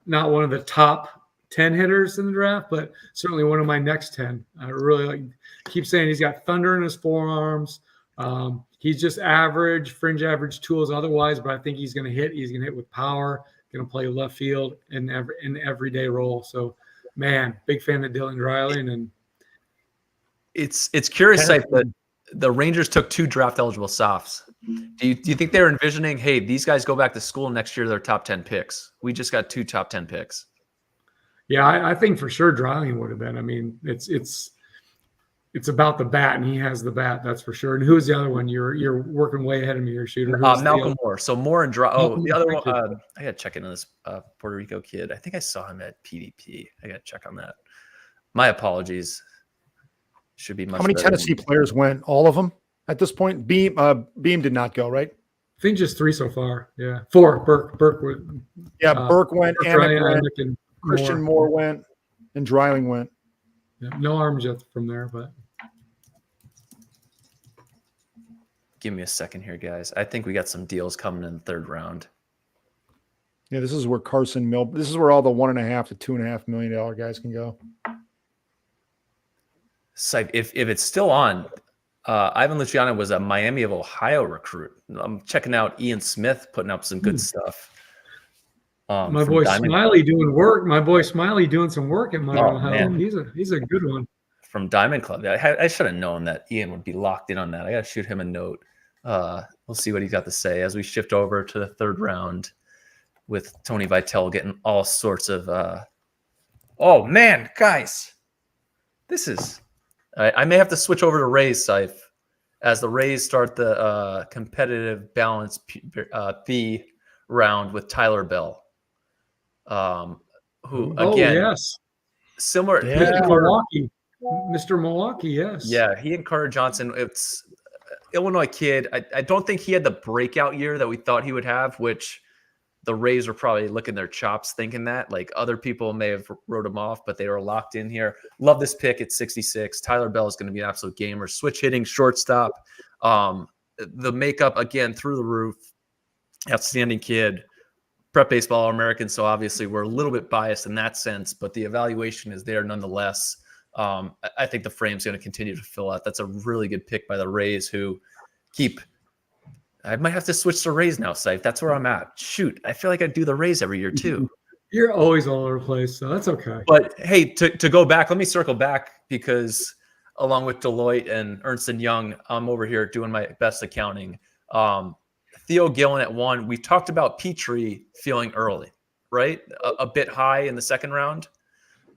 Not one of the top 10 hitters in the draft, but certainly one of my next 10. I really keep saying he's got thunder in his forearms. He's just average, fringe average tools otherwise, but I think he's going to hit. He's going to hit with power, going to play left field in everyday role. So, man, big fan of Dylan Dreiling. And it's curious, that the Rangers took 2 draft eligible softs. Do you think they're envisioning, hey, these guys go back to school next year, they're top 10 picks? We just got 2 top 10 picks. Yeah, I think for sure Dreiling would have been. I mean, it's about the bat, and he has the bat, that's for sure. And who's the other one? You're working way ahead of me, your shooter. Malcolm Moore. So Moore and the other one. I got to check into this Puerto Rico kid. I think I saw him at PvP. I got to check on that. My apologies. Should be much. How many Tennessee players went? All of them at this point. Beam did not go, right? I think just 3 so far. Yeah, 4. Burke would. Yeah, Burke went. Amick went. Christian Moore went, and Dreiling went. Yeah, no arms yet from there, but. Give me a second here, guys. I think we got some deals coming in the 3rd round. Yeah, this is where Carson Mill. This is where all the $1.5 to $2.5 million guys can go. So if it's still on, Ivan Luciano was a Miami of Ohio recruit. I'm checking out Ian Smith putting up some good stuff. My boy Smiley doing work. My boy Smiley doing some work at Monroe Health. He's a good one. From Diamond Club. I should have known that Ian would be locked in on that. I got to shoot him a note. We'll see what he's got to say as we shift over to the third round with Tony Vitale getting all sorts of. Oh man, guys, this is. I may have to switch over to Rays, Saif, as the Rays start the competitive balance B round with Tyler Bell, who again, yes, similar. Milwaukee. Mr. Milwaukee, yes. Yeah, he and Carter Johnson. It's Illinois kid. I don't think he had the breakout year that we thought he would have, which the Rays were probably licking their chops thinking that. Like other people may have wrote him off, but they were locked in here. Love this pick at 66. Tyler Bell is going to be an absolute gamer. Switch hitting, shortstop. The makeup, again, through the roof. Outstanding kid. Prep baseball All-American, so obviously we're a little bit biased in that sense, but the evaluation is there nonetheless. I think the frame's going to continue to fill out. That's a really good pick by the Rays, who keep. I might have to switch to Rays now, Saif. That's where I'm at. Shoot, I feel like I do the Rays every year too. You're always all over the place, so that's okay. But hey, to go back, let me circle back because along with Deloitte and Ernst & Young, I'm over here doing my best accounting. Theo Gillen at 1. We talked about Petrie feeling early, right? A bit high in the second round.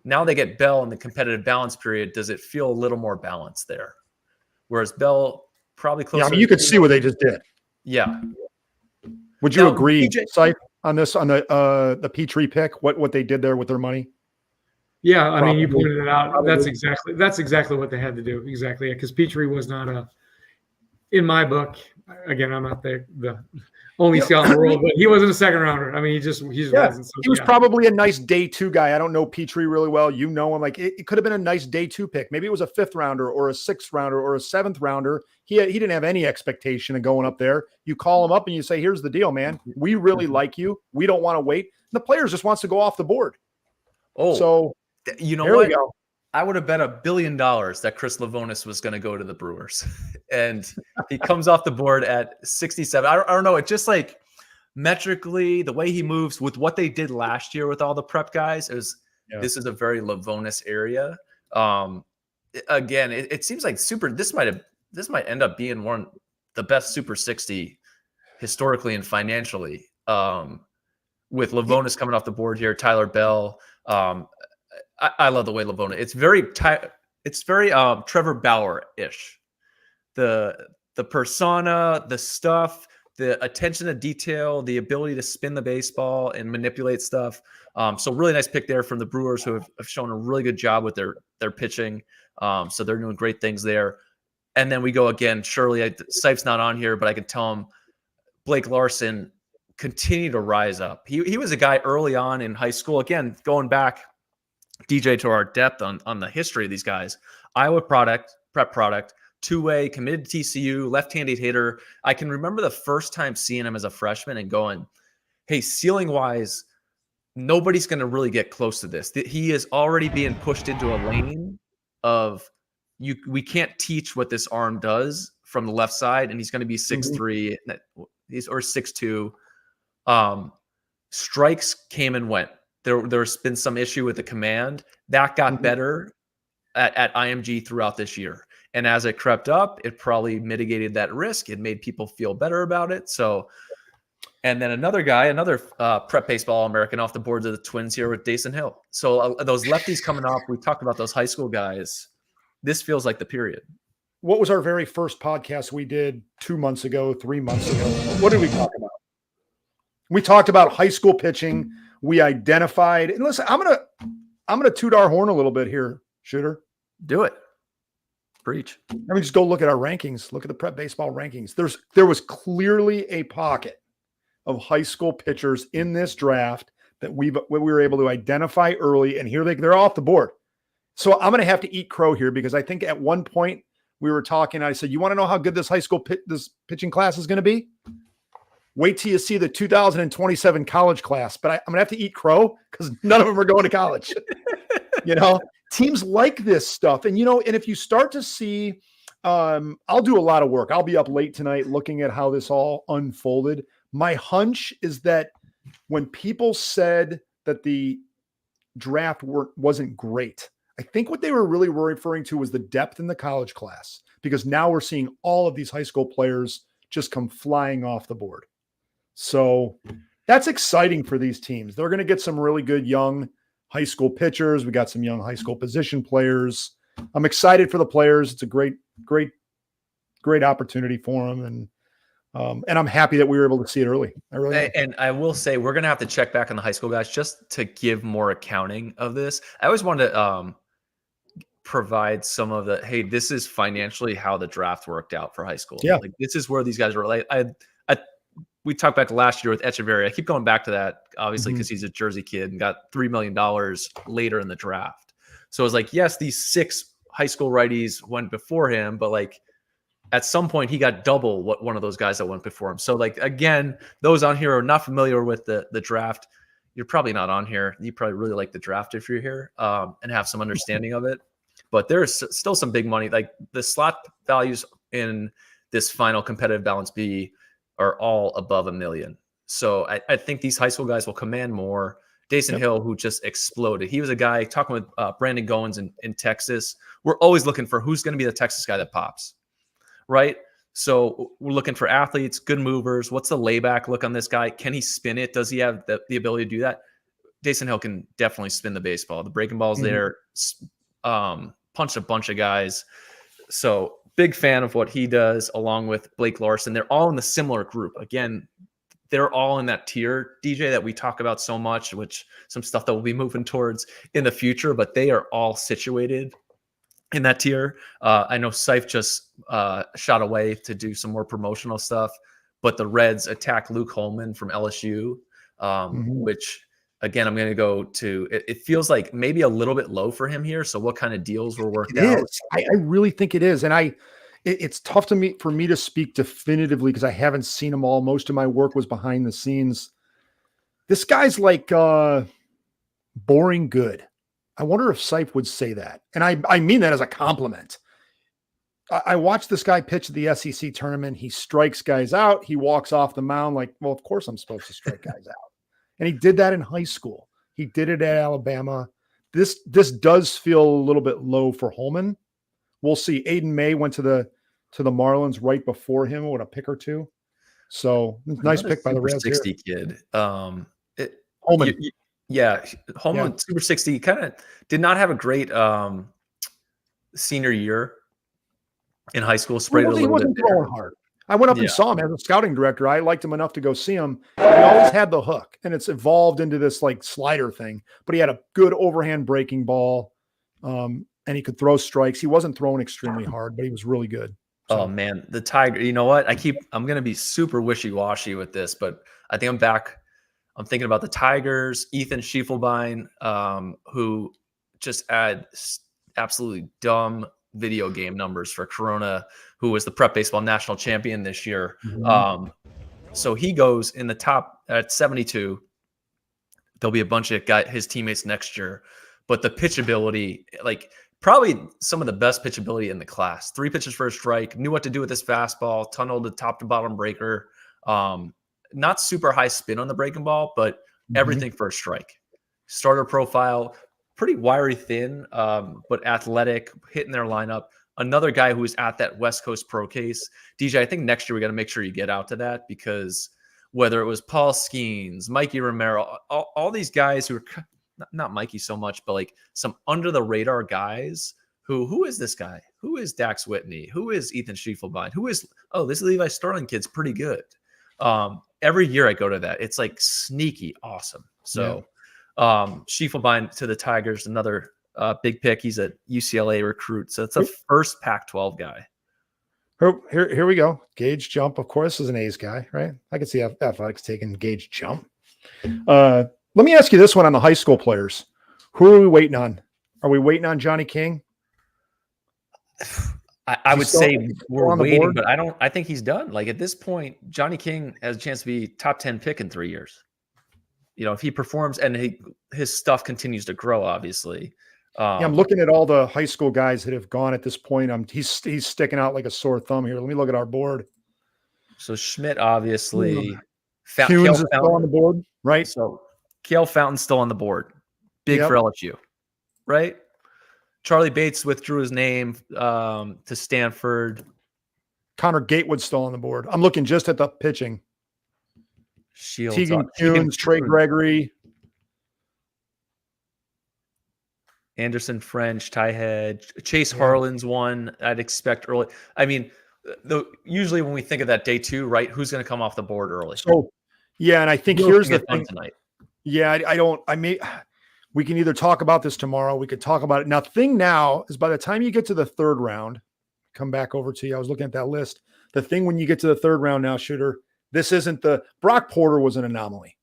Now they get Bell in the competitive balance period. Does it feel a little more balanced there? Whereas Bell probably closer. Yeah, I mean, you could see what they just did. Yeah. Would you agree, Saif, on this, on the Petrie pick, what they did there with their money? Yeah, I mean, you pointed it out. That's exactly what they had to do. Exactly, because Petrie was not in my book. Again, I'm not the only scout in the world, but he wasn't a second rounder. I mean, he just wasn't. So, he was probably a nice day 2 guy. I don't know Petrie really well. You know him. Like it could have been a nice day 2 pick. Maybe it was a 5th rounder or a 6th rounder or a 7th rounder. He didn't have any expectation of going up there. You call him up and you say, "Here's the deal, man. We really like you. We don't want to wait." And the player just wants to go off the board. Oh, so you know what? I would have bet $1 billion that Chris Livonis was going to go to the Brewers, and he comes off the board at 67. I don't know. It just like metrically, the way he moves with what they did last year with all the prep guys this is a very Livonis area. Again, it seems like this might end up being one of the best Super 60 historically and financially. With Livonis coming off the board here, Tyler Bell. I love the way Livonis. It's very Trevor Bauer-ish. The persona, the stuff, the attention to detail, the ability to spin the baseball and manipulate stuff. So really nice pick there from the Brewers, who have shown a really good job with their pitching. So they're doing great things there. And then we go again. Surely, Saif's not on here, but I can tell him Blake Larson continue to rise up. He was a guy early on in high school. Again, going back, DJ, to our depth on the history of these guys. Iowa prep product, 2-way, committed to TCU, left-handed hitter. I can remember the first time seeing him as a freshman and going, hey, ceiling-wise, nobody's going to really get close to this. He is already being pushed into a lane of we can't teach what this arm does from the left side, and he's going to be 6'3", or 6'2". Strikes came and went. There's been some issue with the command. That got better at IMG throughout this year. And as it crept up, it probably mitigated that risk. It made people feel better about it. So, and then another prep baseball American off the boards of the Twins here with Dason Hill. So those lefties coming off, we talked about those high school guys. This feels like the period. What was our very first podcast we did 2 months ago, 3 months ago? What did we talk about? We talked about high school pitching. We identified, and listen, I'm gonna toot our horn a little bit here, Shooter. Do it. Preach. Let me just go look at our rankings. Look at the prep baseball rankings. There was clearly a pocket of high school pitchers in this draft that we were able to identify early, and here they're off the board. So I'm gonna have to eat crow here because I think at one point we were talking. I said, "You want to know how good this high school this pitching class is going to be? Wait till you see the 2027 college class." But I'm going to have to eat crow because none of them are going to college. Teams like this stuff. And, and if you start to see, I'll do a lot of work. I'll be up late tonight looking at how this all unfolded. My hunch is that when people said that the draft wasn't great, I think what they were really referring to was the depth in the college class, because now we're seeing all of these high school players just come flying off the board. So that's exciting for these teams. They're going to get some really good young high school pitchers. We got some young high school position players. I'm excited for the players. It's a great opportunity for them. And I'm happy that we were able to see it early. I really am. And I will say, we're going to have to check back on the high school guys just to give more accounting of this. I always wanted to provide some of the, hey, this is financially how the draft worked out for high school. Yeah. Like, this is where these guys were. Like, we talked back last year with Echeverry. I keep going back to that, obviously, because he's a Jersey kid and got $3 million later in the draft. So it was like, yes, these 6 high school righties went before him, but like at some point he got double what one of those guys that went before him. So like, again, those on here are not familiar with the draft. You're probably not on here. You probably really like the draft if you're here and have some understanding of it. But there's still some big money. Like the slot values in this final competitive balance B are all above $1 million. So I think these high school guys will command more. Dason Hill, who just exploded. He was a guy talking with Brandon Goins in Texas. We're always looking for who's going to be the Texas guy that pops, right? So we're looking for athletes, good movers. What's the layback look on this guy? Can he spin it? Does he have the ability to do that? Dason Hill can definitely spin the baseball. The breaking ball's there. Punched a bunch of guys. So big fan of what he does along with Blake Larson. They're all in the similar group. Again, they're all in that tier, DJ, that we talk about so much, which some stuff that we'll be moving towards in the future, but they are all situated in that tier. I know Seif just shot away to do some more promotional stuff, but the Reds attack Luke Holman from LSU, which again, I'm going to go to, it feels like maybe a little bit low for him here. So what kind of deals were worked out? I really think it is. And it's tough for me to speak definitively because I haven't seen them all. Most of my work was behind the scenes. This guy's like boring good. I wonder if Seif would say that. And I mean that as a compliment. I watched this guy pitch at the SEC tournament. He strikes guys out. He walks off the mound like, well, of course I'm supposed to strike guys out. And he did that in high school. He did it at Alabama. This does feel a little bit low for Holman. We'll see. Aiden May went to the Marlins right before him with a pick or two. So nice pick by the Reds. 60 kid. Holman. Holman, Super 60, kind of did not have a great senior year in high school. Sprayed a little bit throwing hard. I went up and saw him as a scouting director. I liked him enough to go see him. He always had the hook, and it's evolved into this like slider thing. But he had a good overhand breaking ball, and he could throw strikes. He wasn't throwing extremely hard, but he was really good. So. Oh man, the Tiger. You know what? I'm going to be super wishy-washy with this, but I think I'm back. I'm thinking about the Tigers, Ethan Schiefelbein, who just had absolutely dumb video game numbers for Corona, who was the prep baseball national champion this year. So he goes in the top at 72. There'll be a bunch of his teammates next year, but the pitchability, like probably some of the best pitchability in the class. 3 pitches for a strike, knew what to do with his fastball, tunneled the top to bottom breaker. Not super high spin on the breaking ball, but everything for a strike. Starter profile, pretty wiry, thin, but athletic, hitting their lineup. Another guy who is at that West Coast pro case. DJ, I think next year we got to make sure you get out to that, because whether it was Paul Skeens, Mikey Romero, all these guys who are not Mikey so much, but like some under the radar guys who is this guy? Who is Dax Whitney? Who is Ethan Schiefelbein? This Levi Sterling kid's pretty good. Every year I go to that. It's like sneaky awesome. So Schiefelbein to the Tigers, another big pick. He's a UCLA recruit. So it's a first Pac-12 guy. Here we go. Gage Jump, of course, is an A's guy, right? I can see Athletics taking Gage Jump. Let me ask you this one on the high school players. Who are we waiting on? Are we waiting on Johnny King? I would say we're waiting, but I think he's done. Like at this point, Johnny King has a chance to be top 10 pick in 3 years. You know, if he performs and his stuff continues to grow, obviously. I'm looking at all the high school guys that have gone at this point. He's sticking out like a sore thumb here. Let me look at our board. So Schmidt, obviously, Kuhns is still on the board, right? So Cale Fountain's still on the board. Big Yep. for LSU, right? Charlie Bates withdrew his name to Stanford. Connor Gatewood's still on the board. I'm looking just at the pitching. Shields, Tegan Kuhns, Trey Gregory, Anderson French, Ty Hedge, Chase Harlan's one I'd expect early. I mean, usually when we think of that day 2, right? Who's going to come off the board early? So, yeah, and I think here's the thing tonight. Yeah, we can either talk about this tomorrow. We could talk about it. Now, thing now is by the time you get to the 3rd round, come back over to you. I was looking at that list. The thing when you get to the 3rd round now, Shooter, this isn't Brock Porter was an anomaly.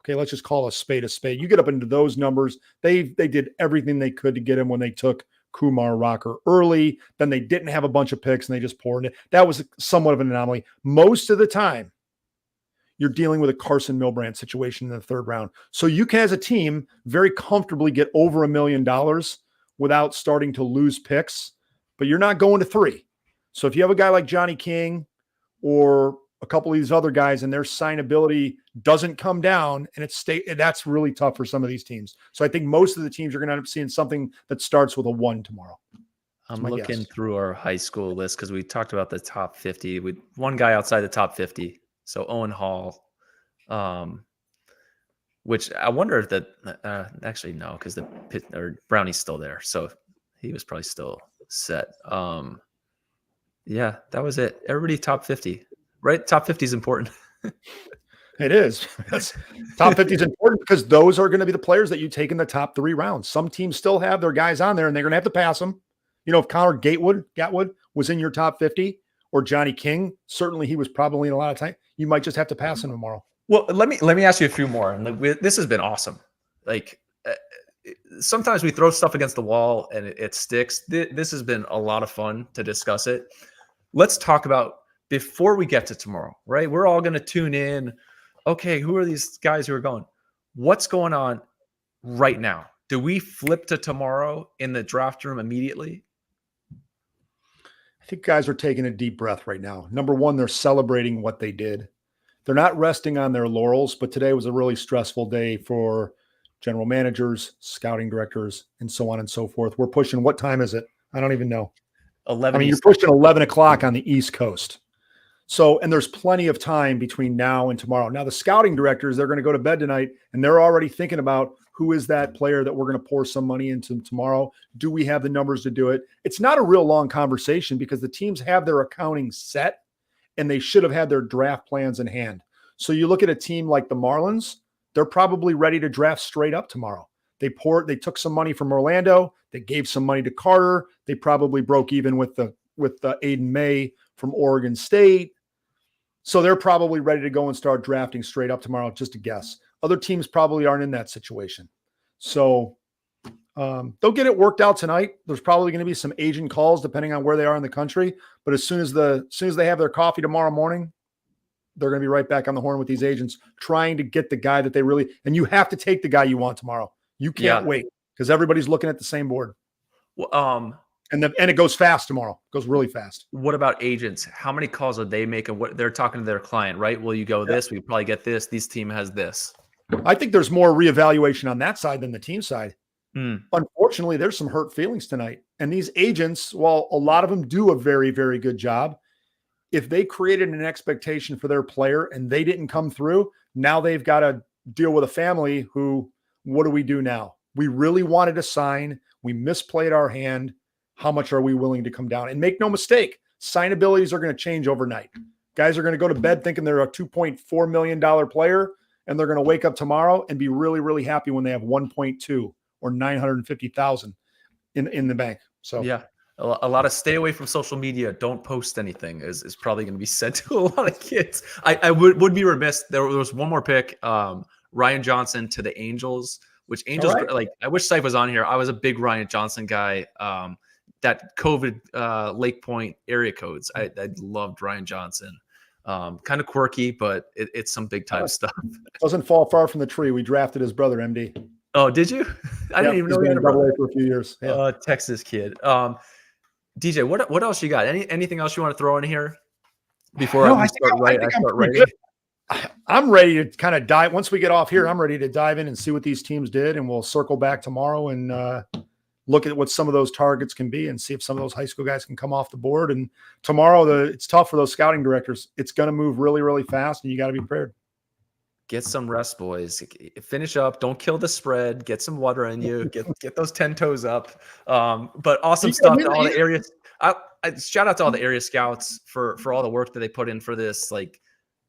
Okay, let's just call a spade a spade. You get up into those numbers. They did everything they could to get him when they took Kumar Rocker early. Then they didn't have a bunch of picks and they just poured it. That was somewhat of an anomaly. Most of the time, you're dealing with a Carson Milbrand situation in the 3rd round. So you can, as a team, very comfortably get over $1 million without starting to lose picks, but you're not going to 3. So if you have a guy like Johnny King or a couple of these other guys and their signability doesn't come down and that's really tough for some of these teams. So I think most of the teams are going to end up seeing something that starts with a 1 tomorrow. I'm looking through our high school list because we talked about the top 50 with one guy outside the top 50. So Owen Hall, which I wonder if actually no, because Brownie's still there. So he was probably still set. Yeah, that was it. Everybody top 50. Right? Top 50 is important. It is. Top 50 is important because those are going to be the players that you take in the top 3 rounds. Some teams still have their guys on there and they're going to have to pass them. You know, if Connor Gatwood was in your top 50 or Johnny King, certainly he was probably in a lot of time. You might just have to pass him tomorrow. Well, let me ask you a few more. And this has been awesome. Like sometimes we throw stuff against the wall and it sticks. This has been a lot of fun to discuss it. Let's talk about before we get to tomorrow, right? We're all going to tune in. Okay, who are these guys who are going? What's going on right now? Do we flip to tomorrow in the draft room immediately? I think guys are taking a deep breath right now. Number one, they're celebrating what they did. They're not resting on their laurels, but today was a really stressful day for general managers, scouting directors, and so on and so forth. We're pushing, what time is it? I don't even know. 11. I mean, you're pushing 11 o'clock on the East Coast. So, and there's plenty of time between now and tomorrow. Now, the scouting directors, they're going to go to bed tonight, and they're already thinking about who is that player that we're going to pour some money into tomorrow? Do we have the numbers to do it? It's not a real long conversation because the teams have their accounting set, and they should have had their draft plans in hand. So you look at a team like the Marlins, they're probably ready to draft straight up tomorrow. They took some money from Orlando. They gave some money to Carter. They probably broke even with the Aiden May from Oregon State. So they're probably ready to go and start drafting straight up tomorrow, just a guess. Other teams probably aren't in that situation. So they'll get it worked out tonight. There's probably going to be some agent calls depending on where they are in the country. But as soon as they have their coffee tomorrow morning, they're going to be right back on the horn with these agents trying to get the guy that they really – and you have to take the guy you want tomorrow. You can't wait because everybody's looking at the same board. Well, and it goes fast tomorrow. It goes really fast. What about agents? How many calls are they making? What they're talking to their client, right? Will you go this? We probably get this. This team has this. I think there's more reevaluation on that side than the team side. Unfortunately, there's some hurt feelings tonight. And these agents, while a lot of them do a very, very good job, if they created an expectation for their player and they didn't come through, now they've got to deal with a family who, what do we do now? We really wanted to sign. We misplayed our hand. How much are we willing to come down? And make no mistake, signabilities are going to change overnight. Guys are going to go to bed thinking they're a $2.4 million player, and they're going to wake up tomorrow and be really, really happy when they have 1.2 or 950,000 in the bank. So yeah, a lot of stay away from social media. Don't post anything is probably going to be said to a lot of kids. I would be remiss. There was one more pick, Ryan Johnson to the Angels, which Angels like. I wish Syfe was on here. I was a big Ryan Johnson guy. That COVID Lake Point area codes. I loved Ryan Johnson. Kind of quirky, but it's some big time stuff. Doesn't fall far from the tree. We drafted his brother, MD. Oh, did you? I didn't even know he had a brother for a few years. Yeah. Texas kid. DJ, what else you got? Anything else you want to throw in here before I start writing? I'm ready to kind of dive. Once we get off here, I'm ready to dive in and see what these teams did, and we'll circle back tomorrow and look at what some of those targets can be and see if some of those high school guys can come off the board. And tomorrow, it's tough for those scouting directors. It's going to move really, really fast, and you got to be prepared. Get some rest, boys. Finish up. Don't kill the spread. Get some water in you. Get those 10 toes up. But awesome stuff to all the areas. Shout out to all the area scouts for all the work that they put in for this. Like,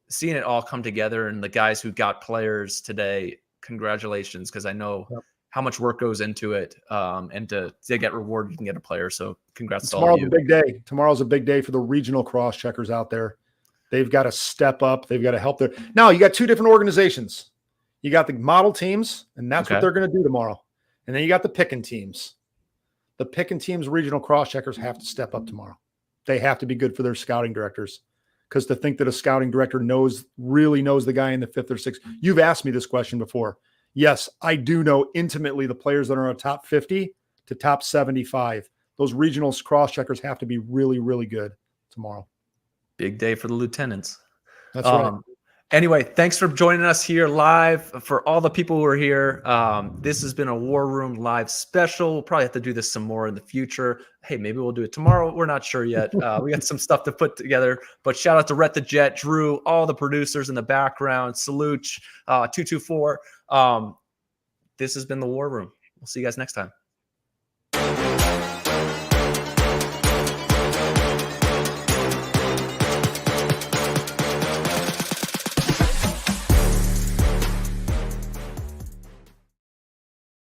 seeing it all come together, and the guys who got players today, congratulations, because I know how much work goes into it, and to get rewarded, you can get a player. So congrats to all of you. Tomorrow's a big day. Tomorrow's a big day for the regional cross checkers out there. They've got to step up. They've got to help now you got two different organizations. You got the model teams, and that's what they're going to do tomorrow. And then you got the picking teams. The picking teams, regional cross checkers have to step up tomorrow. They have to be good for their scouting directors. Because to think that a scouting director really knows the guy in the 5th or 6th. You've asked me this question before. Yes, I do know intimately the players that are in top 50 to top 75. Those regional cross checkers have to be really, really good tomorrow. Big day for the lieutenants. That's right. Anyway, thanks for joining us here live. For all the people who are here, this has been a War Room Live special. We'll probably have to do this some more in the future. Hey, maybe we'll do it tomorrow. We're not sure yet. We got some stuff to put together. But shout out to Rhett the Jet, Drew, all the producers in the background, Salute, 224. This has been the War Room. We'll see you guys next time.